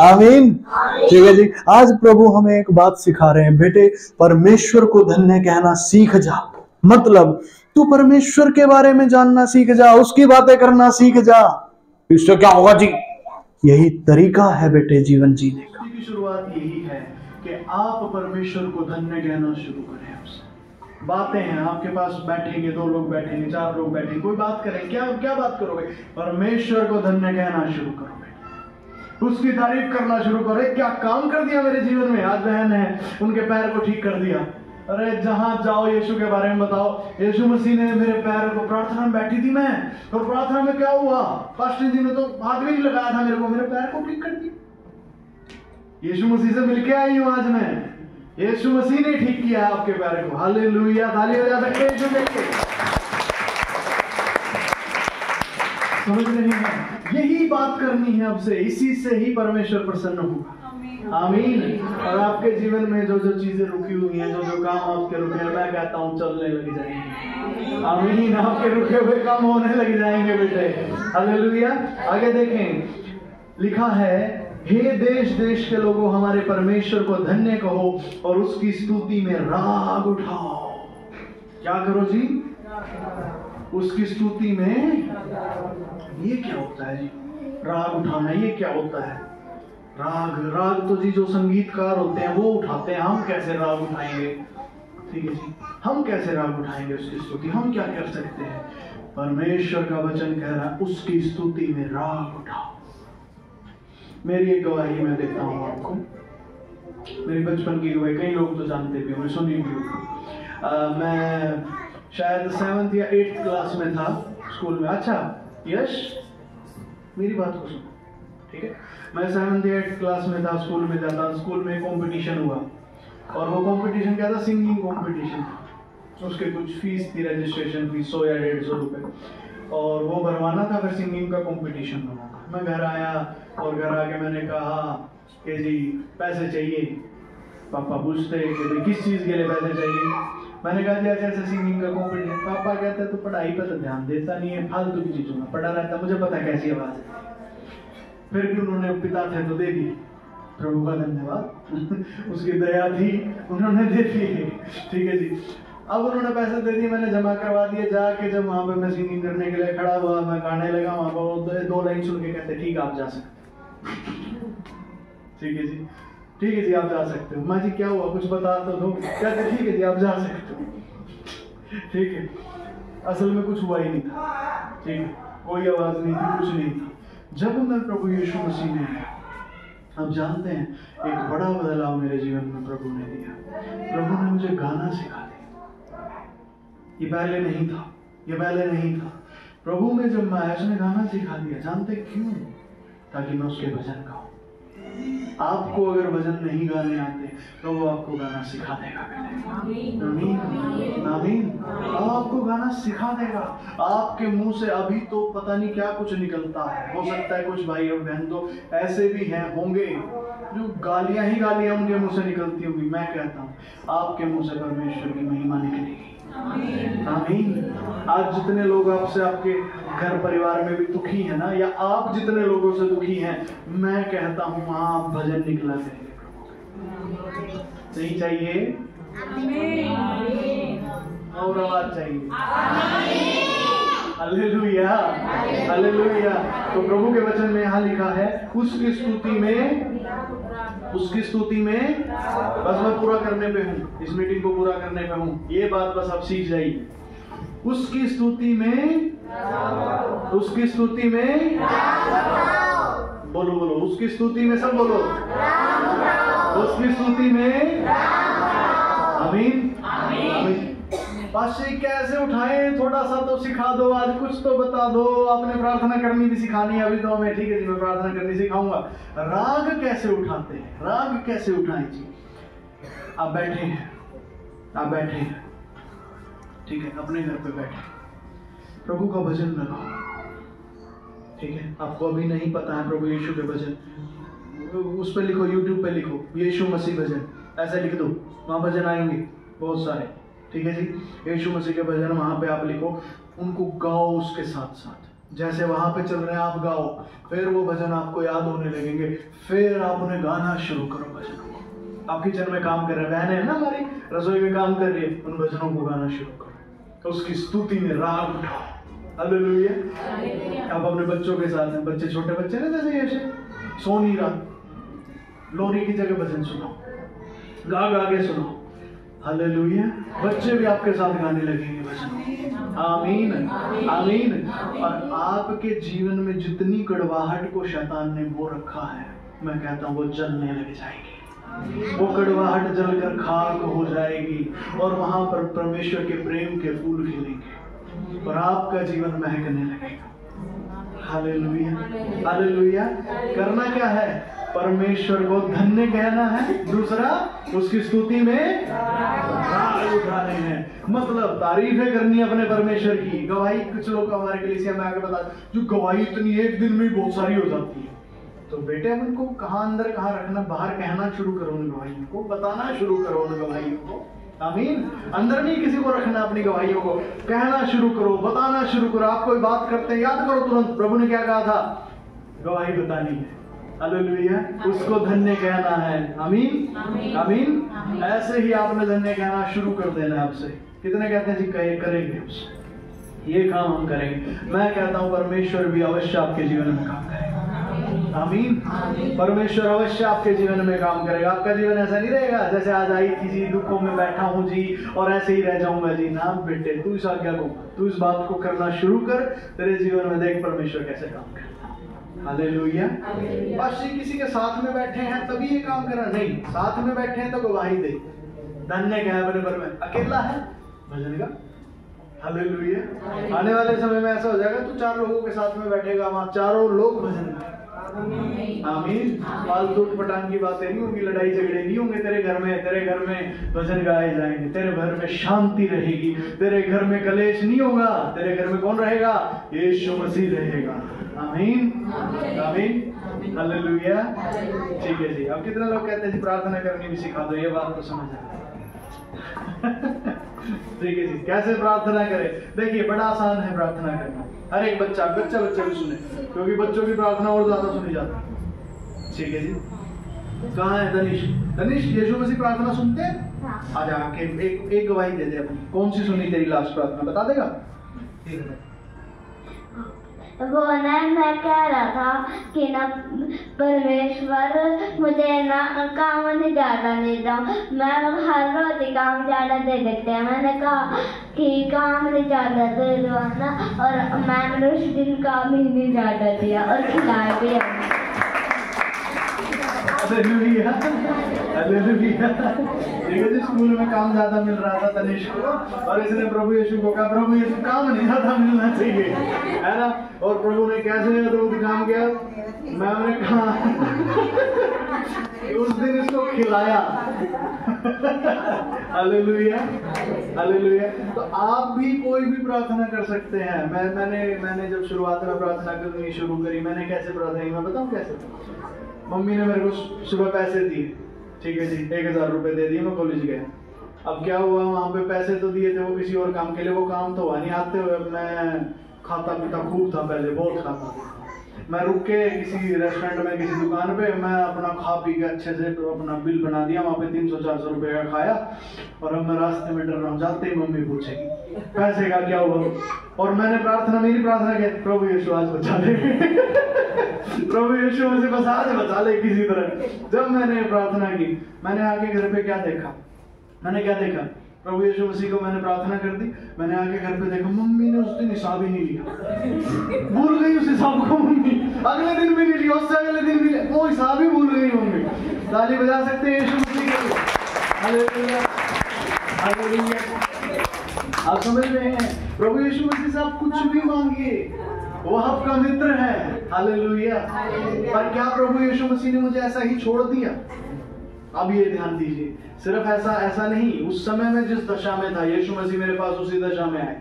आमीन, ठीक है जी। आज प्रभु हमें एक बात सिखा रहे हैं, बेटे परमेश्वर को धन्य कहना सीख जा। मतलब तू परमेश्वर के बारे में जानना सीख जा, उसकी बातें करना सीख जा। इससे क्या होगा जी? यही तरीका है बेटे जीवन जीने का। शुरुआत यही है कि आप परमेश्वर को धन्य कहना शुरू करें। बातें हैं आपके पास, बैठेंगे 2 लोग बैठेंगे, 4 लोग बैठेंगे, कोई बात करें, क्या बात करोगे? परमेश्वर को धन्य कहना शुरू करोगे, उसकी तारीफ करना शुरू करो। क्या काम कर दिया मेरे जीवन में। आज बहन है, उनके पैर को ठीक कर दिया। अरे जहां जाओ यीशु के बारे में बताओ। यीशु मसीह ने मेरे पैर को, प्रार्थना में बैठी थी मैं, और प्रार्थना में क्या हुआ, पास्टर जी ने तो हाथ भी नहीं लगाया था मेरे को, मेरे पैर को ठीक कर दिया। यीशु मसीह से मिलके आई हूं आज मैं, यीशु मसीह ने ठीक किया है आपके पैर को। हालेलुया, ताली बजा सकते हैं यीशु के लिए। समझ रहे हैं, यही बात करनी है आपसे, इसी से ही परमेश्वर प्रसन्न होगा। आमीन। और आपके जीवन में जो जो चीजें रुकी हुई हैं, जो जो काम आपके रुके हैं, मैं कहता हूँ चलने लग जाएंगे। आमीन। आपके रुके हुए काम होने लग जाएंगे बेटे। हालेलुया। आगे देखें, लिखा है, हे देश देश के लोगों, हमारे परमेश्वर को धन्य कहो और उसकी स्तुति में राग उठाओ। क्या करो जी? उसकी स्तुति में, ये क्या होता है जी? राग उठाना, ये क्या होता है? राग तो जी जो संगीतकार होते हैं वो उठाते हैं। हम कैसे राग उठाएंगे? ठीक है जी, हम कैसे राग उठाएंगे उसकी स्तुति? हम क्या कर सकते हैं? परमेश्वर का वचन कह रहा है, उसकी स्तुति में राग उठाओ। मेरी एक गवाही मैं देता हूँ आपको, मेरी बचपन की गवाही, कई लोग तो जानते भी होंगे, सुनी भी होगी। मैं शायद 7th या 8th क्लास में था स्कूल में। अच्छा यश, मेरी बात को सुनो, ठीक है? मैं 7th या 8th क्लास में था, स्कूल में जाता, स्कूल में कंपटीशन हुआ, और वो कंपटीशन क्या था? Singing competition. उसके कुछ फीस थी, रजिस्ट्रेशन फीस 100 या 150 रुपए, और वो भरवाना था, फिर सिंगिंग का कंपटीशन बना था। मैं घर आया और घर आके मैंने कहा कि जी पैसे चाहिए। पापा पूछते कि भाई किस चीज़ के लिए पैसे चाहिए? मैंने कहा जी ऐसे सिंगिंग का कंपटीशन। पापा कहते तो पढ़ाई पर तो ध्यान देता नहीं है, फालतू की चीज़ों में पढ़ा रहता, मुझे पता कैसी आवाज़ है। फिर भी उन्होंने, पिता थे तो दे दी, प्रभु का धन्यवाद। उसकी दया थी, उन्होंने दे दी। ठीक है जी। अब उन्होंने पैसे दे दिए, मैंने जमा करवा दिए। जाके जब वहाँ पे मैं सिंगिंग करने के लिए खड़ा हुआ, मैं गाने लगा, वहाँ पर 2 लाइन सुन के कहते ठीक है आप जा सकते। ठीक है जी, ठीक है जी आप जा सकते हो। माँ जी क्या हुआ, कुछ बता तो दो। कहते ठीक है जी आप जा सकते हो। ठीक है, असल में कुछ हुआ ही नहीं था। ठीक है, कोई आवाज़ नहीं थी, कुछ नहीं था। जब मैं प्रभु यीशु मसीह में आया, आप जानते हैं एक बड़ा बदलाव मेरे जीवन में प्रभु ने दिया। प्रभु ने मुझे गाना सिखा दिया। ये पहले नहीं था, ये पहले नहीं था। प्रभु में जब मैं आया, उसने गाना सिखा दिया। जानते क्यों? ताकि मैं उसके भजन गाऊं। आपको अगर भजन नहीं गाने आते तो वो आपको गाना सिखा देगा। आमीन, आमीन। आपको गाना सिखा देगा। आपके मुंह से अभी तो पता नहीं क्या कुछ निकलता है। हो सकता है कुछ भाई और बहन तो ऐसे भी हैं, होंगे, जो गालियां ही गालियां उनके मुंह से निकलती होंगी। मैं कहता हूँ आपके मुंह से परमेश्वर की महिमा निकलेगी। आमीन। आज जितने लोग आपसे, आपके घर परिवार में भी दुखी है ना, या आप जितने लोगों से दुखी हैं, मैं कहता हूँ आप भजन निकला करेंगे। नहीं चाहिए? और आवाज चाहिए। Hallelujah, hallelujah. तो प्रभु के वचन में यहाँ लिखा है, उसकी स्तुति में, बस मैं पूरा करने पे हूँ, इस मीटिंग को पूरा करने पे हूँ, ये बात बस आप सीख जाइए। उसकी स्तुति में, बोलो बोलो, उसकी स्तुति में, सब बोलो, उसकी स्तुति में। आमीन, आमीन। पास्टर कैसे उठाएं, थोड़ा सा तो सिखा दो, आज कुछ तो बता दो। आपने प्रार्थना करनी भी सिखानी है अभी तो हमें। ठीक है जी, मैं प्रार्थना करनी सिखाऊंगा। राग कैसे उठाते हैं, राग कैसे उठाएं जी? आप बैठे हैं, आप बैठे हैं, ठीक है, अपने घर पे बैठे, प्रभु का भजन लगाओ। ठीक है, आपको अभी नहीं पता है प्रभु यीशु के भजन, उस पर लिखो, यूट्यूब पे लिखो यीशु मसीह भजन, ऐसे लिख दो, वहाँ भजन आएंगे बहुत सारे। ठीक है जी, यीशु मसीह के भजन वहाँ पे आप लिखो, उनको गाओ उसके साथ साथ, जैसे वहाँ पे चल रहे हैं आप गाओ, फिर वो भजन आपको याद होने लगेंगे, फिर आप उन्हें गाना शुरू करो भजनों को। आप किचन में काम कर रहे हैं, बहनें है ना हमारी रसोई में काम कर रही है, उन भजनों को गाना शुरू करो, तो उसकी स्तुति में राग उठाओ। हालेलुया। अब अपने बच्चों के साथ हैं, बच्चे छोटे बच्चे ना, जैसे ऐसे सो नहीं रहा, लोरी की जगह भजन सुनो, गा गा के सुनो। हालेलुया। बच्चे भी आपके साथ गाने लगेंगे वचन। आमीन आमीन। और आपके जीवन में जितनी कड़वाहट को शैतान ने बो रखा है, मैं कहता हूँ वो जलने लग जाएगी। वो कड़वाहट जलकर खाक हो जाएगी और वहां पर परमेश्वर के प्रेम के फूल खिलेंगे और आपका जीवन महकने लगेगा। Hallelujah hallelujah. करना क्या है? परमेश्वर को धन्य कहना है। दूसरा, उसकी स्तुति में राग उठाने हैं, मतलब तारीफें करनी है अपने परमेश्वर की। गवाही कुछ लोग हमारे कलीसिया में आके बता, जो गवाही इतनी एक दिन में बहुत सारी हो जाती है, तो बेटे अब उनको कहाँ अंदर कहाँ रखना, बाहर कहना शुरू करो उन गवाहियों को, बताना शुरू करो उन गवाहियों को। आमीन। अंदर नहीं किसी को रखना, अपनी गवाहियों को कहना शुरू करो, बताना शुरू करो। आप कोई बात करते हैं, याद करो तुरंत प्रभु ने क्या कहा था, गवाही बतानी है। हालेलुया। उसको धन्य कहना है। आमीन आमीन। ऐसे ही आपने धन्य कहना शुरू कर देना। आपसे कितने कहते हैं जी करेंगे उससे, ये काम हम करेंगे। मैं कहता हूँ परमेश्वर भी अवश्य आपके जीवन में काम करेगा। आमीन। परमेश्वर अवश्य आपके जीवन में काम करेगा। आपका जीवन ऐसा नहीं रहेगा जैसे आज आई थी जी, दुखों में बैठा हूँ जी और ऐसे ही रह जाऊंगा जी। ना बेटे, तू इस आज्ञा को, तू इस बात को करना शुरू कर, तेरे जीवन में देख परमेश्वर कैसे काम करता है। हालेलुया। बस ये किसी के साथ में बैठे हैं तभी ये काम करा नहीं, साथ में बैठे हैं तो गवाही दे, धन्य क्या है बड़े पर में। अकेला है भजन का। हालेलुया। आने वाले समय में ऐसा हो जाएगा, तू 4 लोगों के साथ में बैठेगा, वहां चारों लोग भजन गाएंगे। आमीन। फालतू पटांग की बातें नहीं होंगी, लड़ाई झगड़े नहीं होंगे तेरे घर में। तेरे घर में भजन गाए जाएंगे, तेरे घर में शांति रहेगी, तेरे घर में कलेश नहीं होगा। तेरे घर में कौन रहेगा? यीशु मसीह रहेगा। आमीन आमीन। हालेलुया। ठीक है जी। अब कितने लोग कहते हैं जी प्रार्थना करनी भी सिखा दो, ये बात तो समझ आए। ठीक है जी। कैसे प्रार्थना करें? देखिए बड़ा आसान है प्रार्थना करना। हर एक बच्चा भी सुने, क्योंकि बच्चों की प्रार्थना और ज्यादा सुनी जाती है। ठीक है जी। कहाँ है तनिष? तनिष, यीशु मसीह प्रार्थना सुनते हैं? आ जा के एक गवाही दे दे अपनी। कौन सी सुनी तेरी लास्ट प्रार्थना, बता देगा? ठीक है। वो ना मैं कह रहा था कि ना परमेश्वर मुझे ना काम नहीं ज़्यादा दे दो, मैं हर रोज ही काम ज़्यादा दे देते हैं। मैंने कहा कि काम नहीं ज़्यादा दे दो ना, और मैंने उस दिन काम ही नहीं ज़्यादा दिया और खिलाए भी है। Hallelujah hallelujah. ठीक है जी। स्कूल में काम ज्यादा मिल रहा था तनिष को, और इसने प्रभु यीशु को कहा, प्रभु यीशु काम नहीं ज्यादा मिलना चाहिए, है ना। और प्रभु ने कैसे तो काम किया, मैंने कहा उस दिन इसको खिलाया। Hallelujah hallelujah. तो आप भी कोई भी प्रार्थना कर सकते हैं। मैंने जब शुरुआत में प्रार्थना करनी शुरू करी, मैंने कैसे प्रार्थना की, मैं बताऊं कैसे। मम्मी ने मेरे को सुबह पैसे दिए, ठीक है जी, 1000 रुपए दे दिए, मैं कॉलेज गया। अब क्या हुआ, वहाँ पे पैसे तो दिए थे वो किसी और काम के लिए, वो काम तो हुआ नहीं। आते हुए मैं खाता पीता खूब था, पहले बहुत खाता था। मैं रुक के किसी रेस्टोरेंट में, किसी दुकान पे, मैं अपना खा पी के अच्छे से अपना बिल बना दिया। वहाँ पे 300-400 रुपए का खाया, और अब मैं रास्ते में डर रहा हूँ, जाते ही मम्मी पूछेगी पैसे का क्या हुआ। और मैंने मेरी प्रार्थना की, प्रभु यीशु आज बचा ले। प्रभु यीशु मुझे बस आज बचा ले किसी तरह। जब मैंने प्रार्थना की, मैंने आके घर पे क्या देखा, प्रभु यीशु मसीह को मैंने प्रार्थना कर दी। मैंने आके घर पे देखा, मम्मी ने उस दिन हिसाब ही नहीं लिया, भूल गई उस हिसाब को मम्मी। अगले दिन भी नहीं लिया, उससे अगले दिन भी वो हिसाब ही भूल गई मम्मी। ताली बजा सकते हैं यीशु मसीह के लिए। Hallelujah hallelujah. आप समझ रहे हैं, प्रभु यीशु मसीह से आप कुछ भी मांगिए, वो आपका मित्र है। हालेलुया। पर क्या प्रभु यीशु मसीह ने मुझे ऐसा ही छोड़ दिया? अब ये ध्यान दीजिए, सिर्फ ऐसा नहीं, उस समय में जिस दशा में था यीशु मसीह मेरे पास उसी दशा में आए।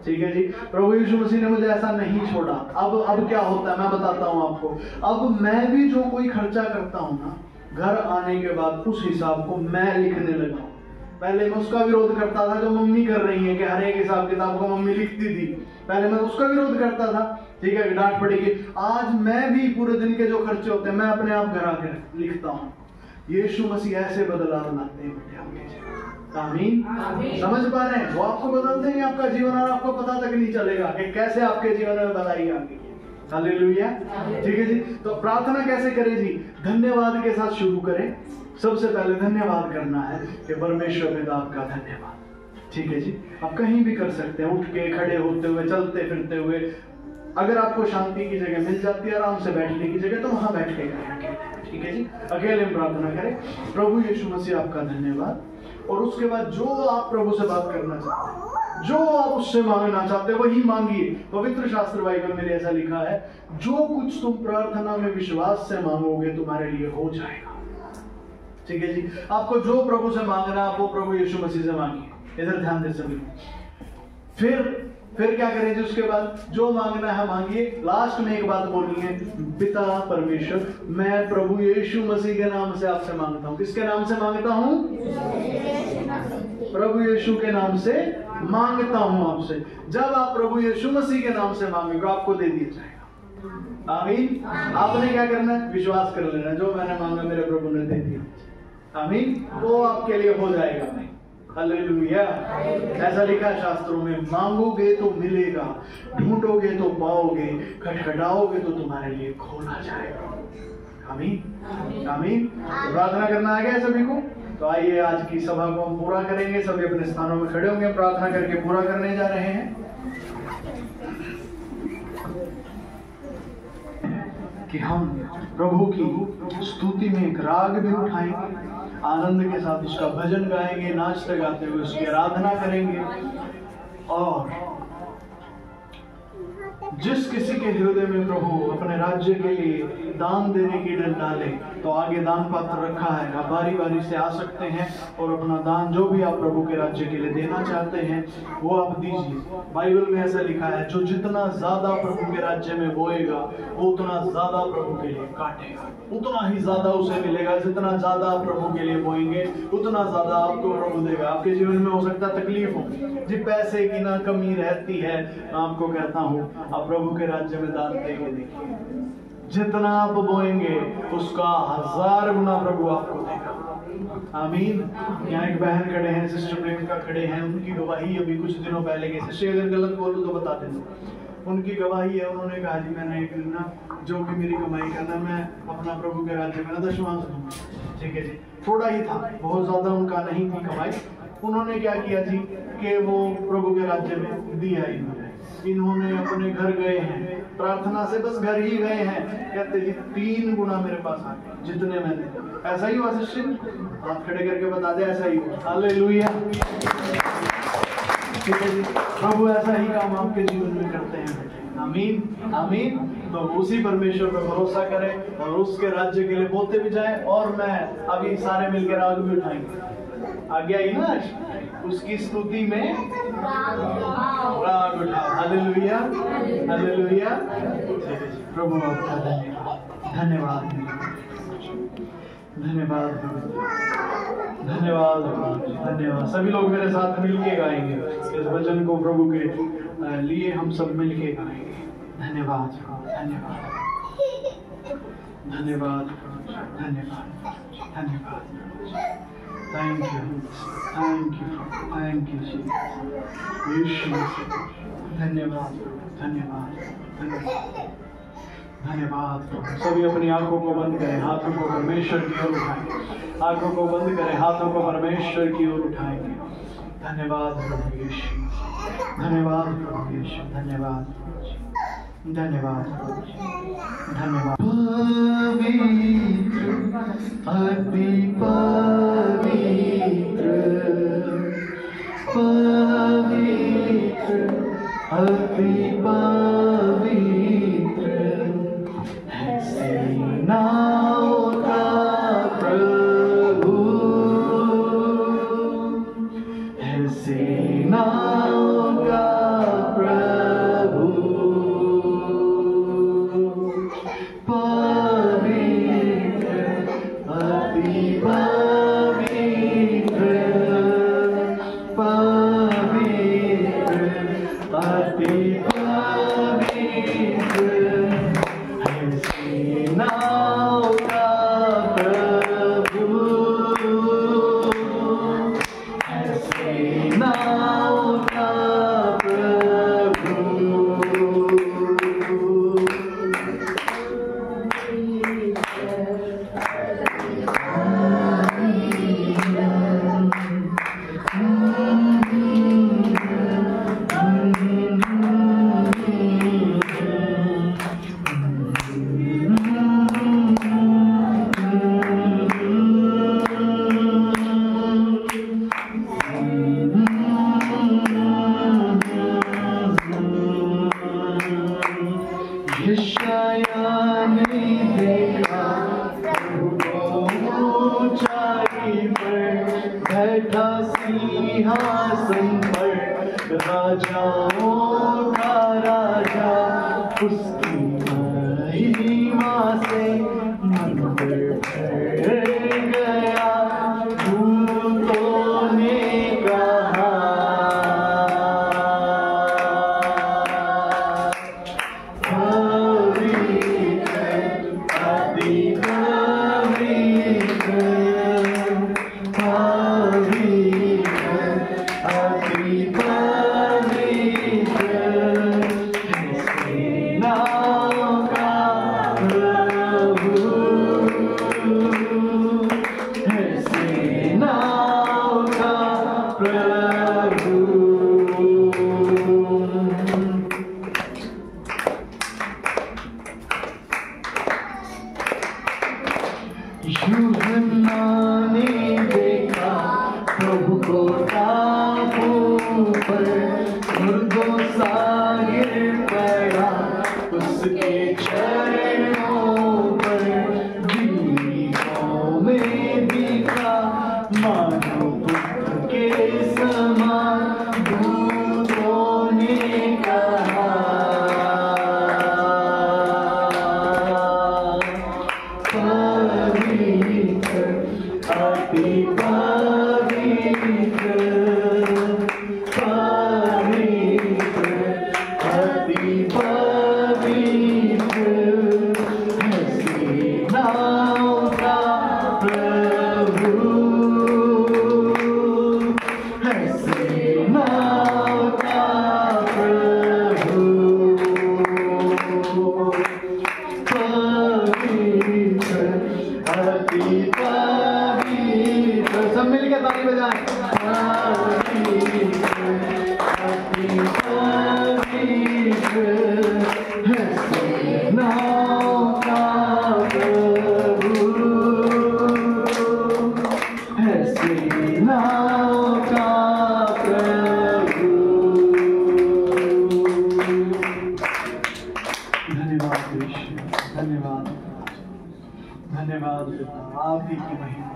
ठीक है जी। प्रभु यीशु मसीह ने मुझे ऐसा नहीं छोड़ा। अब क्या होता है मैं बताता हूँ आपको। अब मैं भी जो कोई खर्चा करता हूँ ना, घर आने के बाद उस हिसाब को मैं लिखने लगा हूँ। पहले मैं उसका विरोध करता था जो मम्मी कर रही है, कि हर एक हिसाब किताब को मम्मी लिखती थी। पहले मैं उसका विरोध करता था, ठीक है, डांट पड़ेगी। आज मैं भी पूरे दिन के जो खर्चे होते हैं मैं अपने आप घर आकर लिखता हूँ। यीशु मसीह ऐसे बदलाव लाते हैं बेटे आपके जीवन। आमीन। समझ पा रहे हैं? वो आपको बदल देंगे आपका जीवन, और आपको पता तक नहीं चलेगा कि कैसे आपके जीवन में बदलाई आएगी। हालेलुया। ठीक है जी। तो प्रार्थना कैसे करें जी? धन्यवाद के साथ शुरू करें। सबसे पहले धन्यवाद करना है कि परमेश्वर पिता आपका धन्यवाद। ठीक है जी, आप कहीं भी कर सकते हैं, उठ के, खड़े होते हुए, चलते फिरते हुए। अगर आपको शांति की जगह मिल जाती है, आराम से बैठने की जगह, तो वहां बैठ के करें। ठीक है जी, अकेले में प्रार्थना करें। प्रभु यीशु मसीह आपका धन्यवाद। और उसके बाद जो आप प्रभु से बात करना चाहते हैं, जो आप उससे मांगना चाहते हैं, वही मांगिए। पवित्र शास्त्र बाइबल में ऐसा लिखा है, जो कुछ तुम प्रार्थना में विश्वास से मांगोगे तुम्हारे लिए हो जाएगा। ठीक है जी, आपको जो प्रभु से मांगना है, वो प्रभु यीशु मसीह से मांगिए। इधर ध्यान दे सभी। फिर क्या करें जी? उसके बाद जो मांगना है मांगिए। लास्ट में एक बात बोलनी है, पिता परमेश्वर, मैं प्रभु यीशु मसीह के नाम से आपसे मांगता हूँ। किसके नाम से मांगता हूँ? प्रभु यीशु के नाम से मांगता हूँ आपसे। जब आप प्रभु यीशु मसीह के नाम से मांगेंगे, आपको दे दिया जाएगा। आमीन। आपने क्या करना है? विश्वास कर लेना, जो मैंने मांगा मेरे प्रभु ने दे दिया। आमीन। वो आपके लिए हो जाएगा। हालेलुया। ऐसा लिखा है शास्त्रों में, मांगोगे तो मिलेगा, ढूंढोगे तो पाओगे, खटखटाओगे तो तुम्हारे लिए खोला जाएगा। आमीन आमीन। तो प्रार्थना करना आ गया सभी को? तो आइए आज की सभा को हम पूरा करेंगे। सभी अपने स्थानों में खड़े होंगे, प्रार्थना करके पूरा करने जा रहे हैं कि हम प्रभु की स्तुति में एक राग भी उठाएंगे, आनंद के साथ उसका भजन गाएंगे, नाचते गाते हुए उसकी आराधना करेंगे। और जिस किसी के हृदय में प्रभु अपने राज्य के लिए दान देने की डर डाले, तो आगे दान पात्र रखा है, आप बारी बारी से आ सकते हैं और अपना दान जो भी आप प्रभु के राज्य के लिए देना चाहते हैं वो आप दीजिए। बाइबल में ऐसा लिखा है, जो जितना ज्यादा प्रभु के राज्य में बोएगा वो उतना ज्यादा प्रभु के लिए काटेगा, उतना ही ज्यादा उसे मिलेगा। जितना ज्यादा आप प्रभु के लिए बोएंगे उतना ज्यादा आपको प्रभु देगा। आपके जीवन में हो सकता है तकलीफ हो जी, पैसे की ना कमी रहती है, मैं आपको कहता हूँ आप प्रभु के राज्य में दान देंगे, देखिए जितना आप बोएंगे उसका 1000 गुना प्रभु आपको देगा। आमीन। यहाँ एक बहन खड़े हैं, सिस्टर प्रियंका खड़े हैं, उनकी गवाही अभी कुछ दिनों पहले की, सिस्टर अगर गलत बोलूं तो बता देना, उनकी गवाही है। उन्होंने कहा जी मैंने एक दिन ना जो भी मेरी कमाई करना, मैं अपना प्रभु के राज्य में 10वां दूंगा। ठीक है जी, थोड़ा ही था, बहुत ज्यादा उनका नहीं थी कमाई। उन्होंने क्या किया जी कि वो प्रभु के राज्य में दिया इन्होंने अपने घर गए हैं, प्रार्थना से बस घर ही गए हैं, कहते जी 3 गुना मेरे पास आ गए जितने मैंने। ऐसा ही हुआ सिस्टर? हाथ खड़े करके बता दे, ऐसा ही हुआ। हालेलुया। ठीक है जी, प्रभु ऐसा ही काम आपके जीवन में करते हैं। आमीन आमीन। तो उसी परमेश्वर पर भरोसा करें और उसके राज्य के लिए बोलते भी जाएं। और मैं अभी सारे मिलकर राग भी उठाएंगे। आ गया ही ना, उसकी स्तुति में राग उठाओ। Hallelujah hallelujah. प्रभु आपका धन्यवाद धन्यवाद धन्यवाद धन्यवाद धन्यवाद। सभी लोग मेरे साथ मिलके गाएंगे इस वचन को, प्रभु के लिए हम सब मिलके गाएंगे। धन्यवाद धन्यवाद धन्यवाद धन्यवाद धन्यवाद। Thank you thank you thank you Yeshu Masih. धन्यवाद धन्यवाद धन्यवाद धन्यवाद। सभी अपनी आंखों को बंद करें, हाथों को परमेश्वर की ओर उठाएं। आंखों को बंद करें, हाथों को परमेश्वर की ओर उठाएंगे। धन्यवाद प्रभु यीशु, धन्यवाद प्रभु यीशु, धन्यवाद धन्यवाद धन्यवाद। पवित्र अति पवित्र पवित्र अति पवित्र है सेनाओं का प्रभु, है सेनाओं का प्रभु। पवित्र अति पवित्र पवित्र अति पवित्र है सेनाओं का प्रभु, है सेनाओं का प्रभु। उसकी महिमा से मंदिर भर गया। दूतों ने कहा यूहन्ना ने देखा प्रभु को टापू पर, मुर्दों सा गिर पड़ा उसके चरणों पर। दीपों में दिखा मानो पुत्र के समान। दूतों ने कहा सब मिलकर ताली बजाएं। धन्यवाद धन्यवाद पिता, आप ही की महिमा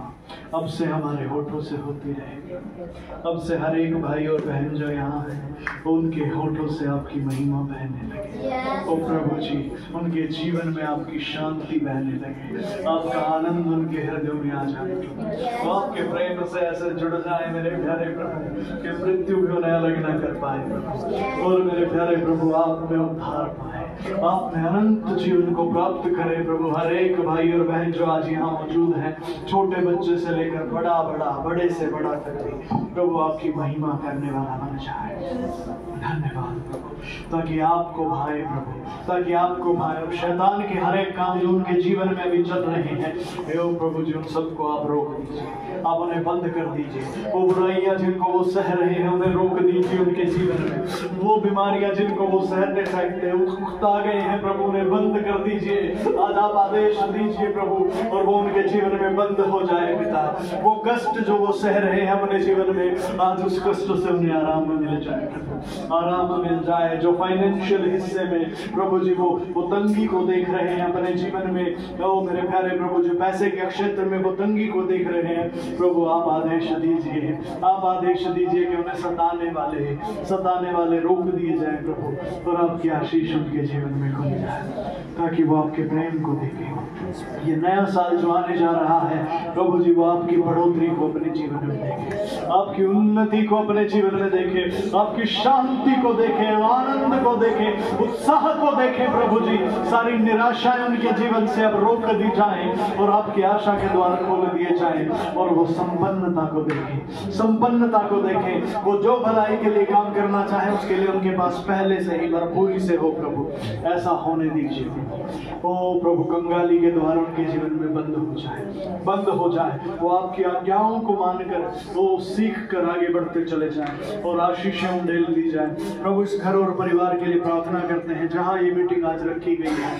अब से हमारे होठों से होती रहे। अब से हर एक भाई और बहन जो यहाँ है उनके होठों से आपकी महिमा बहने लगे। ओ प्रभु जी, उनके जीवन में आपकी शांति बहने लगे, आपका आनंद उनके हृदय में आ जाए। तो आपके प्रेम से ऐसे जुड़ जाए मेरे प्यारे प्रभु कि मृत्यु भी उन्हें अलग न कर पाए प्रभु। और मेरे प्यारे प्रभु आप में उद्धार पाए, आप में अनंत जीवन को प्राप्त करें प्रभु। हर एक भाई और बहन जो आज यहाँ मौजूद है, छोटे बच्चे से लेकर बड़े से बड़ा तक प्रभु आपकी महिमा करने वाला बन जाए। धन्यवाद प्रभु, ताकि आपको भाए प्रभु, ताकि आपको भाए। और शैतान के हर एक काम जो उनके जीवन में भी चल रहे हैं प्रभु जी, उन सबको आप रोक दीजिए, आप उन्हें बंद कर दीजिए। वो बुराइयां जिनको वो सह रहे हैं उन्हें रोक दीजिए उनके जीवन में। वो बीमारियां जिनको वो सहने सकते उकता गए हैं प्रभु, उन्हें बंद कर दीजिए। आज आप आदेश दीजिए प्रभु और वो उनके जीवन में बंद हो जाए पिता। वो कष्ट जो वो सह रहे हैं अपने जीवन में, आज उस कष्ट से उन्हें आराम मिल जाए प्रभु, आराम मिल जाए। जो फाइनेंशियल हिस्से में प्रभु जी वो तंगी को देख रहे हैं अपने जीवन में, ओ मेरे प्यारे प्रभु जो पैसे के क्षेत्र में वो तंगी को देख रहे हैं प्रभु, आप आदेश दीजिए, आप आदेश दीजिए कि उन्हें सताने वाले रोक दिए जाए प्रभु, और आपकी आशीष उनके जीवन में खुल जाए ताकि वो आपके प्रेम को देखें। ये नया साल जो आने जा रहा है प्रभु जी, वो आपकी बढ़ोतरी को अपने जीवन में देखे, आपकी उन्नति को अपने जीवन में देखे, आपकी शांति को देखे, आनंद को देखे, उत्साह को देखे प्रभु जी। सारी निराशाएं उनके जीवन से अब रोक दी जाए और आपकी आशा के द्वार खोल दिए जाए, और वो संपन्नता को देखे, संपन्नता को देखे। वो जो भलाई के लिए काम करना चाहे उसके लिए उनके पास पहले से ही भरपूरी से हो प्रभु, ऐसा होने दीजिए। ओ प्रभु, कंगाली के द्वार उनके जीवन में बंद हो जाए, वो आपकी आज्ञाओं को मानकर वो सीख कर आगे बढ़ते चले जाएं और आशीषें उंडेल दी जाए प्रभु। इस घर और परिवार के लिए प्रार्थना करते हैं जहां ये मीटिंग आज रखी गई है।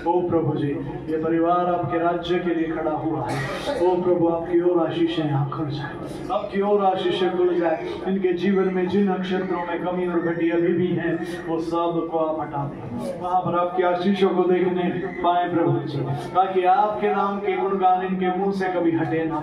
ओ प्रभु जी, ये परिवार आपके राज्य के लिए खड़ा हुआ है। ओ प्रभु, आपकी ओर आशीष आशीषें यहाँ खुल जाए, आपकी और आशीषें खुल जाए। इनके जीवन में जिन नक्षत्रों में कमी और घटी अभी भी है वो सब को आप हटा दें, वहां पर आपकी आशीषों को देखने पाए प्रभु जी, ताकि आपके नाम के गुणगान इनके मुंह से कभी हटे ना,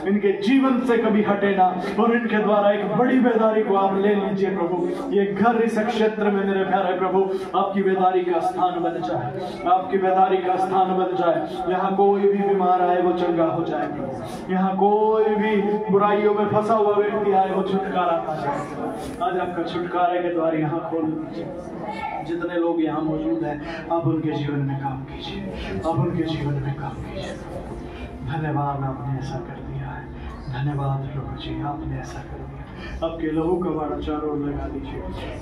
इनके जीवन से कभी हटे ना, और इनके द्वारा एक बड़ी बेदारी को आप ले लीजिए प्रभु। ये घर इस क्षेत्र में मेरे प्यारे प्रभु आपकी बेदारी का स्थान बन जाए, आपकी बेदारी का स्थान बन जाए। यहाँ कोई भी बीमार आए वो चंगा हो जाए प्रभु, यहाँ कोई भी बुराइयों में फंसा हुआ व्यक्ति आए वो छुटकारा पा जाए। आज आपका छुटकारे के द्वार यहाँ खोल दीजिए। जितने लोग यहाँ मौजूद हैं आप उनके जीवन में काम कीजिए, आप उनके जीवन में काम कीजिए। धन्यवाद, आपने ऐसा कर दिया है। धन्यवाद प्रभु जी, आपने ऐसा कर दिया। आपके लहू का बाड़ा चारों ओर लगा दीजिए।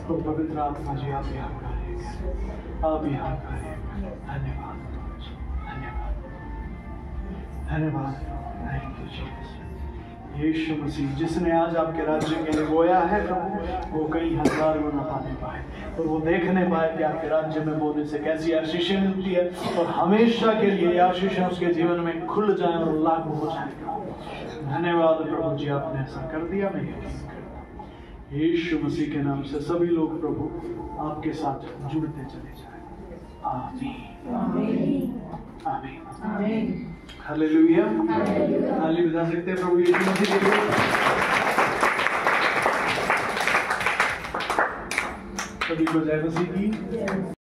तो पवित्र आत्मा जी आप यहाँ कार्य करें, आप यहाँ कार्य करें। धन्यवाद प्रभु जी, धन्यवाद, धन्यवाद। Thank you Jesus. Yeshu Masih जिसने आज आपके राज्य के लिए बोया है प्रभु, वो कई हजार गुना पाने पाए और वो देखने पाए कि आपके राज्य में बोने से कैसी आशीषें मिलती है, और हमेशा के लिए ये आशीषें उसके जीवन में खुल जाए और लागू हो जाए। धन्यवाद प्रभु जी, आपने ऐसा कर दिया। मैं यकीन करता हूं यीशु मसीह के नाम से सभी लोग प्रभु आपके साथ जुड़ते चले जाए। आमीन, आमीन, आमीन। हालेलुया। हालेलुया बता सकते हैं प्रभु यीशु मसीह के लिए। सभी को जय मसीह की।